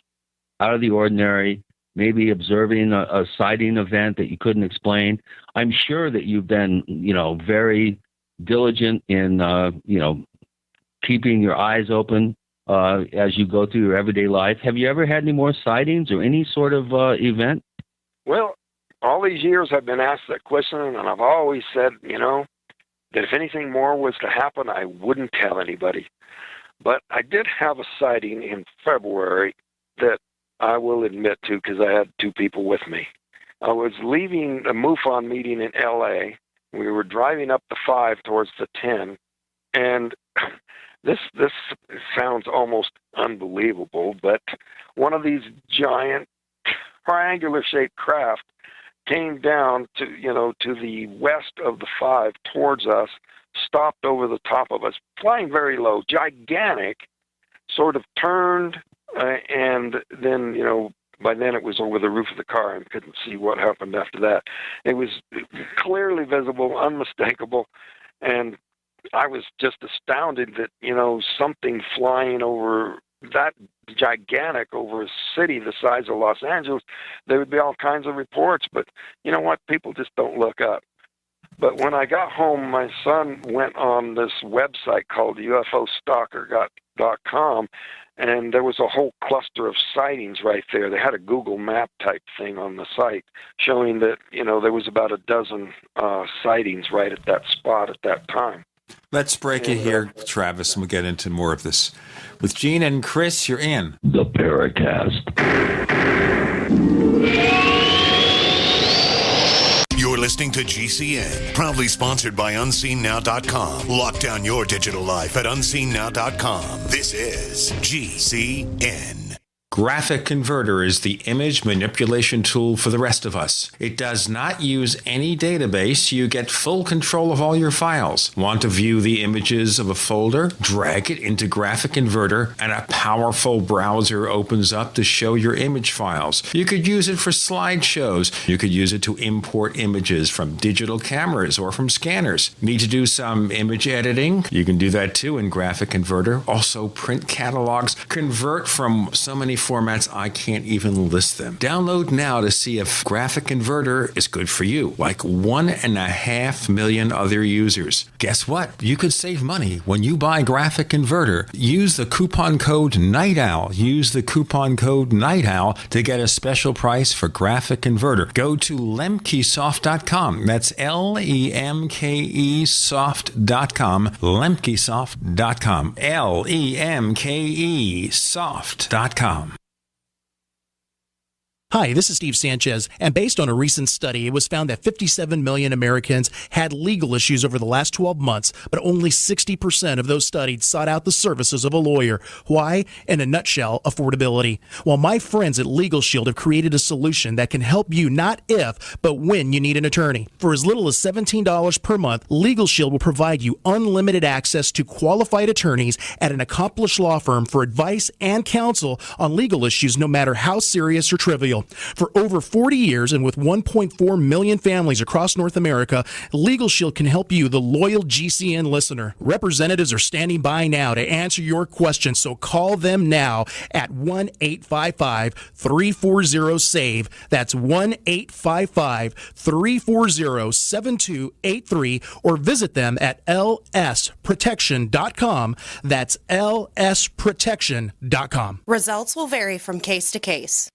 out of the ordinary, maybe observing a sighting event that you couldn't explain? I'm sure that you've been, very diligent in, keeping your eyes open as you go through your everyday life. Have you ever had any more sightings or any sort of event? Well, all these years I've been asked that question, and I've always said, that if anything more was to happen, I wouldn't tell anybody. But I did have a sighting in February that I will admit to because I had two people with me. I was leaving a MUFON meeting in L.A. We were driving up the 5 towards the 10, and this sounds almost unbelievable, but one of these giant triangular-shaped craft came down to the west of the 5 towards us, stopped over the top of us, flying very low, gigantic, sort of turned, and then, by then it was over the roof of the car and couldn't see what happened after that. It was clearly visible, unmistakable, and I was just astounded that, something flying over that gigantic over a city the size of Los Angeles, there would be all kinds of reports, but you know what? People just don't look up. But when I got home, my son went on this website called UFOstalker.com, and there was a whole cluster of sightings right there. They had a Google map type thing on the site showing that, there was about a dozen sightings right at that spot at that time. Let's break it here, Travis, and we'll get into more of this. With Gene and Chris, you're in the Paracast. You're listening to GCN, proudly sponsored by UnseenNow.com. Lock down your digital life at UnseenNow.com. This is GCN. Graphic Converter is the image manipulation tool for the rest of us. It does not use any database. You get full control of all your files. Want to view the images of a folder? Drag it into Graphic Converter and a powerful browser opens up to show your image files. You could use it for slideshows. You could use it to import images from digital cameras or from scanners. Need to do some image editing? You can do that too in Graphic Converter. Also print catalogs. Convert from so many formats I can't even list them. Download now to see if Graphic Converter is good for you, like 1.5 million other users. Guess what? You could save money when you buy Graphic Converter. Use the coupon code NIGHTOWL. Use the coupon code NIGHTOWL to get a special price for Graphic Converter. Go to lemkesoft.com. That's LEMKE soft.com. lemkesoft.com. LEMKE soft.com. Hi, this is Steve Sanchez, and based on a recent study, it was found that 57 million Americans had legal issues over the last 12 months, but only 60% of those studied sought out the services of a lawyer. Why? In a nutshell, affordability. Well, my friends at Legal Shield have created a solution that can help you not if, but when you need an attorney. For as little as $17 per month, Legal Shield will provide you unlimited access to qualified attorneys at an accomplished law firm for advice and counsel on legal issues, no matter how serious or trivial. For over 40 years and with 1.4 million families across North America, Legal Shield can help you, the loyal GCN listener. Representatives are standing by now to answer your questions, so call them now at 1-855-340-SAVE. That's 1-855-340-7283, or visit them at lsprotection.com. That's lsprotection.com. Results will vary from case to case.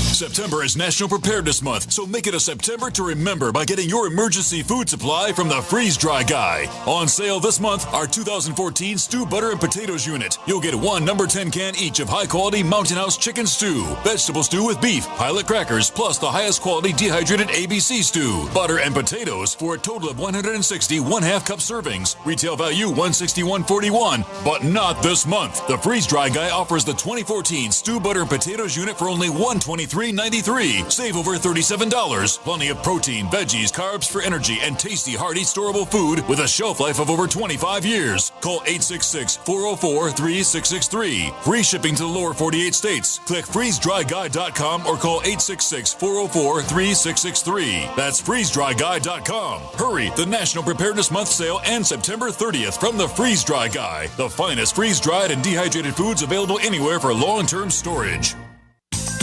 September is National Preparedness Month, so make it a September to remember by getting your emergency food supply from the Freeze Dry Guy. On sale this month, our 2014 Stew Butter and Potatoes unit. You'll get one number 10 can each of high-quality Mountain House chicken stew, vegetable stew with beef, pilot crackers, plus the highest quality dehydrated ABC stew, butter and potatoes for a total of 160 1/2 cup servings. Retail value $161.41, but not this month. The Freeze Dry Guy offers the 2014 Stew Butter and Potatoes unit for only $123.93. Save over $37. Plenty of protein, veggies, carbs for energy, and tasty, hearty, storable food with a shelf life of over 25 years. Call 866-404-3663. Free shipping to the lower 48 states. Click freezedryguy.com or call 866-404-3663. That's freezedryguy.com. Hurry! The National Preparedness Month sale ends September 30th from the Freeze Dry Guy. The finest freeze-dried and dehydrated foods available anywhere for long-term storage.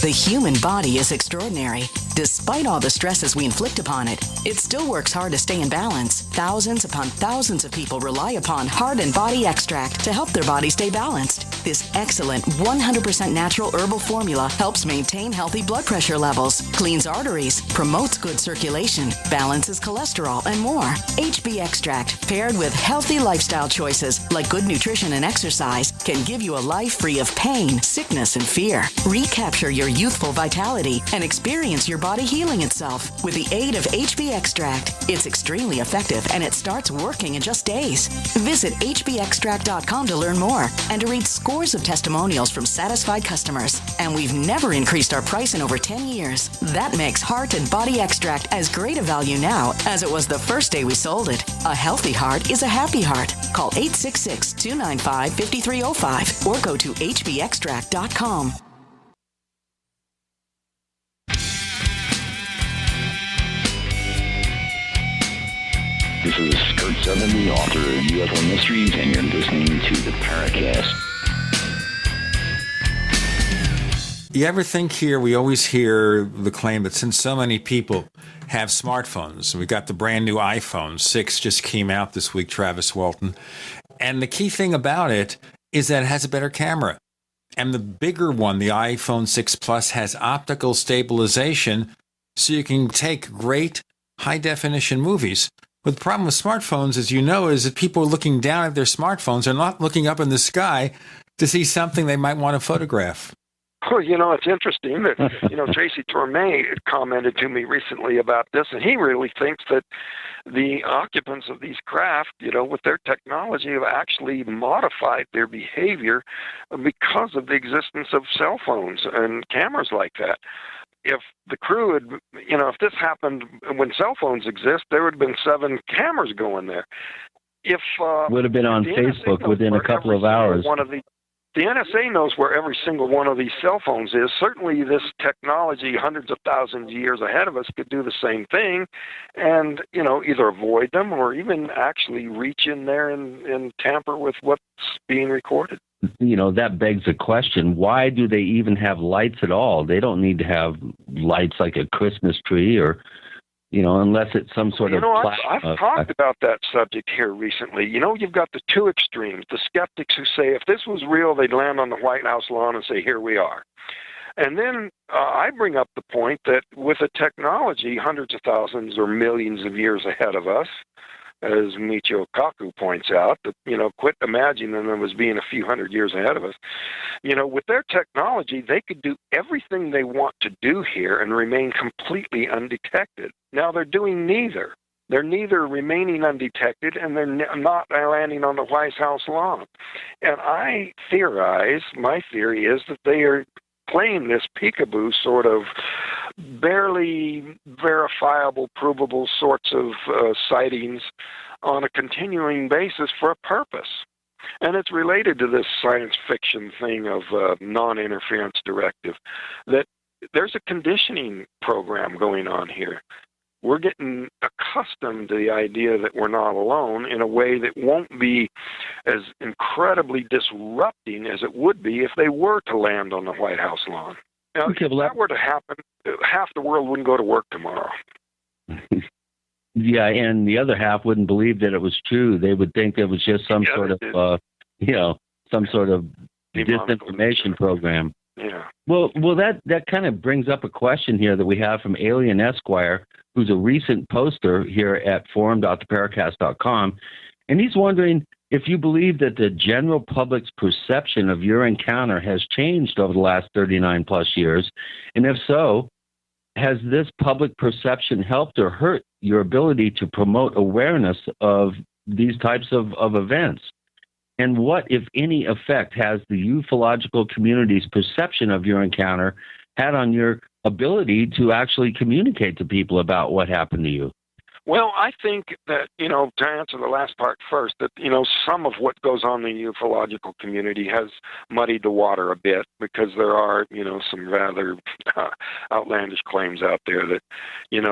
The human body is extraordinary. Despite all the stresses we inflict upon it, it still works hard to stay in balance. Thousands upon thousands of people rely upon Heart and Body Extract to help their body stay balanced. This excellent 100% natural herbal formula helps maintain healthy blood pressure levels, cleans arteries, promotes good circulation, balances cholesterol, and more. HB Extract, paired with healthy lifestyle choices like good nutrition and exercise, can give you a life free of pain, sickness, and fear. Recapture your youthful vitality and experience your body healing itself with the aid of HB Extract. It's extremely effective and it starts working in just days. Visit hbextract.com to learn more and to read scores of testimonials from satisfied customers. And we've never increased our price in over 10 years. That makes Heart and Body Extract as great a value now as it was the first day we sold it. A healthy heart is a happy heart. Call 866-295-5305 or go to hbextract.com. This is Kurt Seven, the author of UFO Mysteries, and you're listening to the Paracast. You ever think here, we always hear the claim that since so many people have smartphones, we got the brand new iPhone 6 just came out this week, Travis Walton. And the key thing about it is that it has a better camera. And the bigger one, the iPhone 6 Plus, has optical stabilization, so you can take great high-definition movies. But the problem with smartphones, as you know, is that people are looking down at their smartphones. They're not looking up in the sky to see something they might want to photograph. Well, it's interesting that, Tracy Torme commented to me recently about this, and he really thinks that the occupants of these craft, with their technology, have actually modified their behavior because of the existence of cell phones and cameras like that. If the crew had, if this happened when cell phones exist, there would have been 7 cameras going there. If would have been on Facebook within a couple of hours. The NSA knows where every single one of these cell phones is. Certainly this technology, hundreds of thousands of years ahead of us, could do the same thing and, either avoid them or even actually reach in there and tamper with what's being recorded. That begs the question, why do they even have lights at all? They don't need to have lights like a Christmas tree or, unless it's some sort of... I've talked about that subject here recently. You've got the two extremes, the skeptics who say if this was real, they'd land on the White House lawn and say, here we are. And then I bring up the point that with a technology hundreds of thousands or millions of years ahead of us, as Michio Kaku points out, that, quit imagining them as being a few hundred years ahead of us. With their technology, they could do everything they want to do here and remain completely undetected. Now, they're doing neither. They're neither remaining undetected and they're not landing on the White House lawn. And my theory is that they are playing this peekaboo sort of barely verifiable, provable sorts of sightings on a continuing basis for a purpose. And it's related to this science fiction thing of non-interference directive, that there's a conditioning program going on here. We're getting accustomed to the idea that we're not alone in a way that won't be as incredibly disrupting as it would be if they were to land on the White House lawn. Now, if that were to happen, half the world wouldn't go to work tomorrow. Yeah, and the other half wouldn't believe that it was true. They would think it was just some sort of disinformation program. Yeah. Well, that kind of brings up a question here that we have from Alien Esquire, who's a recent poster here at forum.theparacast.com, and he's wondering if you believe that the general public's perception of your encounter has changed over the last 39 plus years, and if so, has this public perception helped or hurt your ability to promote awareness of these types of events? And what, if any, effect has the ufological community's perception of your encounter had on your ability to actually communicate to people about what happened to you? Well, I think that, to answer the last part first, that, some of what goes on in the ufological community has muddied the water a bit because there are, some rather outlandish claims out there that,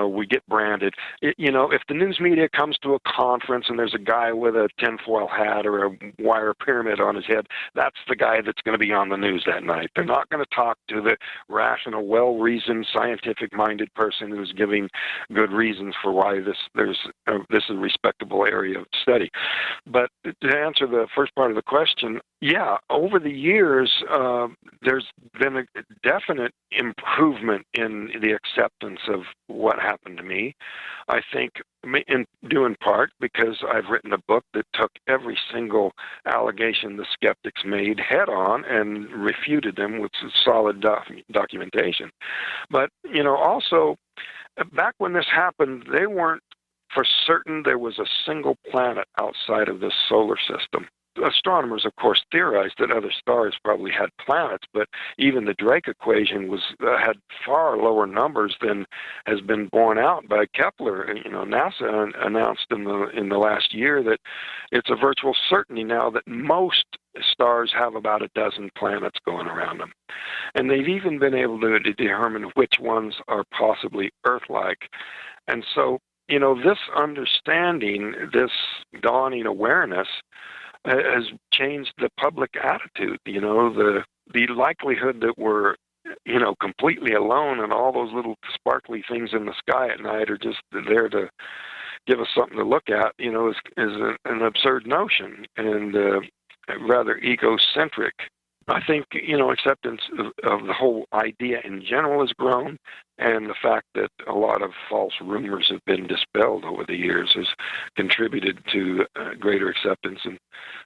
we get branded. If the news media comes to a conference and there's a guy with a tinfoil hat or a wire pyramid on his head, that's the guy that's going to be on the news that night. They're not going to talk to the rational, well-reasoned, scientific-minded person who's giving good reasons for why this is a respectable area of study. But to answer the first part of the question, yeah, over the years, there's been a definite improvement in the acceptance of what happened to me. I think due in part because I've written a book that took every single allegation the skeptics made head on and refuted them with solid documentation. But, also, back when this happened, they weren't for certain there was a single planet outside of this solar system. Astronomers, of course, theorized that other stars probably had planets, but even the Drake equation had far lower numbers than has been borne out by Kepler. NASA announced in the last year that it's a virtual certainty now that most stars have about a dozen planets going around them. And they've even been able to determine which ones are possibly Earth-like. And so, this understanding, this dawning awareness has changed the public attitude. The likelihood that we're, completely alone and all those little sparkly things in the sky at night are just there to give us something to look at, is an absurd notion and rather egocentric. I think, acceptance of the whole idea in general has grown. And the fact that a lot of false rumors have been dispelled over the years has contributed to greater acceptance. And,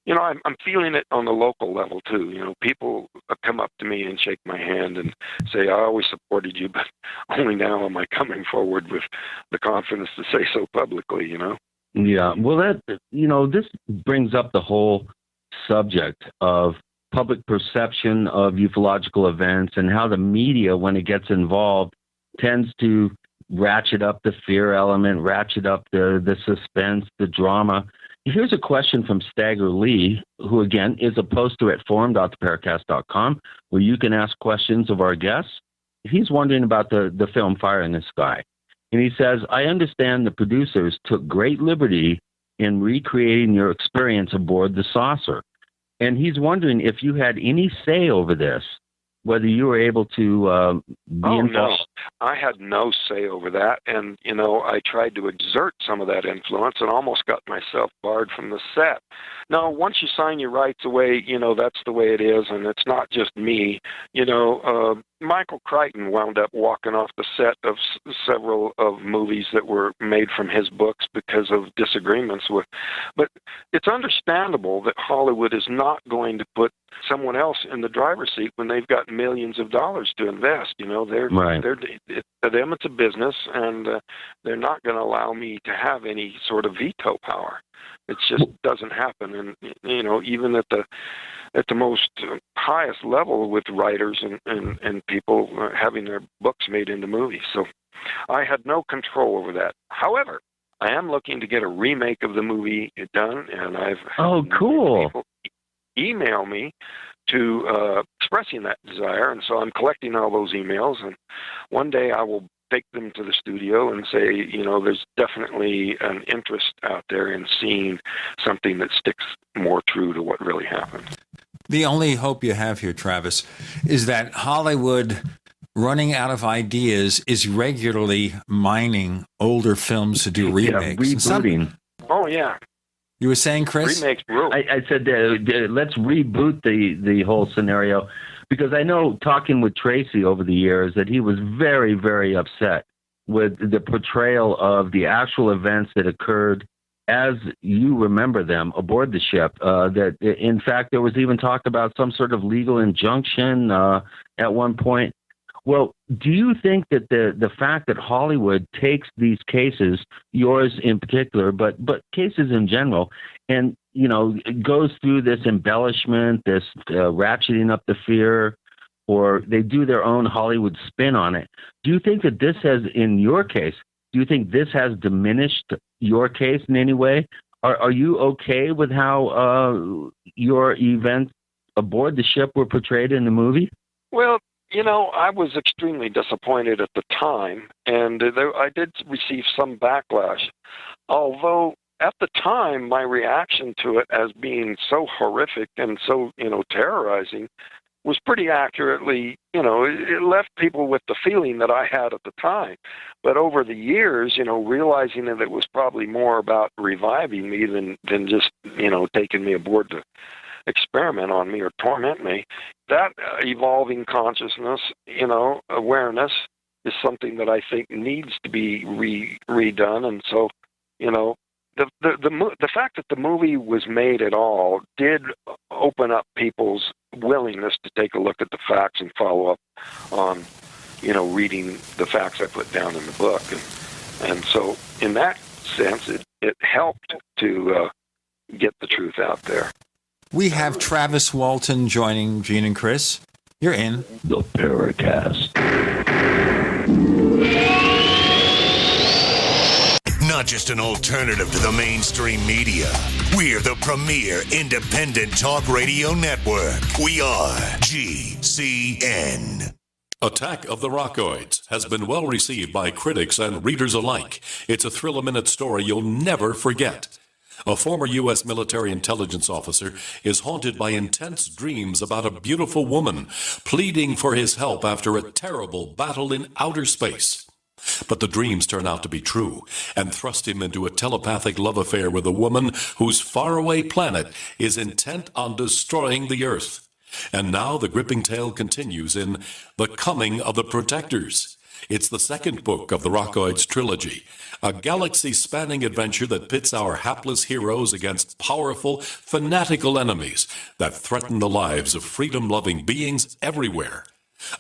I'm feeling it on the local level, too. People come up to me and shake my hand and say, I always supported you, but only now am I coming forward with the confidence to say so publicly, Yeah, well, this brings up the whole subject of public perception of ufological events and how the media, when it gets involved, tends to ratchet up the fear element, ratchet up the suspense, the drama. Here's a question from Stagger Lee, who, again, is a poster at forum.theparacast.com, where you can ask questions of our guests. He's wondering about the film Fire in the Sky. And he says, I understand the producers took great liberty in recreating your experience aboard the saucer. And he's wondering if you had any say over this, whether you were able to be involved. No, I had no say over that. And, I tried to exert some of that influence and almost got myself barred from the set. Now, once you sign your rights away, that's the way it is. And it's not just me. Michael Crichton wound up walking off the set of several of movies that were made from his books because of disagreements with. But it's understandable that Hollywood is not going to put someone else in the driver's seat when they've got millions of dollars to invest. To them it's a business, and they're not going to allow me to have any sort of veto power. It just doesn't happen. And even at the most highest level with writers and people having their books made into movies. So I had no control over that. However, I am looking to get a remake of the movie done, and I've had people email me to expressing that desire, and so I'm collecting all those emails, and one day I will take them to the studio and say, there's definitely an interest out there in seeing something that sticks more true to what really happened. The only hope you have here, Travis, is that Hollywood, running out of ideas, is regularly mining older films to do remakes. Rebooting. Oh, yeah. You were saying, Chris? Remakes rule. I said let's reboot the whole scenario, because I know, talking with Tracy over the years, that he was very, very upset with the portrayal of the actual events that occurred as you remember them aboard the ship. That, in fact, there was even talk about some sort of legal injunction at one point. Well, do you think that the fact that Hollywood takes these cases, yours in particular, but cases in general, and goes through this embellishment, this ratcheting up the fear, or they do their own Hollywood spin on it? Do you think that this has, in your case, do you think this has diminished your case in any way? Are you okay with how your events aboard the ship were portrayed in the movie? Well, I was extremely disappointed at the time, and I did receive some backlash. Although, at the time, my reaction to it as being so horrific and so, terrorizing was pretty accurately, it left people with the feeling that I had at the time. But over the years, realizing that it was probably more about reviving me than just, taking me aboard to experiment on me or torment me, that evolving consciousness, awareness is something that I think needs to be redone. And so, the fact that the movie was made at all did open up people's willingness to take a look at the facts and follow up on, reading the facts I put down in the book. And so in that sense, it helped to get the truth out there. We have Travis Walton joining Gene and Chris. You're in the Paracast. Not just an alternative to the mainstream media. We're the premier independent talk radio network. We are GCN. Attack of the Rockoids has been well received by critics and readers alike. It's a thrill-a-minute story you'll never forget. A former U.S. military intelligence officer is haunted by intense dreams about a beautiful woman pleading for his help after a terrible battle in outer space. But the dreams turn out to be true and thrust him into a telepathic love affair with a woman whose faraway planet is intent on destroying the Earth. And now the gripping tale continues in The Coming of the Protectors. It's the second book of the Rockoids trilogy, a galaxy-spanning adventure that pits our hapless heroes against powerful, fanatical enemies that threaten the lives of freedom-loving beings everywhere.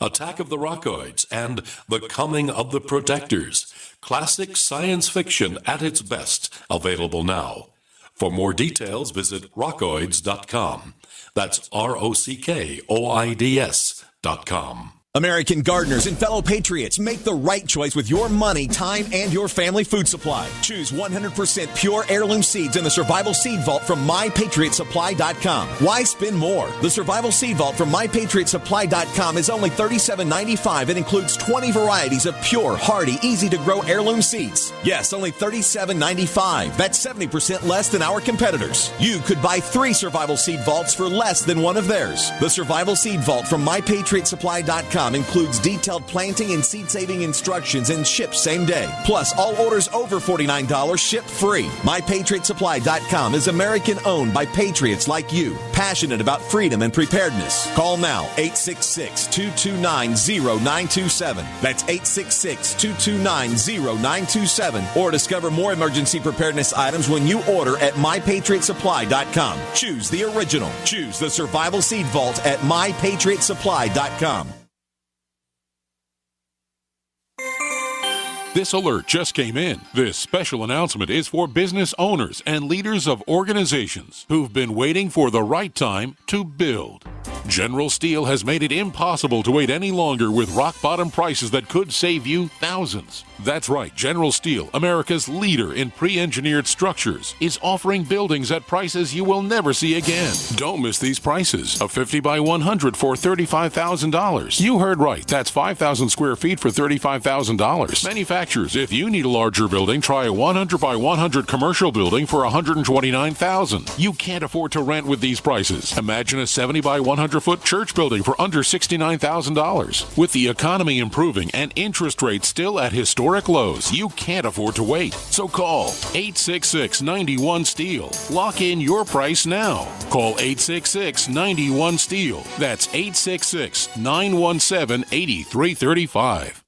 Attack of the Rockoids and The Coming of the Protectors. Classic science fiction at its best, available now. For more details, visit rockoids.com. That's ROCKOIDS.com. American gardeners and fellow patriots, make the right choice with your money, time, and your family food supply. Choose 100% pure heirloom seeds in the Survival Seed Vault from MyPatriotSupply.com. Why spend more? The Survival Seed Vault from MyPatriotSupply.com is only $37.95 and includes 20 varieties of pure, hardy, easy-to-grow heirloom seeds. Yes, only $37.95. That's 70% less than our competitors. You could buy 3 Survival Seed Vaults for less than one of theirs. The Survival Seed Vault from MyPatriotSupply.com includes detailed planting and seed-saving instructions and ships same day. Plus, all orders over $49 ship free. MyPatriotSupply.com is American-owned by patriots like you, passionate about freedom and preparedness. Call now, 866-229-0927. That's 866-229-0927. Or discover more emergency preparedness items when you order at MyPatriotSupply.com. Choose the original. Choose the Survival Seed Vault at MyPatriotSupply.com. This alert just came in. This special announcement is for business owners and leaders of organizations who've been waiting for the right time to build. General Steel has made it impossible to wait any longer with rock-bottom prices that could save you thousands. That's right, General Steel, America's leader in pre-engineered structures, is offering buildings at prices you will never see again. Don't miss these prices. A 50 by 100 for $35,000. You heard right, that's 5,000 square feet for $35,000. Manufacturers, if you need a larger building, try a 100 by 100 commercial building for $129,000. You can't afford to rent with these prices. Imagine a 70 by 100-foot church building for under $69,000. With the economy improving and interest rates still at historic lows, you can't afford to wait. So call 866-91-STEEL. Lock in your price now. Call 866-91-STEEL. That's 866-917-8335.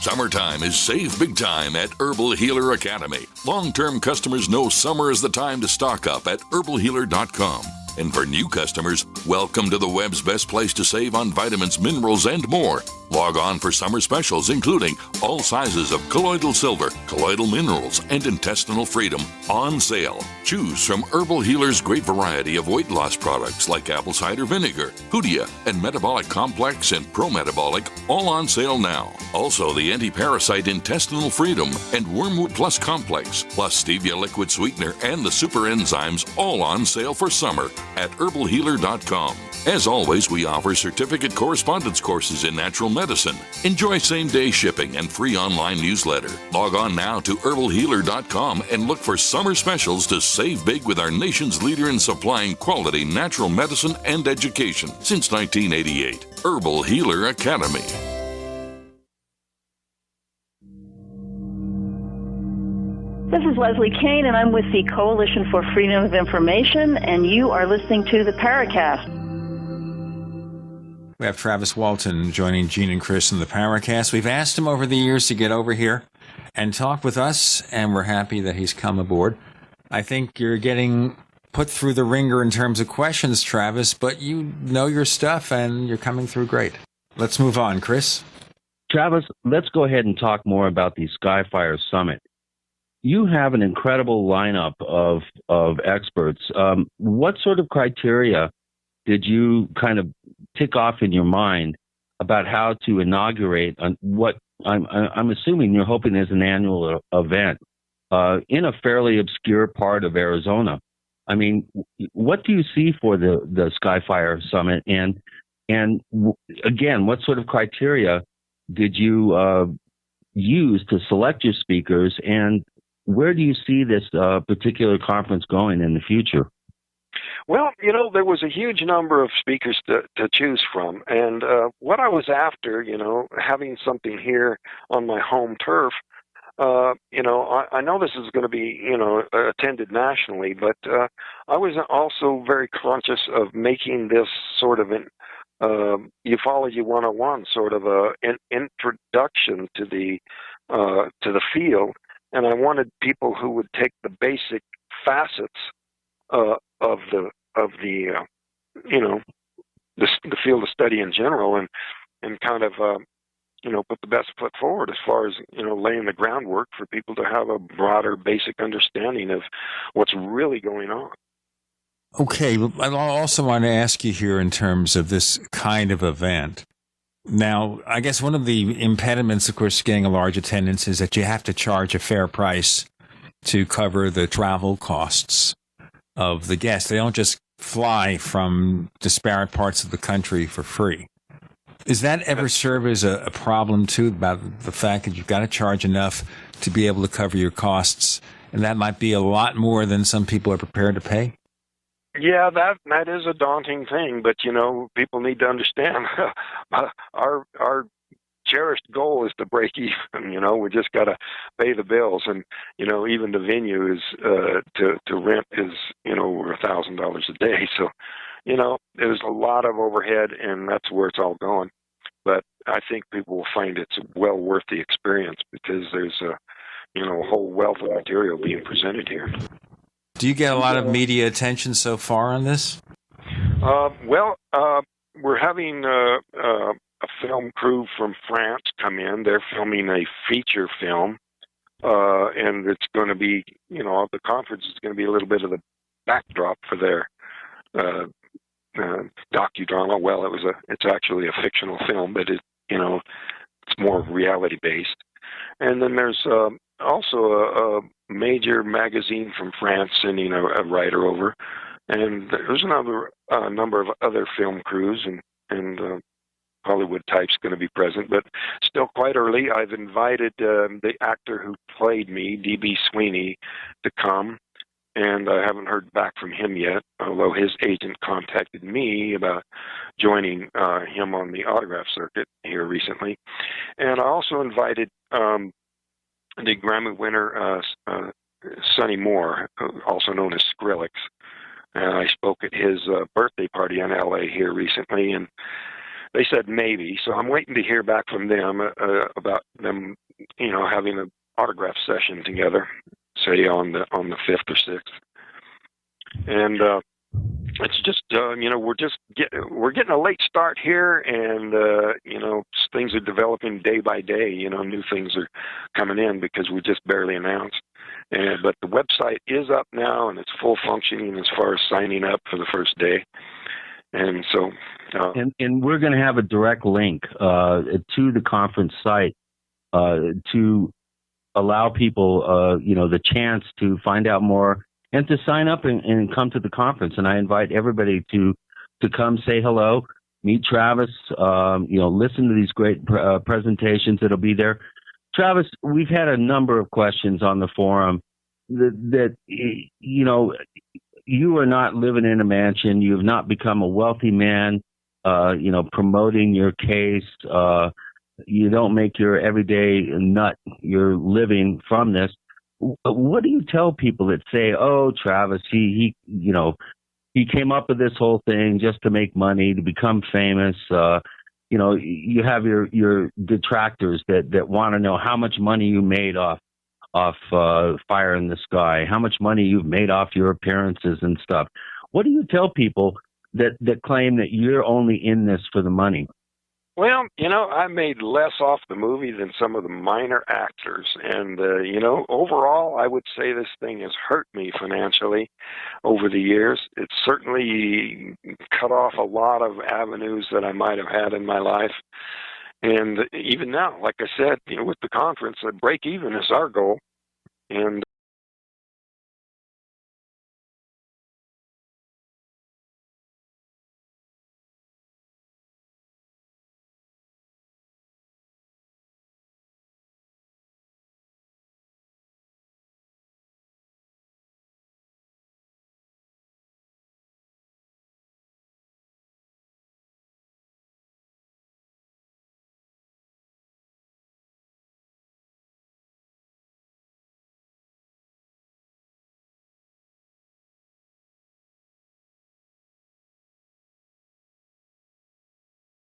Summertime is save big time at Herbal Healer Academy. Long-term customers know summer is the time to stock up at herbalhealer.com. And for new customers, welcome to the web's best place to save on vitamins, minerals, and more. Log on for summer specials, including all sizes of colloidal silver, colloidal minerals, and intestinal freedom on sale. Choose from Herbal Healer's great variety of weight loss products like apple cider vinegar, Hoodia, and Metabolic Complex and Pro-Metabolic, all on sale now. Also, the anti-parasite intestinal freedom and Wormwood Plus Complex, plus Stevia liquid sweetener and the super enzymes, all on sale for summer at herbalhealer.com. As always, we offer certificate correspondence courses in natural medicine. Enjoy same-day shipping and free online newsletter. Log on now to herbalhealer.com and look for summer specials to save big with our nation's leader in supplying quality natural medicine and education since 1988. Herbal Healer Academy. This is Leslie Kane, and I'm with the Coalition for Freedom of Information, and you are listening to the Paracast. We have Travis Walton joining Gene and Chris in the Paracast. We've asked him over the years to get over here and talk with us, and we're happy that he's come aboard. I think you're getting put through the ringer in terms of questions, Travis, but you know your stuff, and you're coming through great. Let's move on, Chris. Travis, let's go ahead and talk more about the Skyfire Summit. You have an incredible lineup of experts. What sort of criteria did you kind of tick off in your mind about how to inaugurate what I'm assuming you're hoping is an annual event in a fairly obscure part of Arizona? I mean, what do you see for the Skyfire Summit? And again, what sort of criteria did you use to select your speakers, and where do you see this particular conference going in the future? Well, you know, there was a huge number of speakers to choose from. And what I was after, you know, having something here on my home turf, you know, I know this is going to be, you know, attended nationally, but I was also very conscious of making this sort of ufology 101, sort of an introduction to the field, and I wanted people who would take the basic facets of the field of study in general, and kind of put the best foot forward as far as laying the groundwork for people to have a broader, basic understanding of what's really going on. Okay, I also want to ask you here in terms of this kind of event. Now, I guess one of the impediments, of course, getting a large attendance is that you have to charge a fair price to cover the travel costs of the guests. They don't just fly from disparate parts of the country for free. Does that ever serve as a problem, too, about the fact that you've got to charge enough to be able to cover your costs, and that might be a lot more than some people are prepared to pay? Yeah, that is a daunting thing, but people need to understand our cherished goal is to break even. We just got to pay the bills, and even the venue is to rent is over $1,000 a day. So there's a lot of overhead, and that's where it's all going. But I think people will find it's well worth the experience because there's a whole wealth of material being presented here. Do you get a lot of media attention so far on this? We're having a film crew from France come in. They're filming a feature film, and it's going to be, the conference is going to be a little bit of the backdrop for their docudrama. Well, it's actually a fictional film, but it's more reality based. And then there's also a major magazine from France sending a writer over, and there's another number of other film crews and Hollywood types going to be present, but still quite early. I've invited the actor who played me, D.B. Sweeney, to come, and I haven't heard back from him yet, although his agent contacted me about joining him on the autograph circuit here recently. And I also invited the Grammy winner, Sonny Moore, also known as Skrillex. And I spoke at his birthday party in L.A. here recently, and they said maybe. So I'm waiting to hear back from them about them, having an autograph session together, say on the 5th or 6th. And it's just, we're getting a late start here, and things are developing day by day. New things are coming in because we just barely announced. But the website is up now, and it's full functioning as far as signing up for the first day. And so, and we're going to have a direct link to the conference site to allow people, the chance to find out more and to sign up and come to the conference. And I invite everybody to come say hello, meet Travis, listen to these great presentations that'll be there. Travis, we've had a number of questions on the forum that you are not living in a mansion. You have not become a wealthy man, promoting your case. You don't make your everyday nut your living from this. What do you tell people that say, "Oh, Travis, he came up with this whole thing just to make money, to become famous"? You have your detractors that want to know how much money you made off Fire in the Sky, how much money you've made off your appearances and stuff. What do you tell people that claim that you're only in this for the money? Well, I made less off the movie than some of the minor actors. And, overall, I would say this thing has hurt me financially over the years. It's certainly cut off a lot of avenues that I might have had in my life. And even now, like I said, with the conference, break even is our goal. And